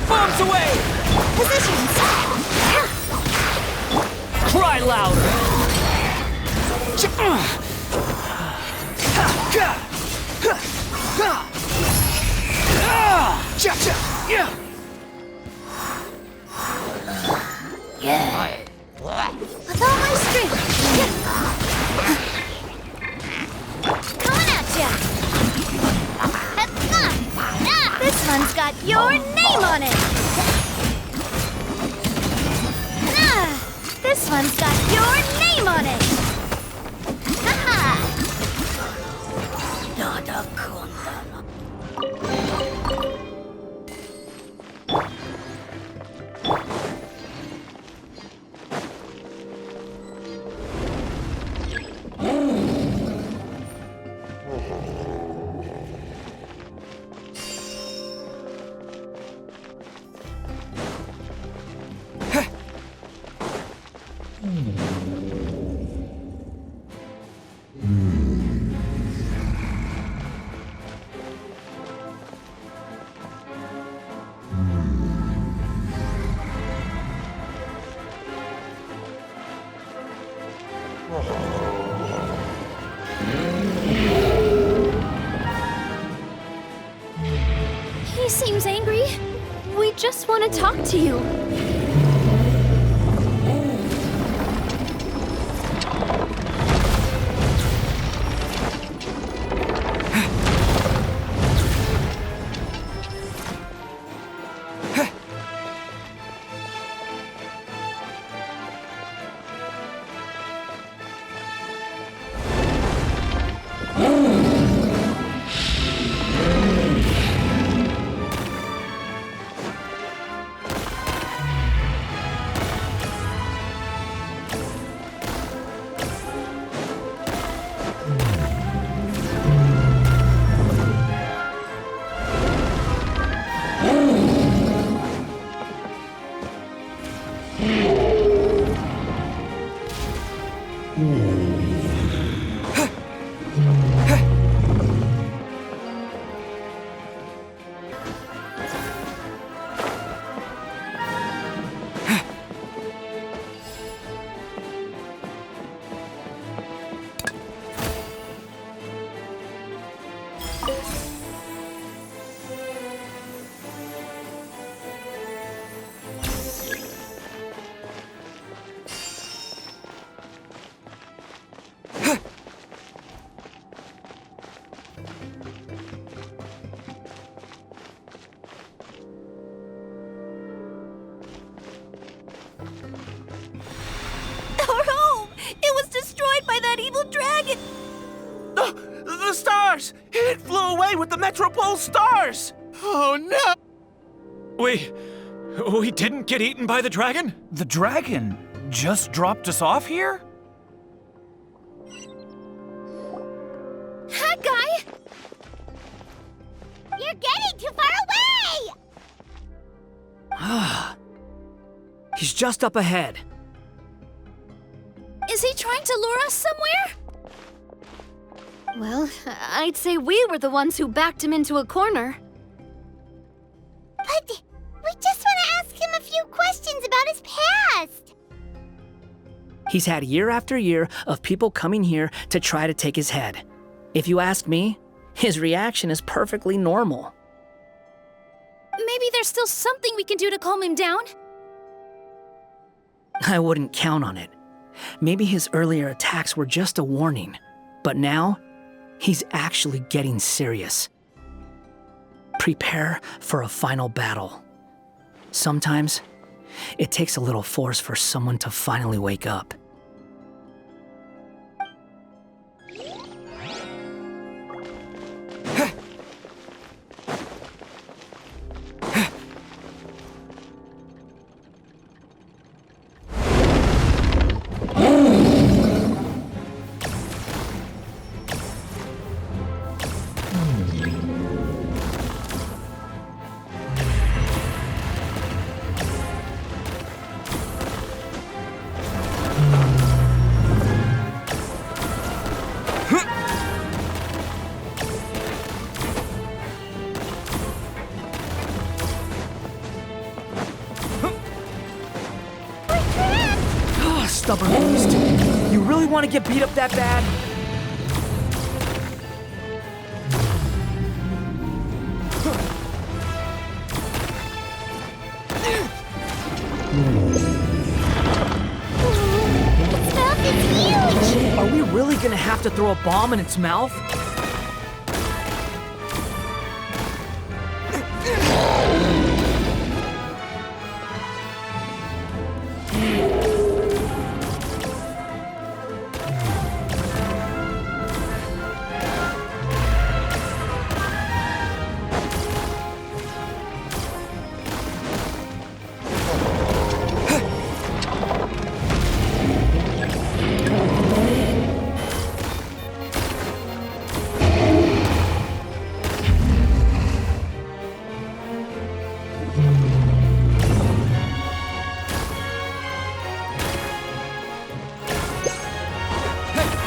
Bombs away! Positions! Cry louder! With all my strength! Coming at ya! This one's got your name on it! This one's got your name on it! Ha-ha! He seems angry. We just want to talk to you. collide with the Metropole stars! Oh no! We didn't get eaten by the dragon? The dragon just dropped us off here? That guy! You're getting too far away! Ah. He's just up ahead. Is he trying to lure us somewhere? Well, I'd say we were the ones who backed him into a corner. But we just want to ask him a few questions about his past. He's had year after year of people coming here to try to take his head. If you ask me, his reaction is perfectly normal. Maybe there's still something we can do to calm him down? I wouldn't count on it. Maybe his earlier attacks were just a warning, but now he's actually getting serious. Prepare for a final battle. Sometimes, it takes a little force for someone to finally wake up. Stubborn beast. You really want to get beat up that bad? Its mouth is huge! Are we really gonna have to throw a bomb in its mouth?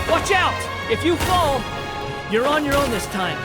Watch out! If you fall, you're on your own this time.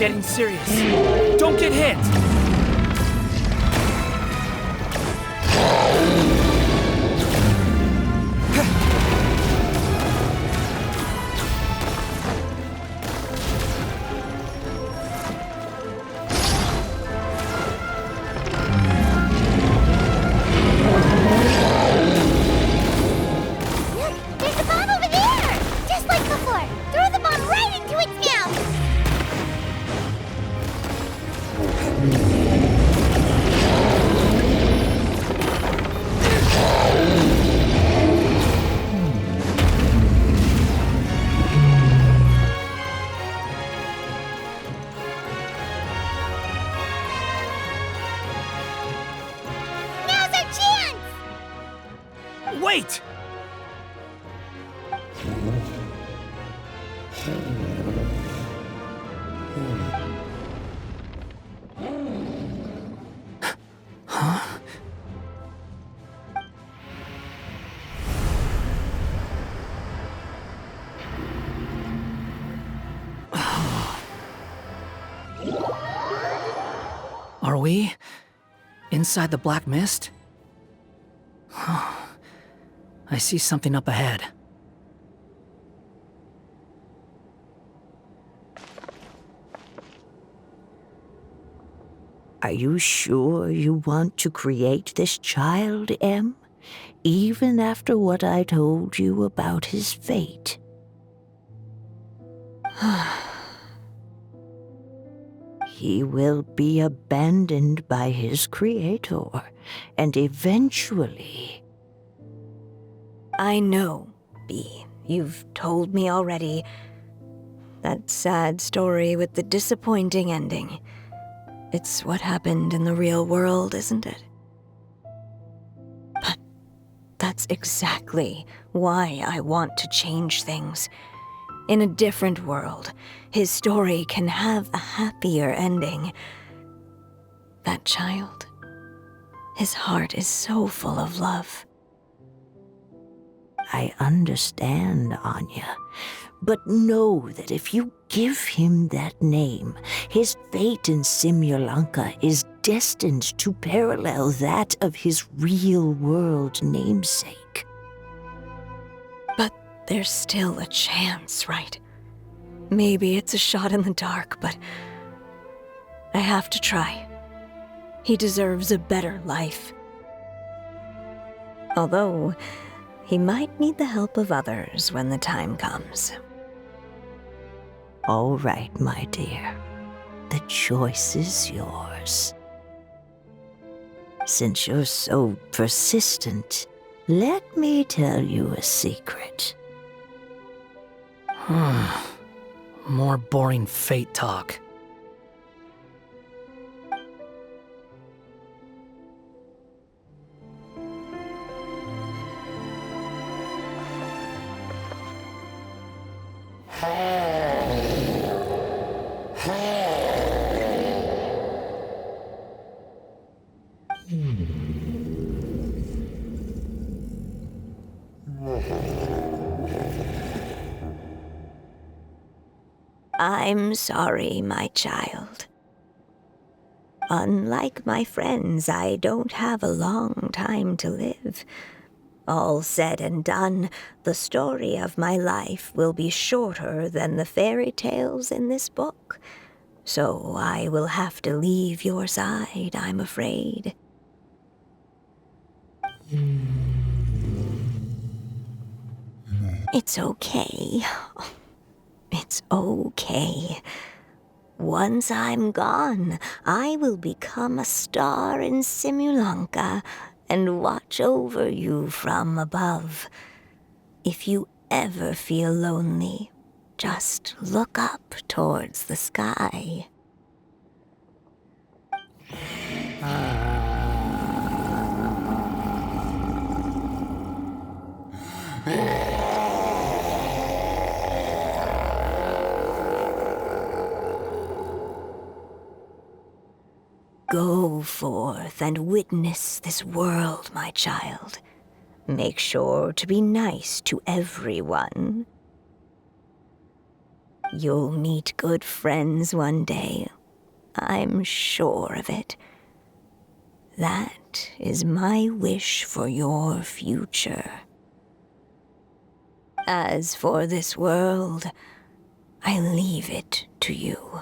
getting serious. Don't get hit! There's a bomb over there! Just like before! Throw the bomb right into its mouth! Now's our chance! Wait! Huh? Are we inside the black mist? I see something up ahead. Are you sure you want to create this child, Em? Even after what I told you about his fate? He will be abandoned by his creator, and eventually... I know, Bee. You've told me already. That sad story with the disappointing ending. It's what happened in the real world, isn't it? But that's exactly why I want to change things. In a different world, his story can have a happier ending. That child, his heart is so full of love. I understand, Anya, but know that if you give him that name, his fate in Simulanka is destined to parallel that of his real-world namesake. But there's still a chance, right? Maybe it's a shot in the dark, but I have to try. He deserves a better life. Although, he might need the help of others when the time comes. All right, my dear. The choice is yours. Since you're so persistent, let me tell you a secret. More boring fate talk. I'm sorry, my child. Unlike my friends, I don't have a long time to live. All said and done, the story of my life will be shorter than the fairy tales in this book. So I will have to leave your side, I'm afraid. It's okay. It's okay. Once I'm gone, I will become a star in Simulanka and watch over you from above. If you ever feel lonely, just look up towards the sky. Go forth and witness this world, my child. Make sure to be nice to everyone. You'll meet good friends one day. I'm sure of it. That is my wish for your future. As for this world, I leave it to you.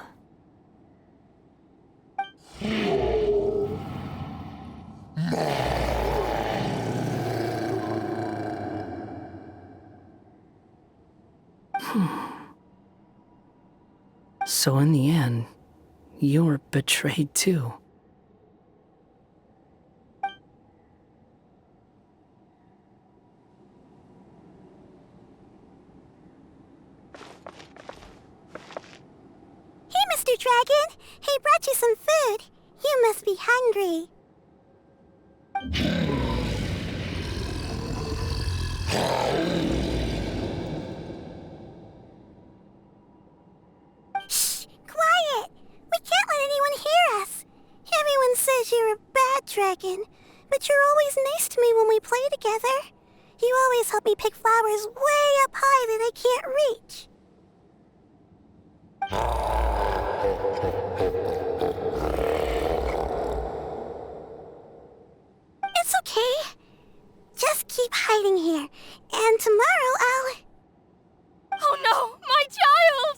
So in the end, you were betrayed too. Hey, Mr. Dragon! He brought you some food. You must be hungry. Shh! Quiet! We can't let anyone hear us. Everyone says you're a bad dragon, but you're always nice to me when we play together. You always help me pick flowers way up high that I can't reach. It's okay. Just keep hiding here, and tomorrow I'll... Oh no, my child!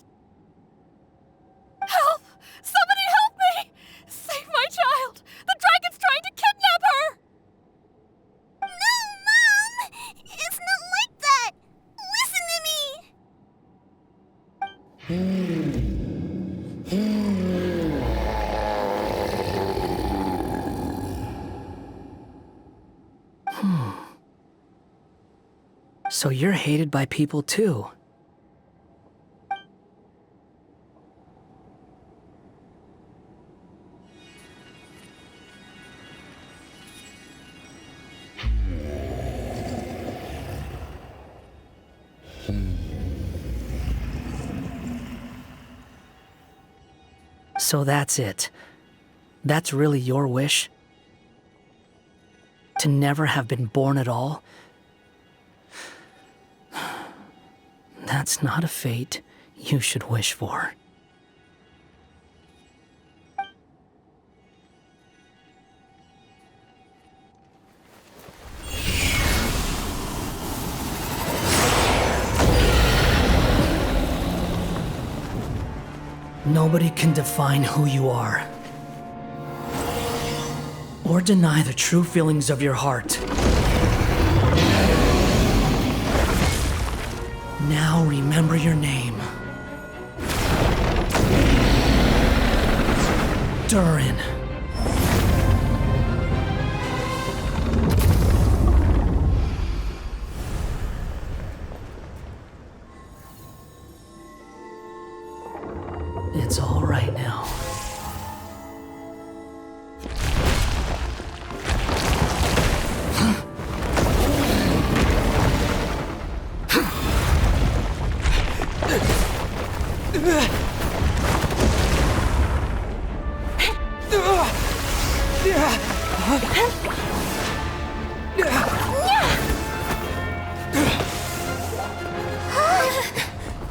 Help! Somebody help me! Save my child! The dragon's trying to kidnap her! No, Mom! It's not like that! Listen to me! So you're hated by people too. So that's it. That's really your wish? To never have been born at all? That's not a fate you should wish for. Nobody can define who you are, or deny the true feelings of your heart. Now remember your name. Durin. It's all right now.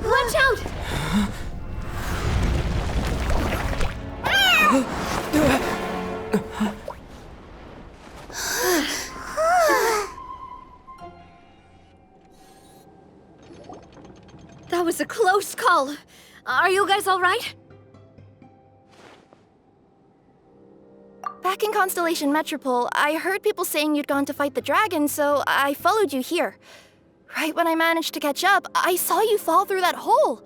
Watch out! That was a close call. Are you guys all right? Back in Constellation Metropole, I heard people saying you'd gone to fight the dragon, so I followed you here. Right when I managed to catch up, I saw you fall through that hole.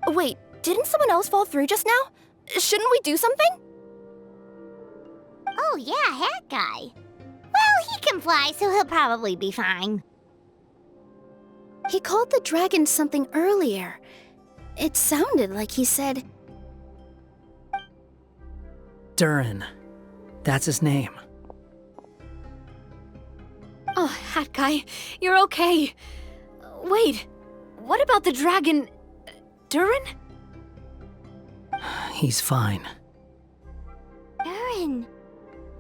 Wait, didn't someone else fall through just now? Shouldn't we do something? Oh yeah, Hat Guy. Well, he can fly, so he'll probably be fine. He called the dragon something earlier. It sounded like he said... Durin. That's his name. Oh, Hat Guy, you're okay. Wait, what about the dragon... Durin? He's fine. Durin.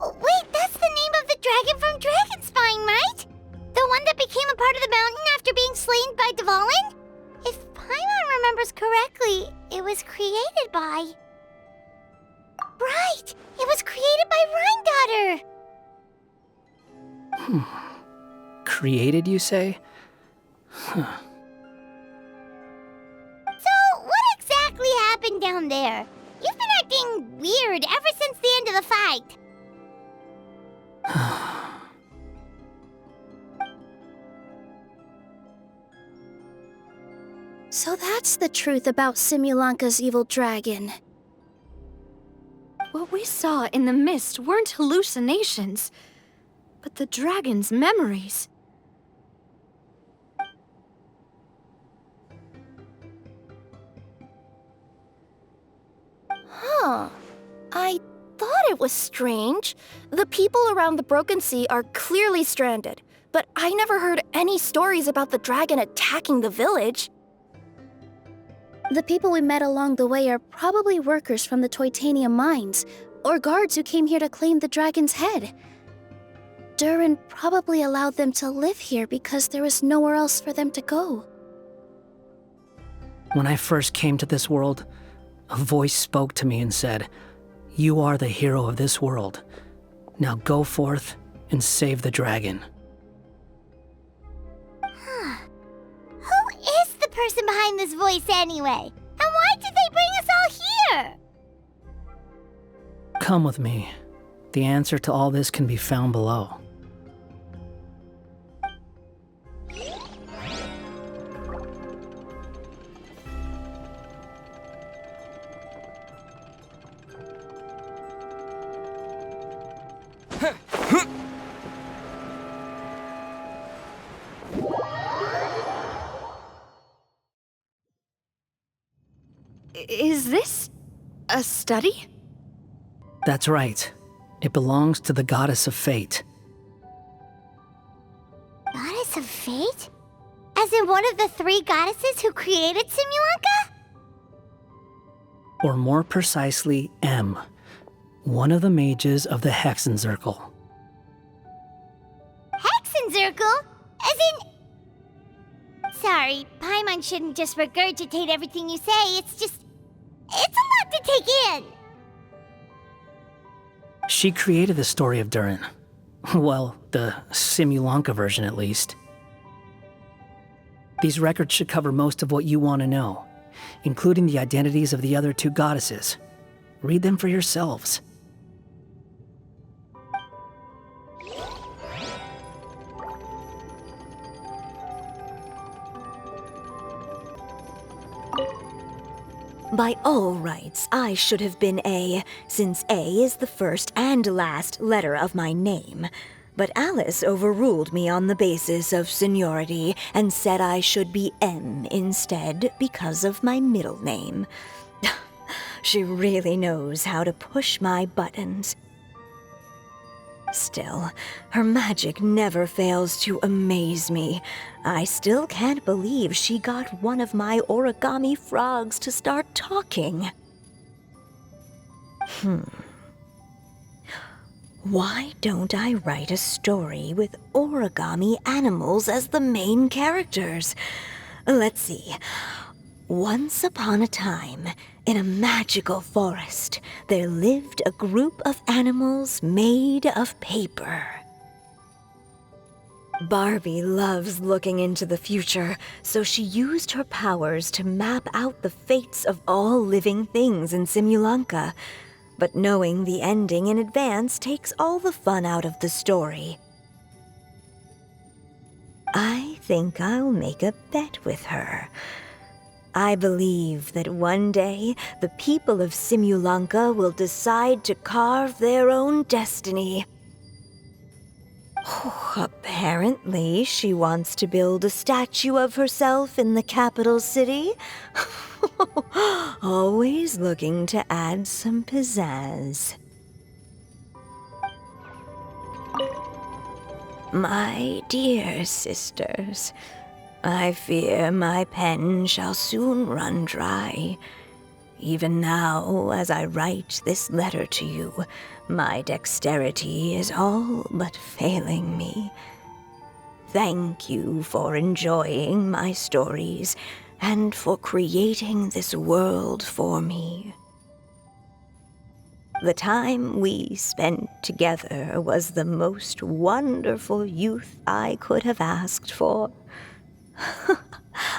Wait, that's the name of the dragon from Dragonspine, right? The one that became a part of the mountain after being slain by Dvalin? If Paimon remembers correctly, it was created by... Right! It was created by Rhine Daughter! Created, you say? Huh. So, what exactly happened down there? You've been acting weird ever since the end of the fight. So that's the truth about Simulanka's evil dragon. What we saw in the mist weren't hallucinations, but the dragon's memories. Huh. I thought it was strange. The people around the Broken Sea are clearly stranded, but I never heard any stories about the dragon attacking the village. The people we met along the way are probably workers from the Toitanium mines, or guards who came here to claim the dragon's head. Durin probably allowed them to live here because there was nowhere else for them to go. When I first came to this world, a voice spoke to me and said, "You are the hero of this world. Now go forth and save the dragon." Who is the person behind this voice anyway? And why did they bring us all here? Come with me. The answer to all this can be found below. Is this a study? That's right. It belongs to the Goddess of Fate. Goddess of Fate? As in one of the 3 goddesses who created Simulanka? Or more precisely, M, one of the mages of the Hexenzirkel. Hexenzirkel? As in... Sorry, Paimon shouldn't just regurgitate everything you say. It's a lot to take in. She created the story of Durin. Well, the Simulanka version at least. These records should cover most of what you want to know, including the identities of the other 2 goddesses. Read them for yourselves. By all rights, I should have been A, since A is the first and last letter of my name. But Alice overruled me on the basis of seniority and said I should be M instead because of my middle name. She really knows how to push my buttons. Still, her magic never fails to amaze me. I still can't believe she got one of my origami frogs to start talking. Why don't I write a story with origami animals as the main characters? Let's see. Once upon a time, in a magical forest, there lived a group of animals made of paper. Barbie loves looking into the future, so she used her powers to map out the fates of all living things in Simulanka. But knowing the ending in advance takes all the fun out of the story. I think I'll make a bet with her. I believe that one day the people of Simulanka will decide to carve their own destiny. Apparently, she wants to build a statue of herself in the capital city. Always looking to add some pizzazz. My dear sisters, I fear my pen shall soon run dry. Even now, as I write this letter to you, my dexterity is all but failing me. Thank you for enjoying my stories, and for creating this world for me. The time we spent together was the most wonderful youth I could have asked for.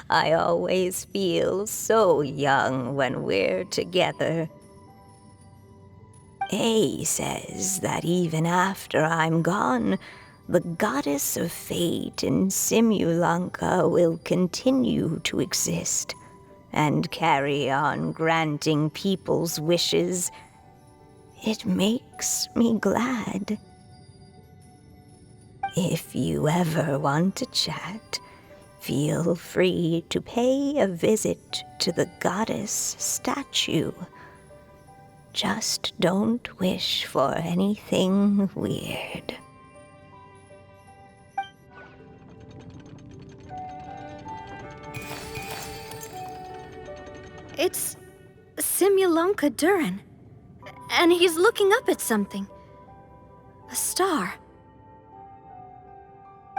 I always feel so young when we're together. A says that even after I'm gone, the goddess of fate in Simulanka will continue to exist and carry on granting people's wishes. It makes me glad. If you ever want to chat, feel free to pay a visit to the goddess statue. Just don't wish for anything weird. It's Simulanka Durin. And he's looking up at something. A star.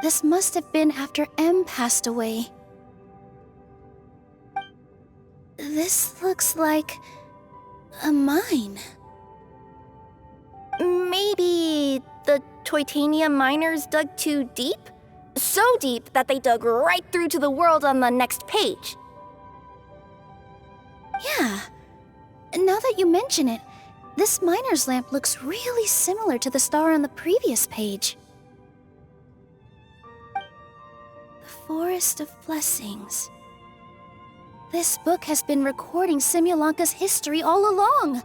This must have been after M passed away. This looks like a mine. Maybe the Titanium miners dug too deep? So deep that they dug right through to the world on the next page. Yeah. Now that you mention it, this miner's lamp looks really similar to the star on the previous page. The Forest of Blessings. This book has been recording Simulanka's history all along.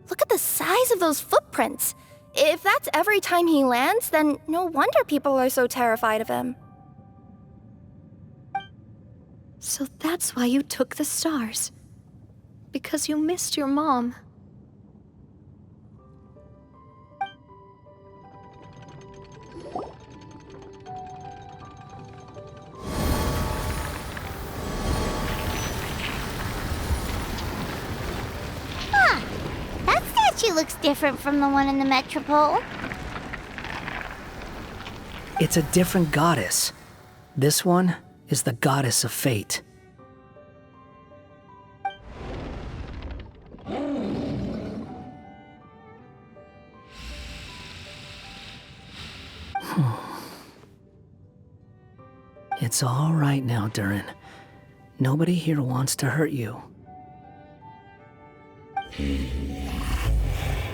Look at the size of those footprints. If that's every time he lands, then no wonder people are so terrified of him. So that's why you took the stars. Because you missed your mom. Huh. That statue looks different from the one in the Metropole. It's a different goddess. This one is the goddess of fate. It's all right now, Durin. Nobody here wants to hurt you.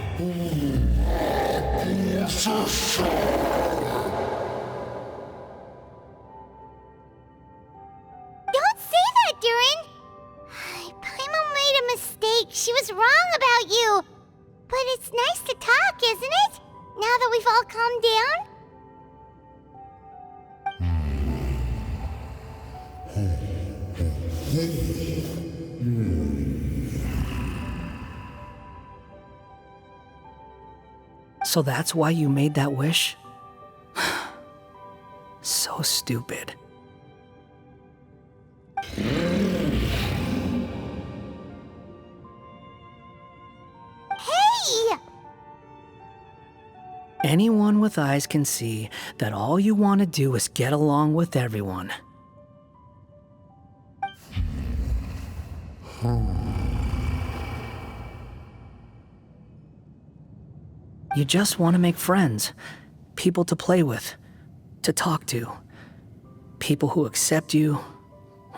Don't say that, Durin! Paimon made a mistake. She was wrong about you. But it's nice to talk, isn't it? Now that we've all calmed down? So that's why you made that wish? So stupid. Hey! Anyone with eyes can see that all you want to do is get along with everyone. You just want to make friends, people to play with, to talk to, people who accept you,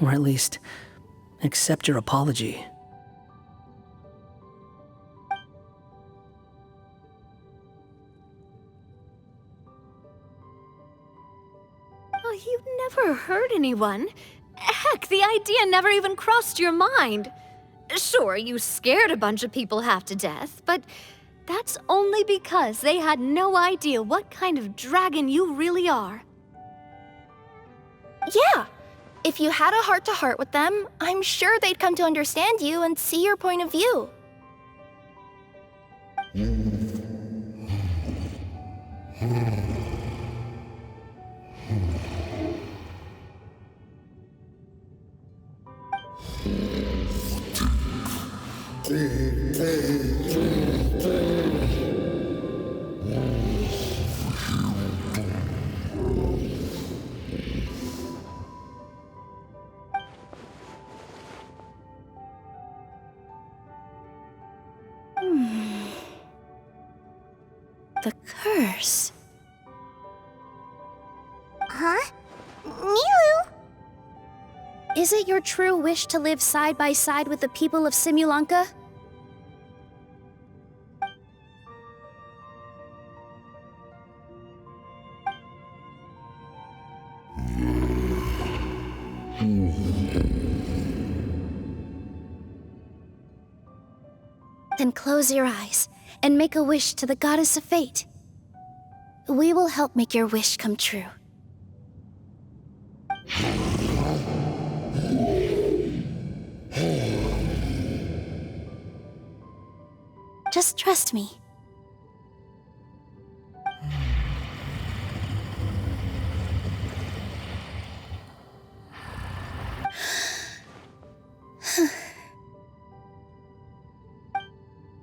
or at least accept your apology. Oh, you never hurt anyone. Heck, the idea never even crossed your mind. Sure, you scared a bunch of people half to death, but that's only because they had no idea what kind of dragon you really are. Yeah. If you had a heart-to-heart with them, I'm sure they'd come to understand you and see your point of view. The curse. Huh? Nilu? Is it your true wish to live side by side with the people of Simulanka? Then close your eyes and make a wish to the Goddess of Fate. We will help make your wish come true. Just trust me.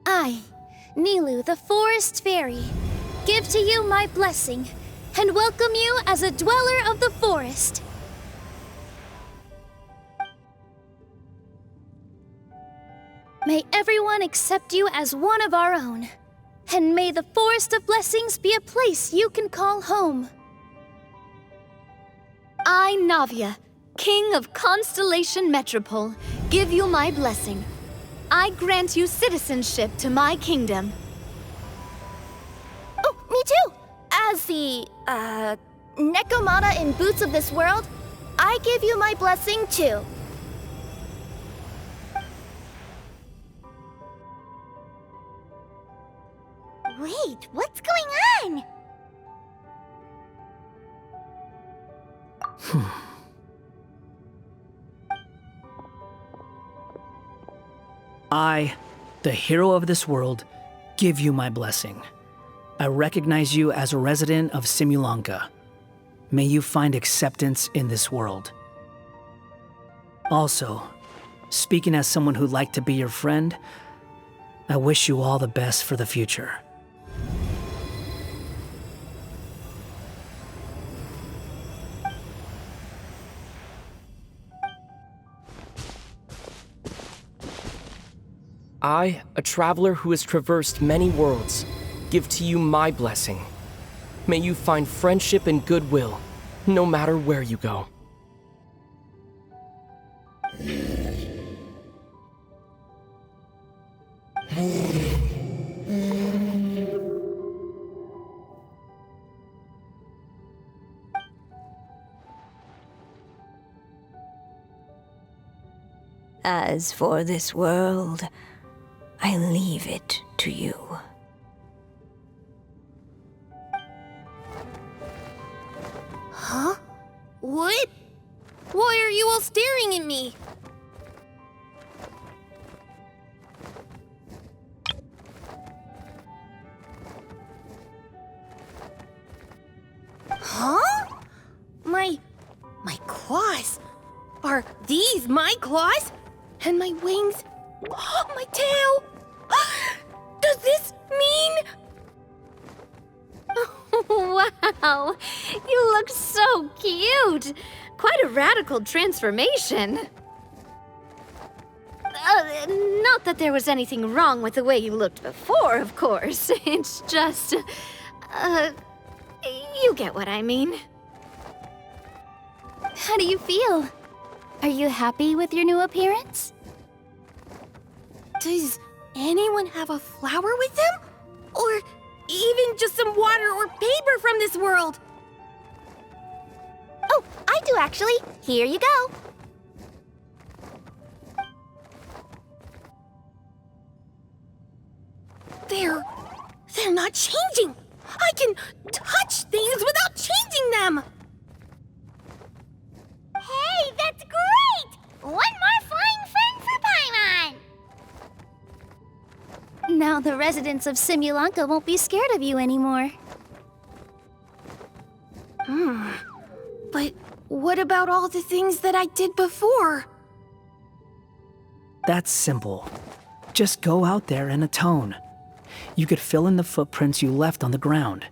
I, Nilu, the Forest Fairy, give to you my blessing and welcome you as a dweller of the forest. May everyone accept you as one of our own, and may the Forest of Blessings be a place you can call home. I, Navia, King of Constellation Metropole, give you my blessing. I grant you citizenship to my kingdom. Oh, me too! As the, Nekomata in Boots of this world, I give you my blessing too. Wait, what's going on? I, the hero of this world, give you my blessing. I recognize you as a resident of Simulanka. May you find acceptance in this world. Also, speaking as someone who'd like to be your friend, I wish you all the best for the future. I, a traveler who has traversed many worlds, give to you my blessing. May you find friendship and goodwill, no matter where you go. As for this world, I leave it to you. Huh? What? Why are you all staring at me? Huh? My claws? Are these my claws? And my wings? My tail? Does this mean... Wow, you look so cute. Quite a radical transformation. Not that there was anything wrong with the way you looked before, of course. It's just, you get what I mean. How do you feel? Are you happy with your new appearance? Does anyone have a flower with them? Or even just some water or paper from this world? Oh, I do actually. Here you go. They're not changing. I can touch things without changing them. Hey, that's great! One more flying friend for Paimon! Now the residents of Simulanka won't be scared of you anymore. But what about all the things that I did before? That's simple. Just go out there and atone. You could fill in the footprints you left on the ground,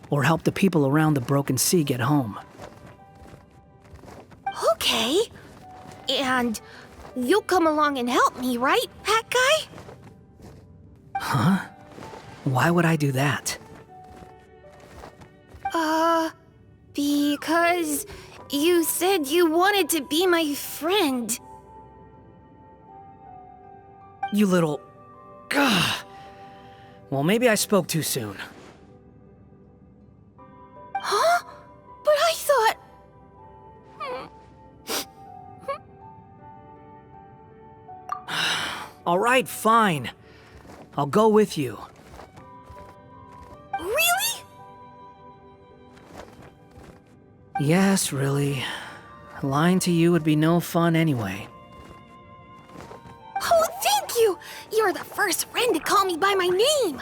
or help the people around the broken sea get home. Okay. And you'll come along and help me, right, Hat Guy? Huh? Why would I do that? Because you said you wanted to be my friend. You little... Gah. Well, maybe I spoke too soon. Huh? But I thought... All right, fine. I'll go with you. Really? Yes, really. Lying to you would be no fun anyway. Oh, thank you! You're the first friend to call me by my name!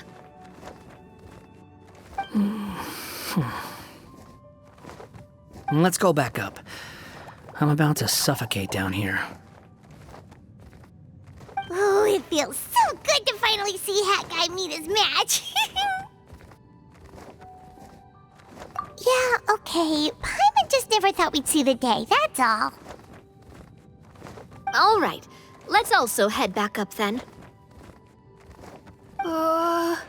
Let's go back up. I'm about to suffocate down here. Oh, it feels so good to finally see Hat Guy meet his match. Yeah, okay. Paimon just never thought we'd see the day, that's all. All right, let's also head back up then. Don't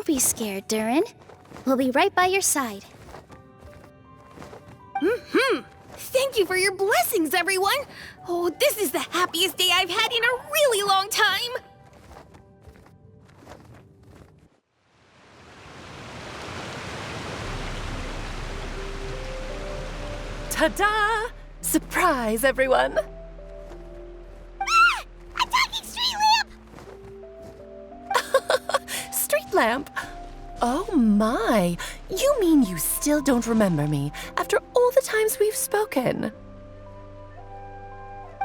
be scared, Durin. We'll be right by your side. Thank you for your blessings, everyone! Oh, this is the happiest day I've had in a really long time! Ta-da! Surprise, everyone! Ah! A talking street lamp! Street lamp? Oh my! You mean you still don't remember me after all the times we've spoken?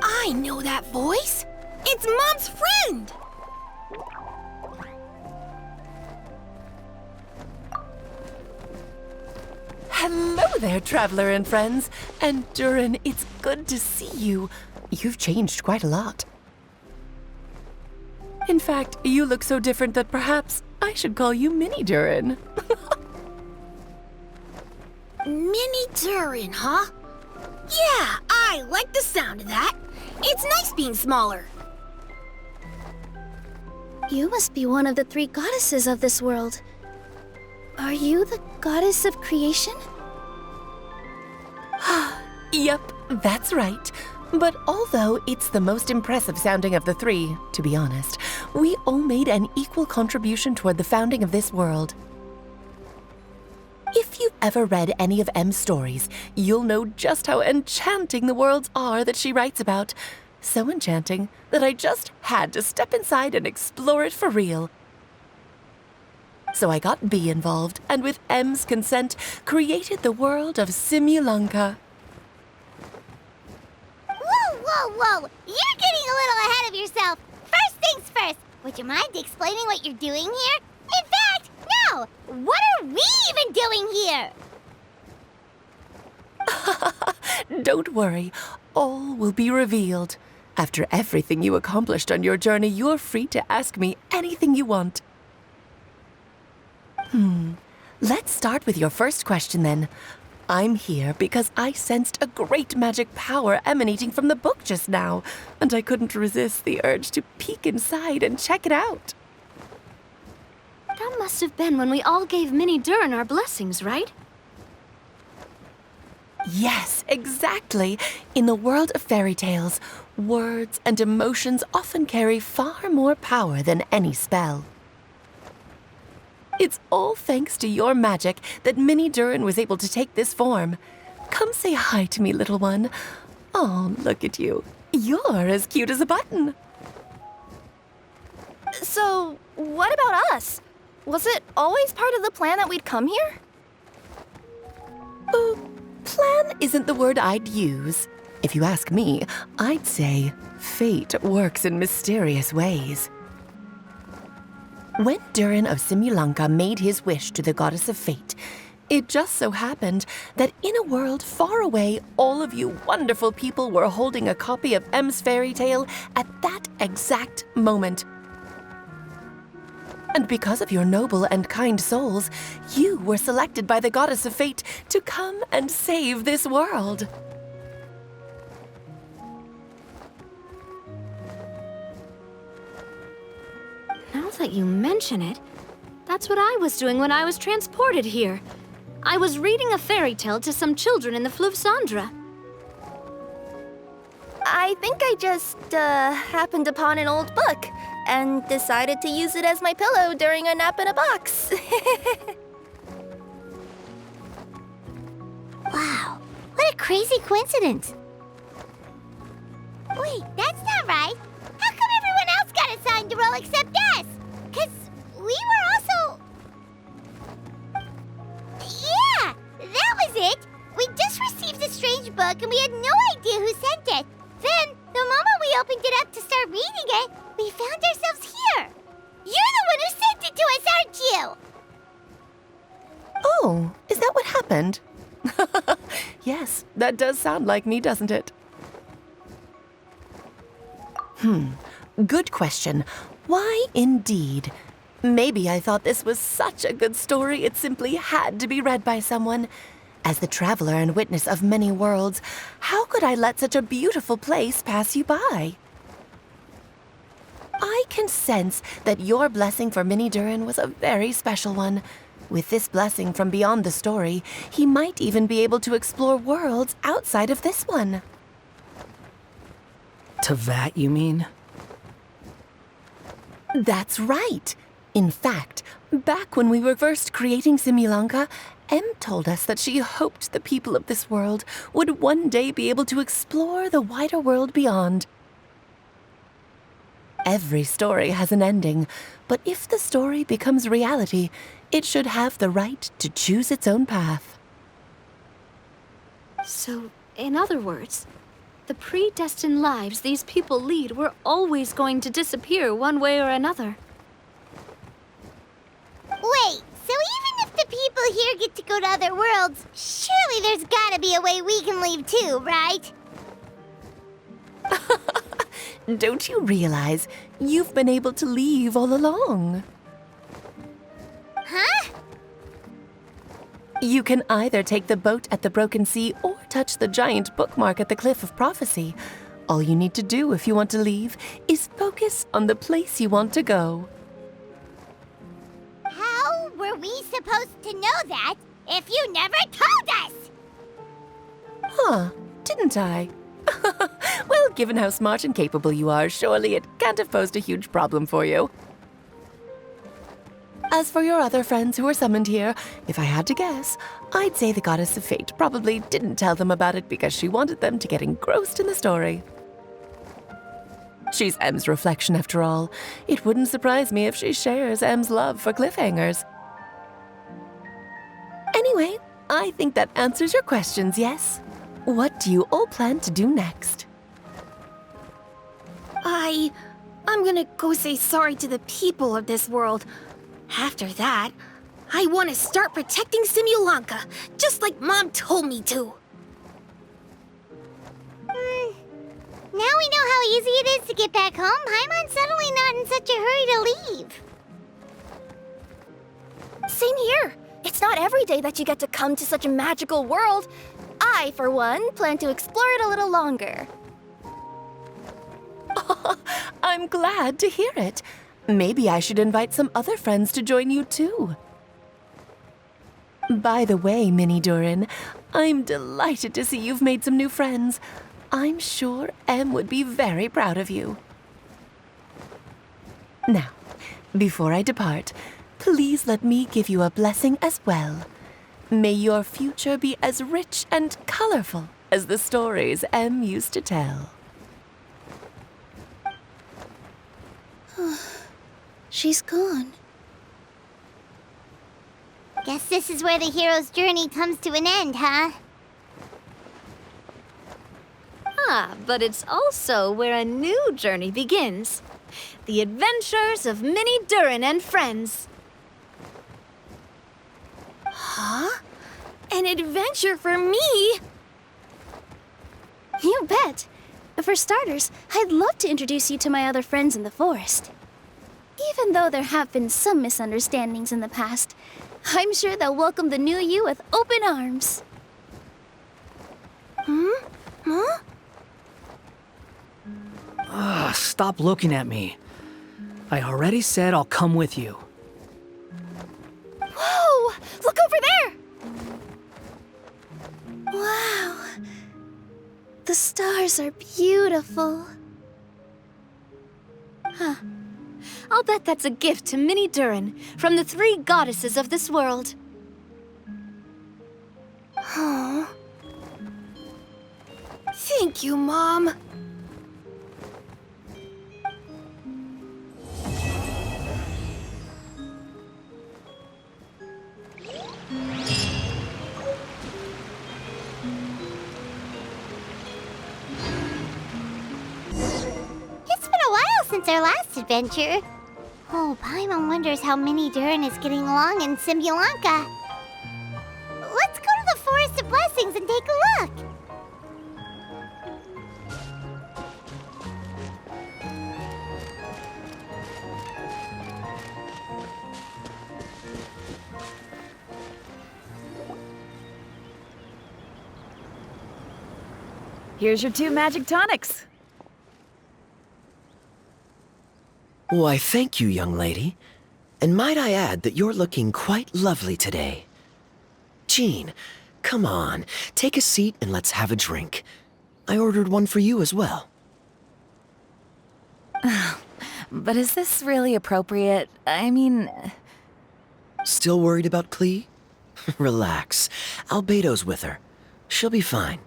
I know that voice! It's Mom's friend! Hello there, traveler and friends. And Durin, it's good to see you. You've changed quite a lot. In fact, you look so different that perhaps I should call you Mini Durin. Mini Durin, huh? Yeah, I like the sound of that. It's nice being smaller. You must be one of the 3 goddesses of this world. Are you the goddess of creation? Yep, that's right. But although it's the most impressive sounding of the 3, to be honest, we all made an equal contribution toward the founding of this world. If you've ever read any of M's stories, you'll know just how enchanting the worlds are that she writes about. So enchanting that I just had to step inside and explore it for real. So I got B involved, and with M's consent, created the world of Simulunka. Whoa, whoa, whoa! You're getting a little ahead of yourself. First things first, would you mind explaining what you're doing here? In fact, no! What are we even doing here? Don't worry, all will be revealed. After everything you accomplished on your journey, you're free to ask me anything you want. Let's start with your first question then. I'm here because I sensed a great magic power emanating from the book just now, and I couldn't resist the urge to peek inside and check it out. That must have been when we all gave Mini Durin our blessings, right? Yes, exactly. In the world of fairy tales, words and emotions often carry far more power than any spell. It's all thanks to your magic that Mini Durin was able to take this form. Come say hi to me, little one. Oh, look at you. You're as cute as a button. So, what about us? Was it always part of the plan that we'd come here? Plan isn't the word I'd use. If you ask me, I'd say fate works in mysterious ways. When Durin of Simulunka made his wish to the goddess of fate, it just so happened that in a world far away, all of you wonderful people were holding a copy of M's fairy tale at that exact moment. And because of your noble and kind souls, you were selected by the goddess of fate to come and save this world. Now that you mention it, that's what I was doing when I was transported here. I was reading a fairy tale to some children in the Fleuve Cendre. I think I just happened upon an old book and decided to use it as my pillow during a nap in a box. Wow, what a crazy coincidence. Wait, that's not right. How come everyone else got assigned a role except us? Because we were also... Yeah, that was it. We just received a strange book and we had no idea who sent it. Then, the moment we opened it up to start reading it, we found ourselves here. You're the one who sent it to us, aren't you? Oh, is that what happened? Yes, that does sound like me, doesn't it? Good question. Why indeed? Maybe I thought this was such a good story it simply had to be read by someone. As the traveler and witness of many worlds, how could I let such a beautiful place pass you by? I can sense that your blessing for Mini Durin was a very special one. With this blessing from beyond the story, he might even be able to explore worlds outside of this one. Teyvat, you mean? That's right. In fact, back when we were first creating Simulanka, Em told us that she hoped the people of this world would one day be able to explore the wider world beyond. Every story has an ending, but if the story becomes reality, it should have the right to choose its own path. So, in other words, the predestined lives these people lead were always going to disappear one way or another. Wait, so even if the people here get to go to other worlds, surely there's gotta be a way we can leave too, right? Don't you realize you've been able to leave all along? Huh? You can either take the boat at the Broken Sea or touch the giant bookmark at the Cliff of Prophecy. All you need to do if you want to leave is focus on the place you want to go. How were we supposed to know that if you never told us? Huh, didn't I? Well, given how smart and capable you are, surely it can't have posed a huge problem for you. As for your other friends who were summoned here, if I had to guess, I'd say the Goddess of Fate probably didn't tell them about it because she wanted them to get engrossed in the story. She's Em's reflection, after all. It wouldn't surprise me if she shares Em's love for cliffhangers. Anyway, I think that answers your questions, yes? What do you all plan to do next? I'm gonna go say sorry to the people of this world. After that, I want to start protecting Simulanka, just like Mom told me to. Now we know how easy it is to get back home. Paimon's suddenly not in such a hurry to leave. Same here. It's not every day that you get to come to such a magical world. I, for one, plan to explore it a little longer. I'm glad to hear it. Maybe I should invite some other friends to join you too. By the way, Mini Durin, I'm delighted to see you've made some new friends. I'm sure Em would be very proud of you. Now, before I depart, please let me give you a blessing as well. May your future be as rich and colorful as the stories Em used to tell. She's gone. Guess this is where the hero's journey comes to an end, huh? But it's also where a new journey begins. The adventures of Mini Durin and friends. Huh? An adventure for me? You bet. For starters, I'd love to introduce you to my other friends in the forest. Even though there have been some misunderstandings in the past, I'm sure they'll welcome the new you with open arms. Huh? Stop looking at me. I already said I'll come with you. Whoa! Look over there! Wow. The stars are beautiful. Huh. I'll bet that's a gift to Mini Durin from the 3 goddesses of this world. Oh. Thank you, Mom. It's been a while since our last adventure. Oh, Paimon wonders how Mini Durin is getting along in Simulanka. Let's go to the Forest of Blessings and take a look. Here's your 2 magic tonics. Why, thank you, young lady. And might I add that you're looking quite lovely today. Jean, come on, take a seat and let's have a drink. I ordered one for you as well. But is this really appropriate? I mean... Still worried about Klee? Relax. Albedo's with her. She'll be fine.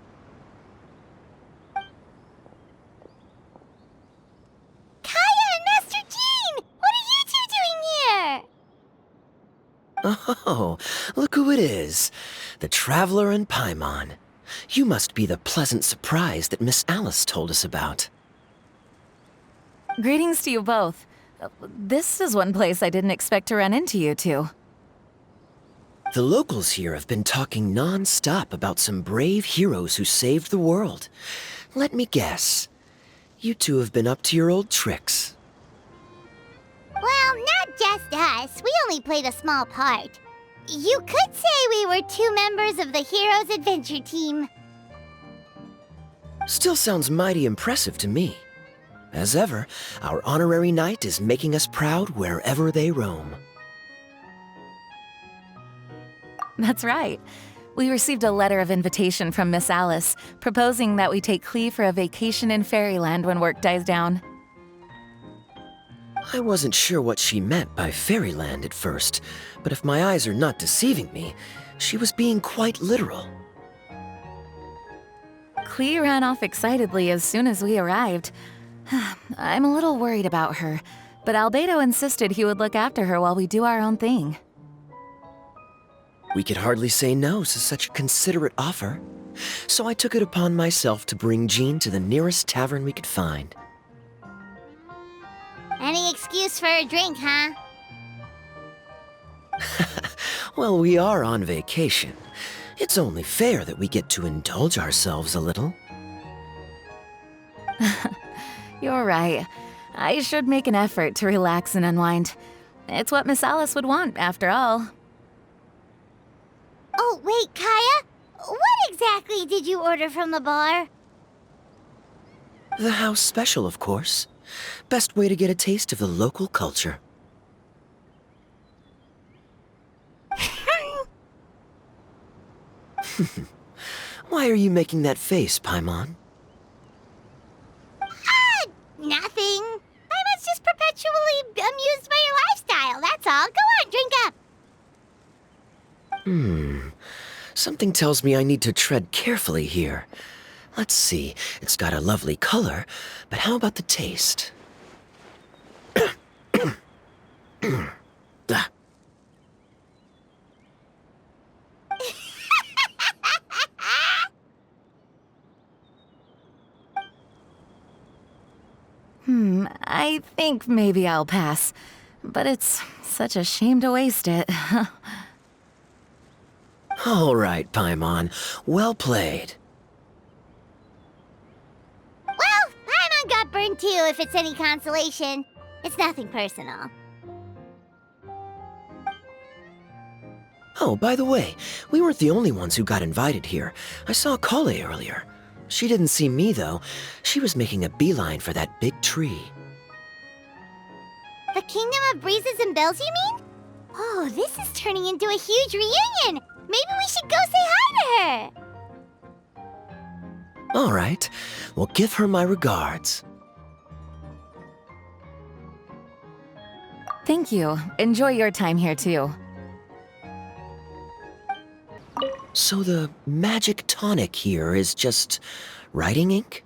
Oh, look who it is. The Traveler and Paimon. You must be the pleasant surprise that Miss Alice told us about. Greetings to you both. This is one place I didn't expect to run into you two. The locals here have been talking non-stop about some brave heroes who saved the world. Let me guess. You two have been up to your old tricks. Well, not just us. We only played a small part. You could say we were 2 members of the Heroes Adventure Team. Still sounds mighty impressive to me. As ever, our honorary knight is making us proud wherever they roam. That's right. We received a letter of invitation from Miss Alice, proposing that we take Klee for a vacation in Fairyland when work dies down. I wasn't sure what she meant by Fairyland at first, but if my eyes are not deceiving me, she was being quite literal. Klee ran off excitedly as soon as we arrived. I'm a little worried about her, but Albedo insisted he would look after her while we do our own thing. We could hardly say no to such a considerate offer, so I took it upon myself to bring Jean to the nearest tavern we could find. Any excuse for a drink, huh? Well, we are on vacation. It's only fair that we get to indulge ourselves a little. You're right. I should make an effort to relax and unwind. It's what Miss Alice would want, after all. Oh, wait, Kaya? What exactly did you order from the bar? The house special, of course. Best way to get a taste of the local culture. Why are you making that face, Paimon? Nothing. I'm just perpetually amused by your lifestyle, that's all. Go on, drink up. Something tells me I need to tread carefully here. Let's see, it's got a lovely color, but how about the taste? I think maybe I'll pass. But it's such a shame to waste it. All right, Paimon. Well played. Well, Paimon got burned too, if it's any consolation. It's nothing personal. Oh, by the way, we weren't the only ones who got invited here. I saw Kale earlier. She didn't see me, though. She was making a beeline for that big tree. The Kingdom of Breezes and Bells, you mean? Oh, this is turning into a huge reunion! Maybe we should go say hi to her! All right. Well, give her my regards. Thank you. Enjoy your time here, too. So the magic tonic here is just writing ink?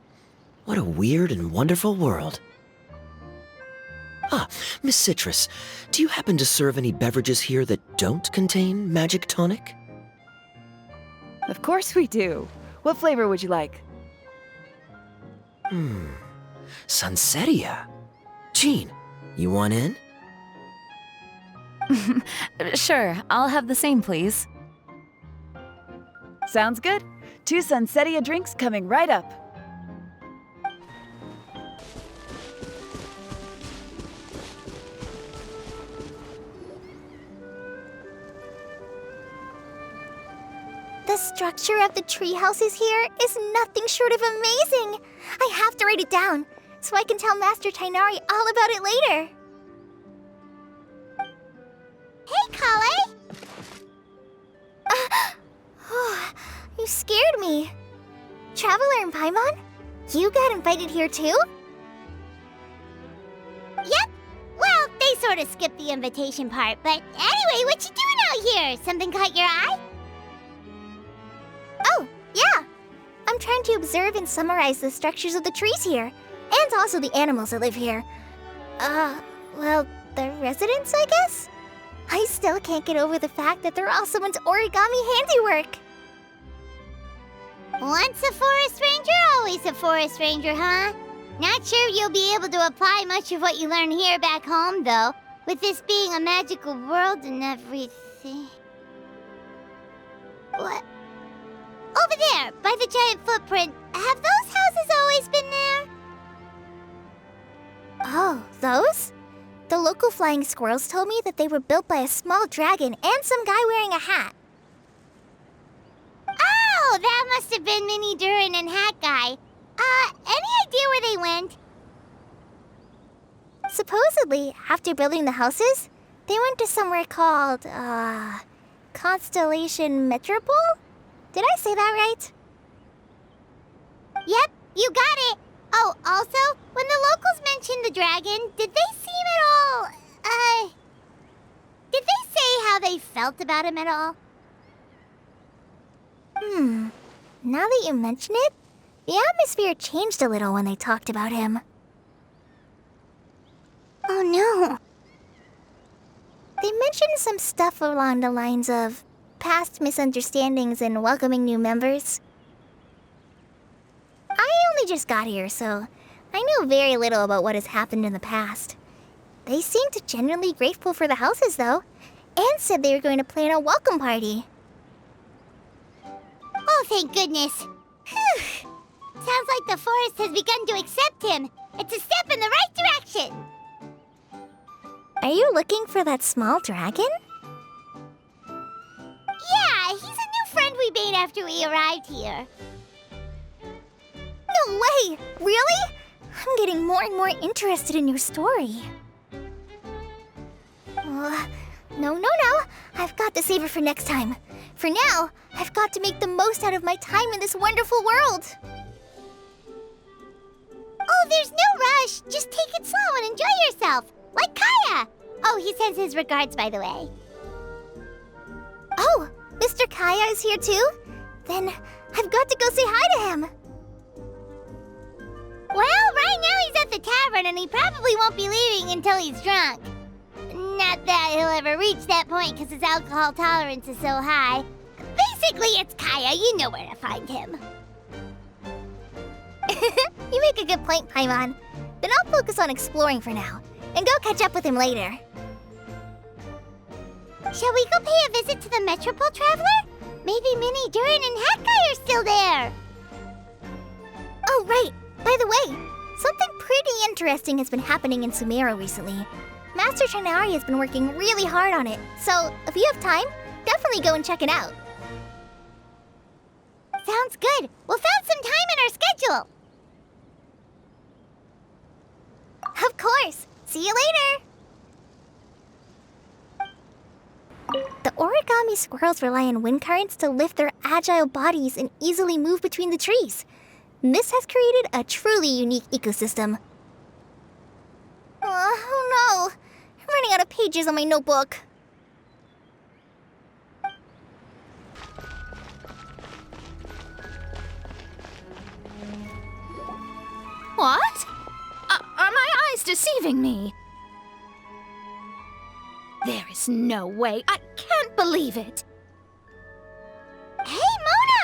What a weird and wonderful world. Ah, Miss Citrus, do you happen to serve any beverages here that don't contain magic tonic? Of course we do. What flavor would you like? Sunsetia. Jean, you want in? Sure, I'll have the same, please. Sounds good. 2 Sunsetia drinks coming right up. The structure of the tree houses here is nothing short of amazing. I have to write it down so I can tell Master Tighnari all about it later. Hey, Kale! You scared me. Traveler and Paimon, you got invited here too? Yep. Well, they sort of skipped the invitation part, but anyway, what you doing out here? Something caught your eye? Oh, yeah. I'm trying to observe and summarize the structures of the trees here, and also the animals that live here. Well, the residents, I guess? I still can't get over the fact that they're all someone's origami handiwork. Once a forest ranger, always a forest ranger, huh? Not sure you'll be able to apply much of what you learn here back home, though, with this being a magical world and everything. What? Over there, by the giant footprint, have those houses always been there? Oh, those? The local flying squirrels told me that they were built by a small dragon and some guy wearing a hat. Oh, that must have been Mini Durin and Hat Guy. Any idea where they went? Supposedly, after building the houses, they went to somewhere called, Constellation Metropole? Did I say that right? Yep, you got it. Oh, also, when the locals mentioned the dragon, did they seem at all, did they say how they felt about him at all? Now that you mention it, the atmosphere changed a little when they talked about him. Oh no. They mentioned some stuff along the lines of past misunderstandings and welcoming new members. I only just got here, so I know very little about what has happened in the past. They seemed genuinely grateful for the houses, though, and said they were going to plan a welcome party. Oh, thank goodness. Whew. Sounds like the forest has begun to accept him. It's a step in the right direction. Are you looking for that small dragon? Yeah, he's a new friend we made after we arrived here. No way! Really? I'm getting more and more interested in your story. No. I've got to save it for next time. For now, I've got to make the most out of my time in this wonderful world. Oh, there's no rush. Just take it slow and enjoy yourself. Like Kaya. Oh, he sends his regards, by the way. Oh, Mr. Kaya is here too? Then I've got to go say hi to him. Well, right now he's at the tavern and he probably won't be leaving until he's drunk. Not that he'll ever reach that point because his alcohol tolerance is so high. Basically, it's Kaya. You know where to find him. You make a good point, Paimon. Then I'll focus on exploring for now and go catch up with him later. Shall we go pay a visit to the Metropole, Traveler? Maybe Mini, Durin, and Hat Guy are still there. Oh, right. By the way, something pretty interesting has been happening in Sumeru recently. Master Tighnari has been working really hard on it, so if you have time, definitely go and check it out. Sounds good. We'll find some time in our schedule. Of course. See you later. The origami squirrels rely on wind currents to lift their agile bodies and easily move between the trees. This has created a truly unique ecosystem. Oh no! I'm running out of pages on my notebook. What? Are my eyes deceiving me? There is no way. I can't believe it. Hey,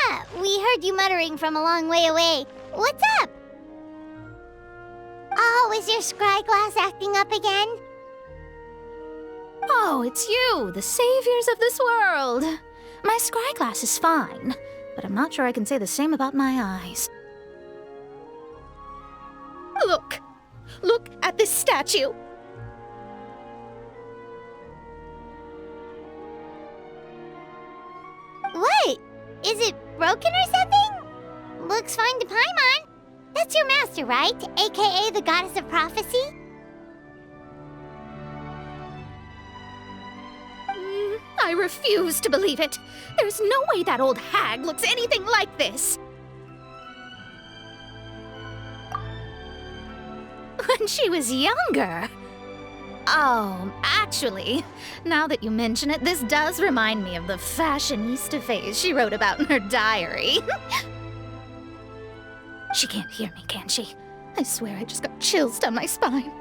Mona! We heard you muttering from a long way away. What's up? Oh, is your scryglass acting up again? Oh, it's you, the saviors of this world. My scryglass is fine, but I'm not sure I can say the same about my eyes. Look! Look at this statue! What? Is it broken or something? Looks fine to Paimon. That's your master, right? AKA the goddess of prophecy? I refuse to believe it. There's no way that old hag looks anything like this. When she was younger. Oh, actually, now that you mention it, this does remind me of the fashionista phase she wrote about in her diary. She can't hear me, can she? I swear I just got chills down my spine.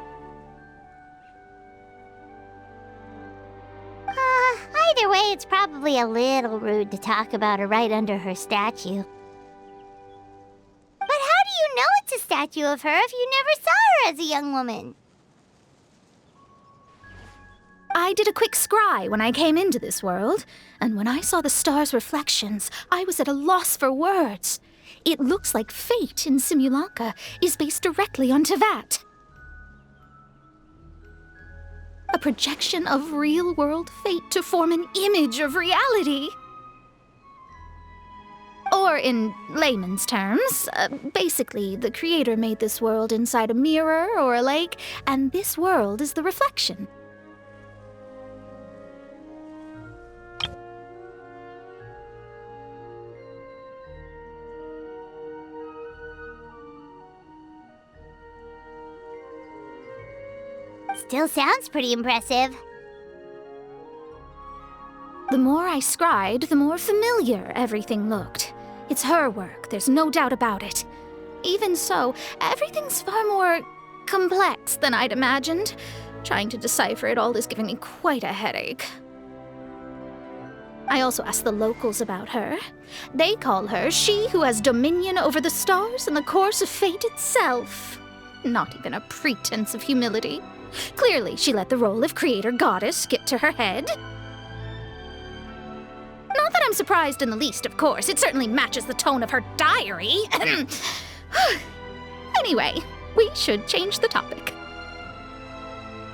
Either way, it's probably a little rude to talk about her right under her statue. But how do you know it's a statue of her if you never saw her as a young woman? I did a quick scry when I came into this world, and when I saw the stars' reflections, I was at a loss for words. It looks like fate in Simulanka is based directly on Tevat. A projection of real-world fate to form an image of reality. Or in layman's terms, basically, the creator made this world inside a mirror or a lake, and this world is the reflection. Still sounds pretty impressive. The more I scried, the more familiar everything looked. It's her work, there's no doubt about it. Even so, everything's far more complex than I'd imagined. Trying to decipher it all is giving me quite a headache. I also asked the locals about her. They call her she who has dominion over the stars and the course of fate itself. Not even a pretense of humility. Clearly, she let the role of creator goddess get to her head. Not that I'm surprised in the least, of course. It certainly matches the tone of her diary. Anyway, we should change the topic.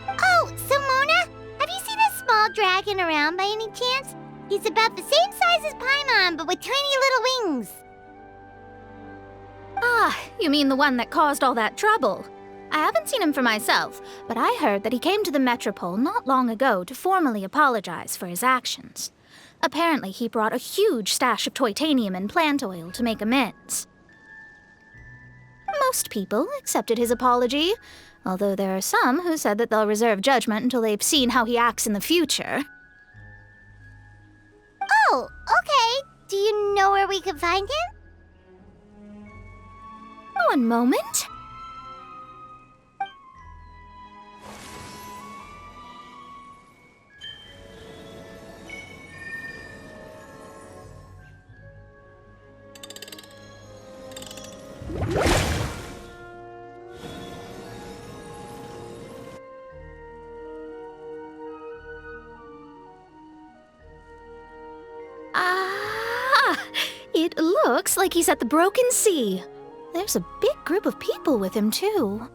Oh, so Mona, have you seen a small dragon around by any chance? He's about the same size as Paimon, but with tiny little wings. Ah, you mean the one that caused all that trouble? I haven't seen him for myself, but I heard that he came to the Metropole not long ago to formally apologize for his actions. Apparently, he brought a huge stash of Titanium and plant oil to make amends. Most people accepted his apology, although there are some who said that they'll reserve judgment until they've seen how he acts in the future. Oh, okay. Do you know where we can find him? One moment. It looks like he's at the Broken Sea. There's a big group of people with him, too.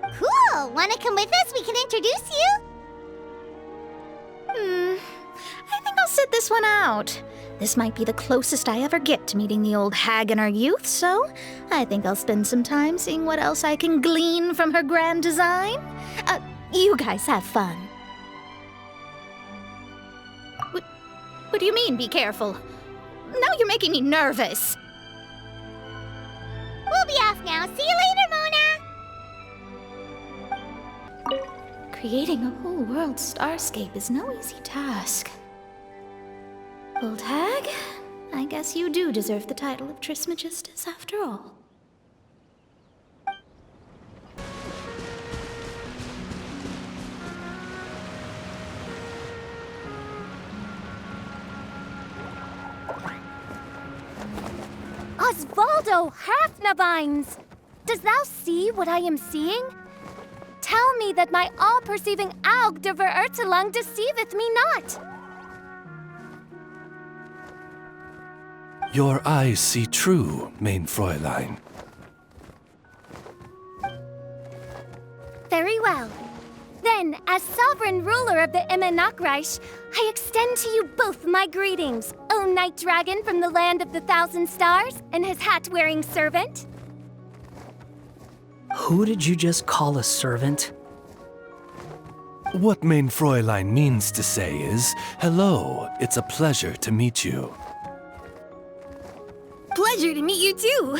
Cool! Wanna come with us? We can introduce you? I think I'll sit this one out. This might be the closest I ever get to meeting the old hag in her youth, so I think I'll spend some time seeing what else I can glean from her grand design. You guys have fun. What do you mean, be careful? Now you're making me nervous. now. See you later, Mona! Creating a whole world starscape is no easy task. Old hag, I guess you do deserve the title of Trismegistus after all. Osvaldo Hafnavines! Does thou see what I am seeing? Tell me that my all-perceiving Aug de Verurtelung deceiveth me not! Your eyes see true, mein Fräulein. Very well. Then, as sovereign ruler of the Immenachreich, I extend to you both my greetings, O Night Dragon from the land of the Thousand Stars and his hat-wearing servant. Who did you just call a servant? What mein Fräulein means to say is, hello, it's a pleasure to meet you. Pleasure to meet you too.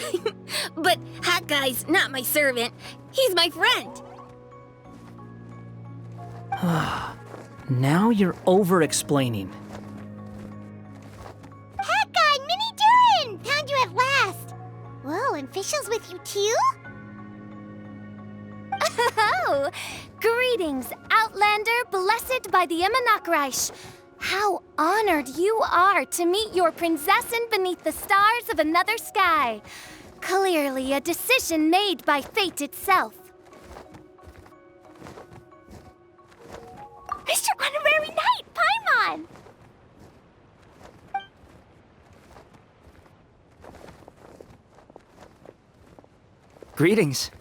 But Hat Guy's not my servant. He's my friend. Now you're over-explaining. Hat Guy, Mini Durin! Found you at last! Whoa, and Fischl's with you too? Oh! Greetings, Outlander blessed by the Immenachreich. How honored you are to meet your prinzessin beneath the stars of another sky. Clearly a decision made by fate itself. Mr. Honorary Knight, Paimon! Greetings.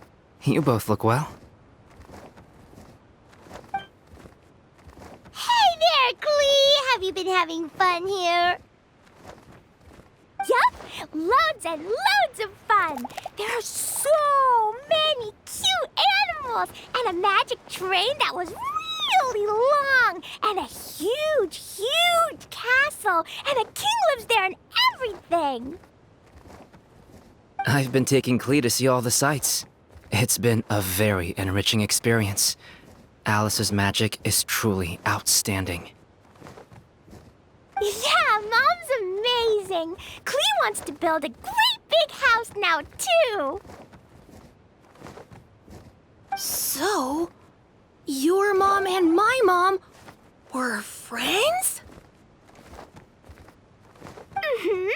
You both look well. Hey there, Klee! Have you been having fun here? Yup, loads and loads of fun! There are so many cute animals and a magic train that was really long and a huge castle and a king lives there and everything! I've been taking Klee to see all the sights. It's been a very enriching experience. Alice's magic is truly outstanding. Yeah, Mom's amazing! Klee wants to build a great big house now, too! So, your mom and my mom were friends? Mm-hmm.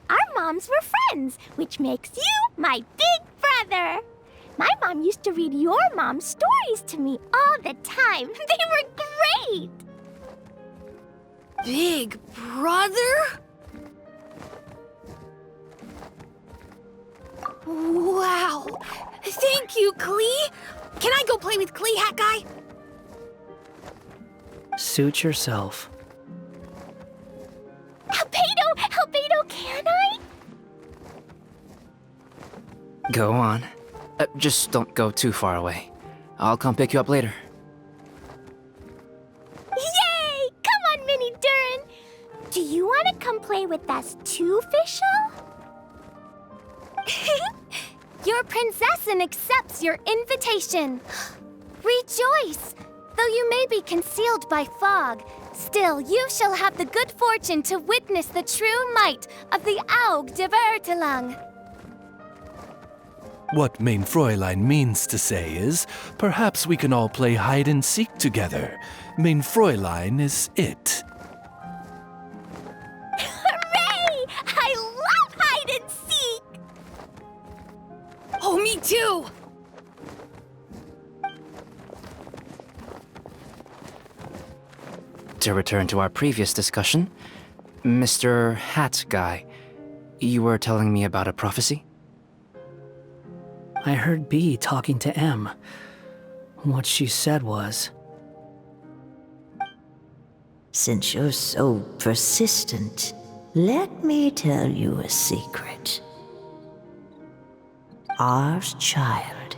Our moms were friends, which makes you my big brother. My mom used to read your mom's stories to me all the time. They were great! Big brother? Wow! Thank you, Klee! Can I go play with Klee, Hat Guy? Suit yourself. Albedo, can I? Go on. Just don't go too far away. I'll come pick you up later. Yay! Come on, Mini Durin! Do you want to come play with us too, Fischl? Your prinzessin accepts your invitation. Rejoice! Though you may be concealed by fog, still you shall have the good fortune to witness the true might of the Aug de Verurtelung. What mein Fräulein means to say is, perhaps we can all play hide and seek together. Mein Fräulein is it. Hooray! I love hide and seek! Oh, me too! To return to our previous discussion, Mr. Hat Guy, you were telling me about a prophecy? I heard B talking to M. What she said was... Since you're so persistent, let me tell you a secret. Our child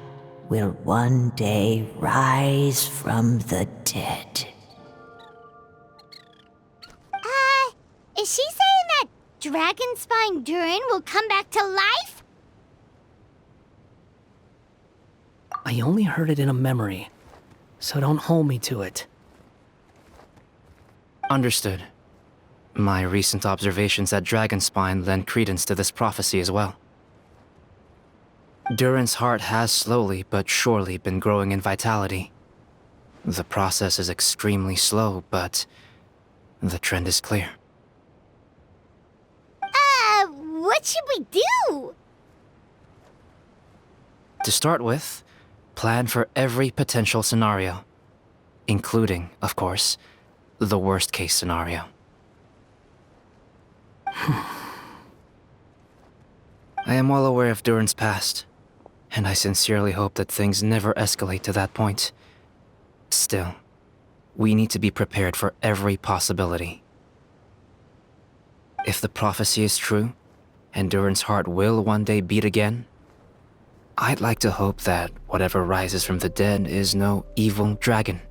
will one day rise from the dead. Is she saying that Dragon Spine Durin will come back to life? I only heard it in a memory, so don't hold me to it. Understood. My recent observations at Dragonspine lend credence to this prophecy as well. Durin's heart has slowly but surely been growing in vitality. The process is extremely slow, but the trend is clear. What should we do? To start with, plan for every potential scenario, including, of course, the worst-case scenario. I am well aware of Durin's past, and I sincerely hope that things never escalate to that point. Still, we need to be prepared for every possibility. If the prophecy is true, and Durin's heart will one day beat again, I'd like to hope that whatever rises from the dead is no evil dragon.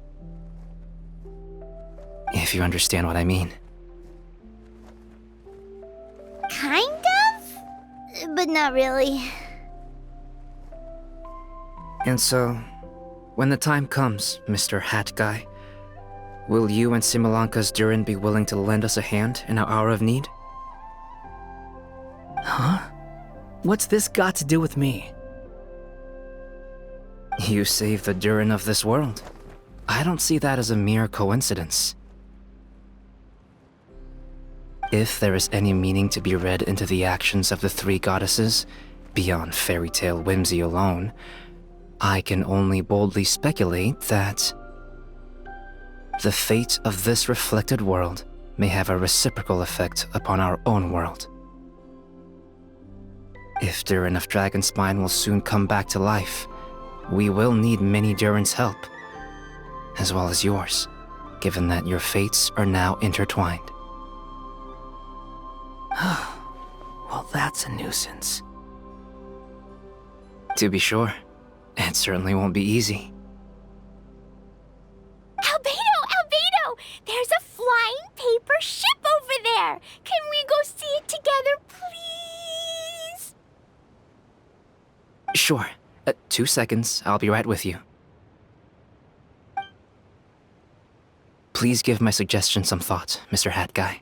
If you understand what I mean. Kind of? But not really. And so, when the time comes, Mr. Hat Guy, will you and Simulanka's Durin be willing to lend us a hand in our hour of need? Huh? What's this got to do with me? You saved the Durin of this world. I don't see that as a mere coincidence. If there is any meaning to be read into the actions of the three goddesses, beyond fairy tale whimsy alone, I can only boldly speculate that the fate of this reflected world may have a reciprocal effect upon our own world. If Durin of Dragonspine will soon come back to life, we will need many Durin's help, as well as yours, given that your fates are now intertwined. Well, that's a nuisance. To be sure, it certainly won't be easy. Albedo! There's a flying paper ship over there! Can we go see it together, please? Sure. 2 seconds, I'll be right with you. Please give my suggestion some thought, Mr. Hat Guy.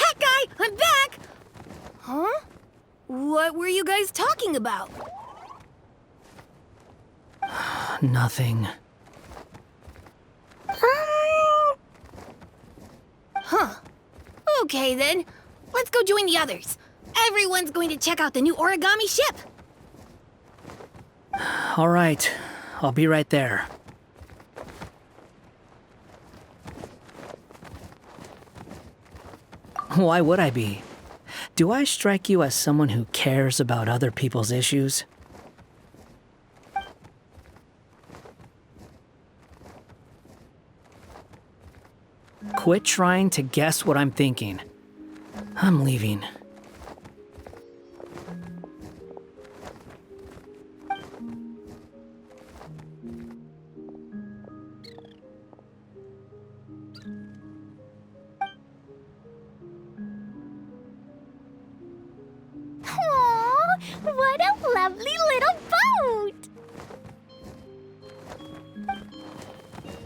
Hat Guy, I'm back! Huh? What were you guys talking about? Nothing. Huh. Okay then. Let's go join the others. Everyone's going to check out the new origami ship. All right, I'll be right there. Why would I be? Do I strike you as someone who cares about other people's issues? Quit trying to guess what I'm thinking. I'm leaving. Aww, what a lovely little boat!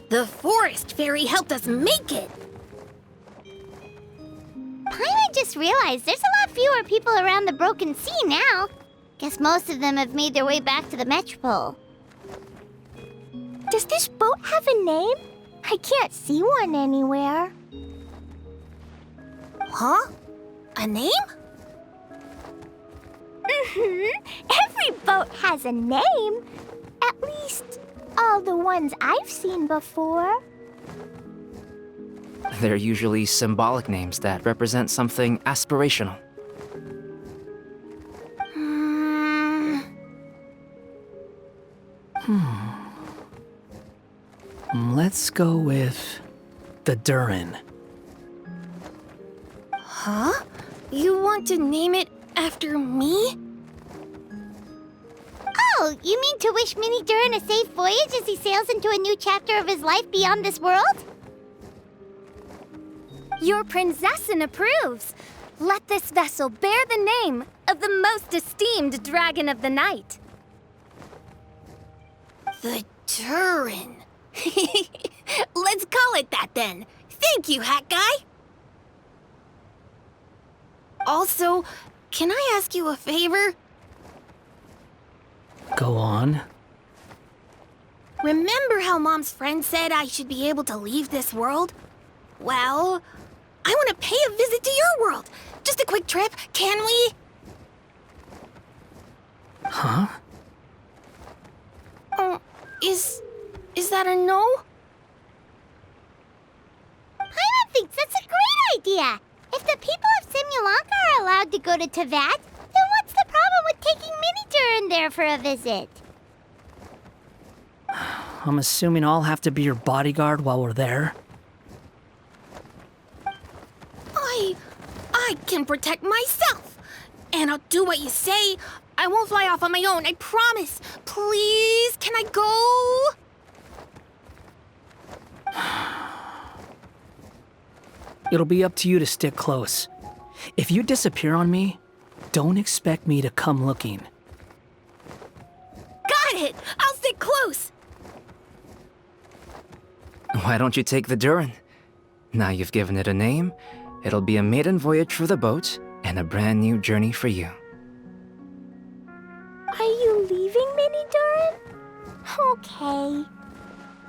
The forest fairy helped us make it. Paimon just realized there's a lot fewer people around the Broken Sea now. Guess most of them have made their way back to the Metropole. Does this boat have a name? I can't see one anywhere. Huh? A name? Every boat has a name. At least, all the ones I've seen before. They're usually symbolic names that represent something aspirational. Let's go with the Durin. Huh? You want to name it after me? Oh, you mean to wish Mini Durin a safe voyage as he sails into a new chapter of his life beyond this world? Your princessin approves. Let this vessel bear the name of the most esteemed dragon of the night. The Durin. Let's call it that then. Thank you, Hat Guy. Also, can I ask you a favor? Go on. Remember how Mom's friend said I should be able to leave this world? Well, I want to pay a visit to your world. Just a quick trip, can we? Huh? Is that a no? Paimon thinks that's a great idea. If the people of Simulanka are allowed to go to Teyvat, then what's the problem with taking Mini Durin there for a visit? I'm assuming I'll have to be your bodyguard while we're there. I can protect myself. And I'll do what you say. I won't fly off on my own, I promise. Please, can I go? It'll be up to you to stick close. If you disappear on me, don't expect me to come looking. Got it! I'll stick close! Why don't you take the Durin? Now you've given it a name, it'll be a maiden voyage for the boat and a brand new journey for you. Are you leaving, Mini Durin? Okay.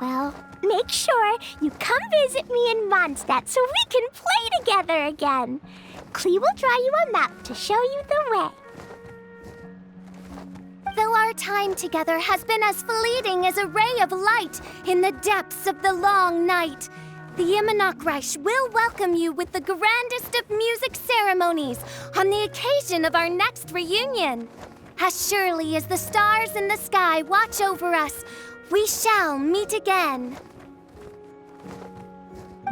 Well, make sure you come visit me in Mondstadt so we can play together again. Klee will draw you a map to show you the way. Though our time together has been as fleeting as a ray of light in the depths of the long night, the Immonakreich will welcome you with the grandest of music ceremonies on the occasion of our next reunion. As surely as the stars in the sky watch over us, we shall meet again.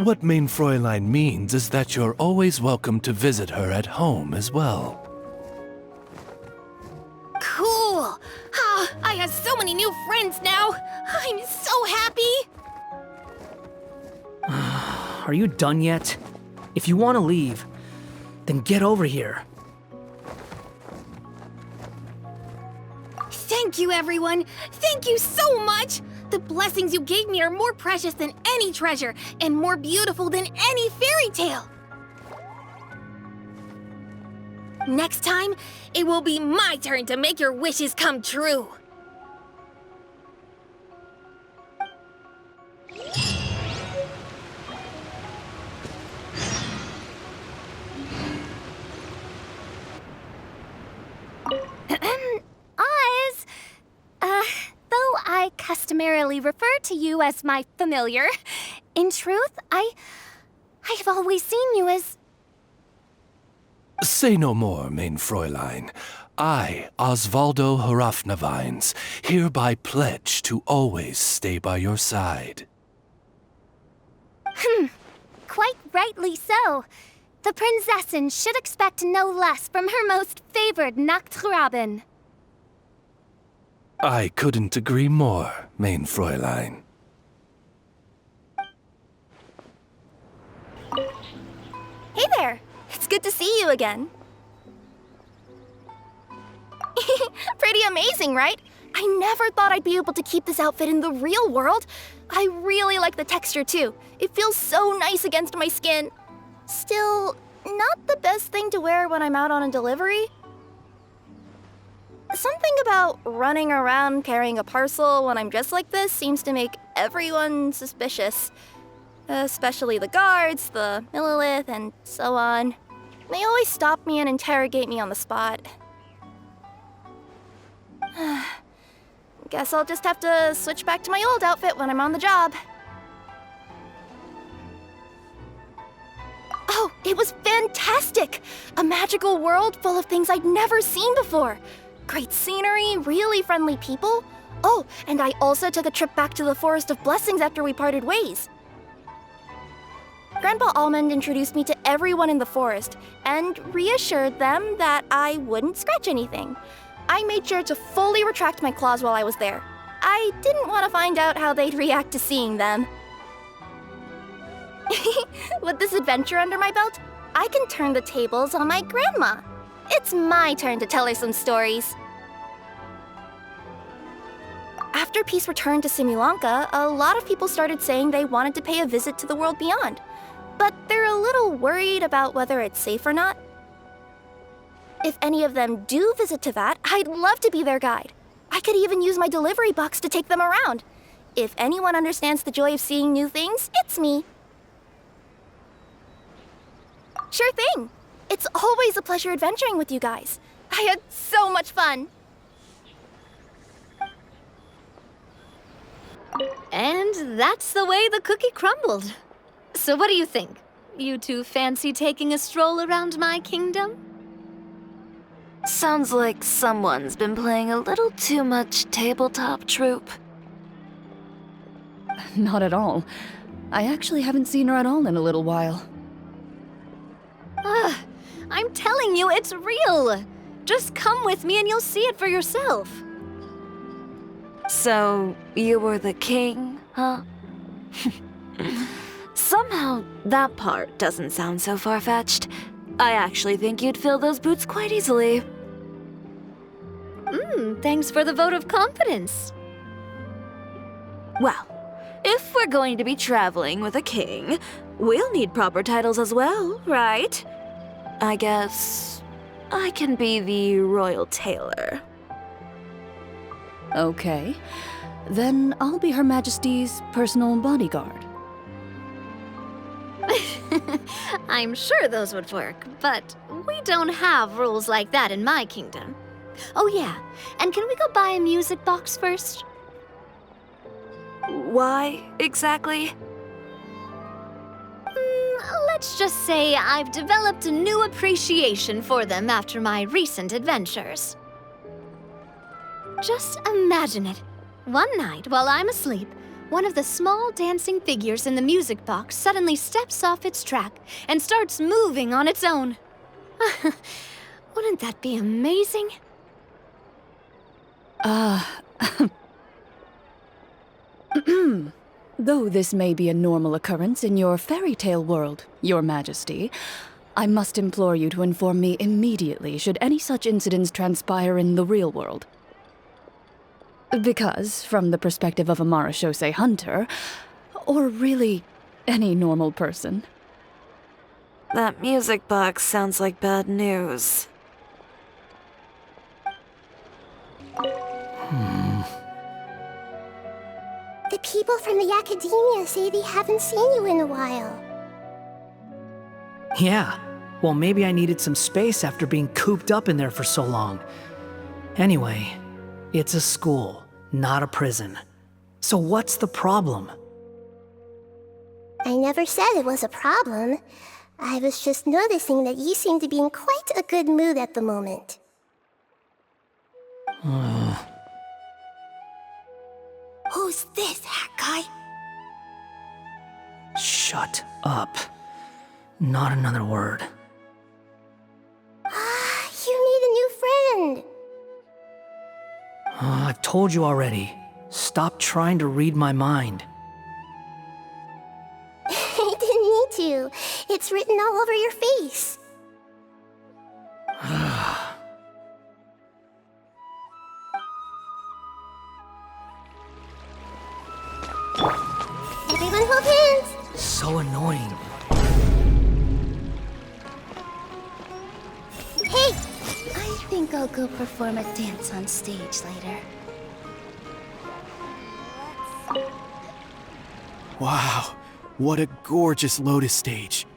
What Mein Fräulein means is that you're always welcome to visit her at home as well. Cool! Ah, I have so many new friends now! I'm so happy! Are you done yet? If you want to leave, then get over here. Thank you, everyone! Thank you so much! The blessings you gave me are more precious than any treasure, and more beautiful than any fairy tale! Next time, it will be my turn to make your wishes come true! Oz, though I customarily refer to you as my familiar, in truth, I have always seen you as... Say no more, Mein Fräulein. I, Osvaldo Hrafnavines, hereby pledge to always stay by your side. Quite rightly so. The princessin should expect no less from her most favored Nachtraben. I couldn't agree more, Mein Fräulein. Hey there! It's good to see you again. Pretty amazing, right? I never thought I'd be able to keep this outfit in the real world. I really like the texture too. It feels so nice against my skin. Still, not the best thing to wear when I'm out on a delivery. Something about running around carrying a parcel when I'm dressed like this seems to make everyone suspicious. Especially the guards, the Millilith, and so on. They always stop me and interrogate me on the spot. Guess I'll just have to switch back to my old outfit when I'm on the job. Oh, it was fantastic! A magical world full of things I'd never seen before. Great scenery, really friendly people. Oh, and I also took a trip back to the Forest of Blessings after we parted ways. Grandpa Almond introduced me to everyone in the forest and reassured them that I wouldn't scratch anything. I made sure to fully retract my claws while I was there. I didn't want to find out how they'd react to seeing them. With this adventure under my belt, I can turn the tables on my grandma. It's my turn to tell her some stories. After peace returned to Simulanka, a lot of people started saying they wanted to pay a visit to the world beyond. But they're a little worried about whether it's safe or not. If any of them do visit to that, I'd love to be their guide. I could even use my delivery box to take them around. If anyone understands the joy of seeing new things, it's me. Sure thing. It's always a pleasure adventuring with you guys. I had so much fun. And that's the way the cookie crumbled. So what do you think? You two fancy taking a stroll around my kingdom? Sounds like someone's been playing a little too much tabletop troop. Not at all. I actually haven't seen her at all in a little while. I'm telling you, it's real. Just come with me and you'll see it for yourself. So, you were the king, huh? Somehow, that part doesn't sound so far-fetched. I actually think you'd fill those boots quite easily. Thanks for the vote of confidence. Well, if we're going to be traveling with a king, we'll need proper titles as well, right? I guess I can be the royal tailor. Okay. Then I'll be Her Majesty's personal bodyguard. I'm sure those would work, but we don't have rules like that in my kingdom. Oh yeah, and can we go buy a music box first? Why, exactly? Let's just say I've developed a new appreciation for them after my recent adventures. Just imagine it. One night, while I'm asleep, one of the small dancing figures in the music box suddenly steps off its track and starts moving on its own. Wouldn't that be amazing? Though this may be a normal occurrence in your fairy tale world, Your Majesty, I must implore you to inform me immediately should any such incidents transpire in the real world. Because, from the perspective of a Marachose hunter, or really any normal person. That music box sounds like bad news. The people from the academia say they haven't seen you in a while. Yeah, well, maybe I needed some space after being cooped up in there for so long. Anyway, it's a school, not a prison. So what's the problem? I never said it was a problem. I was just noticing that you seem to be in quite a good mood at the moment. Who's this, hat guy? Shut up. Not another word. You need a new friend. I've told you already. Stop trying to read my mind. I didn't need to. It's written all over your face. Everyone hold hands. So annoying. Hey! I think I'll go perform a dance on stage later. Wow, what a gorgeous lotus stage.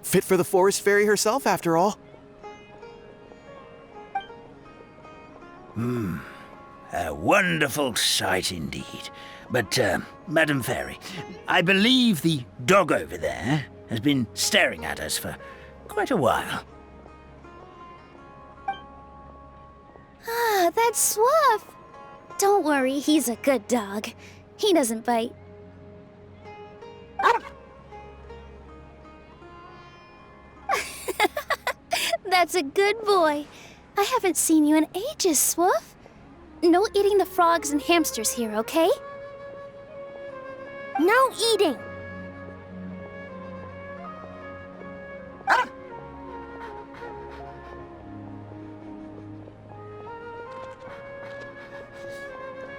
Fit for the forest fairy herself, after all. A wonderful sight indeed. But, Madam Fairy, I believe the dog over there has been staring at us for quite a while. Ah, that's Swuff. Don't worry, he's a good dog. He doesn't bite. That's a good boy. I haven't seen you in ages, Swuff. No eating the frogs and hamsters here, okay? No eating!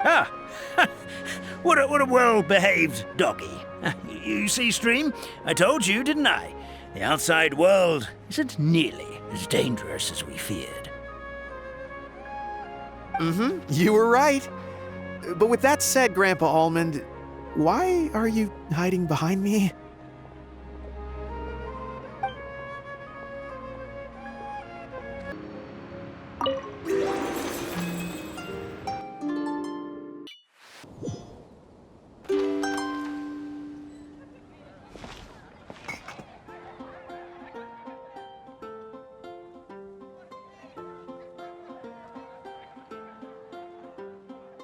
Ah, what a well-behaved doggy. You see, Stream? I told you, didn't I? The outside world isn't nearly as dangerous as we feared. You were right. But with that said, Grandpa Almond, why are you hiding behind me?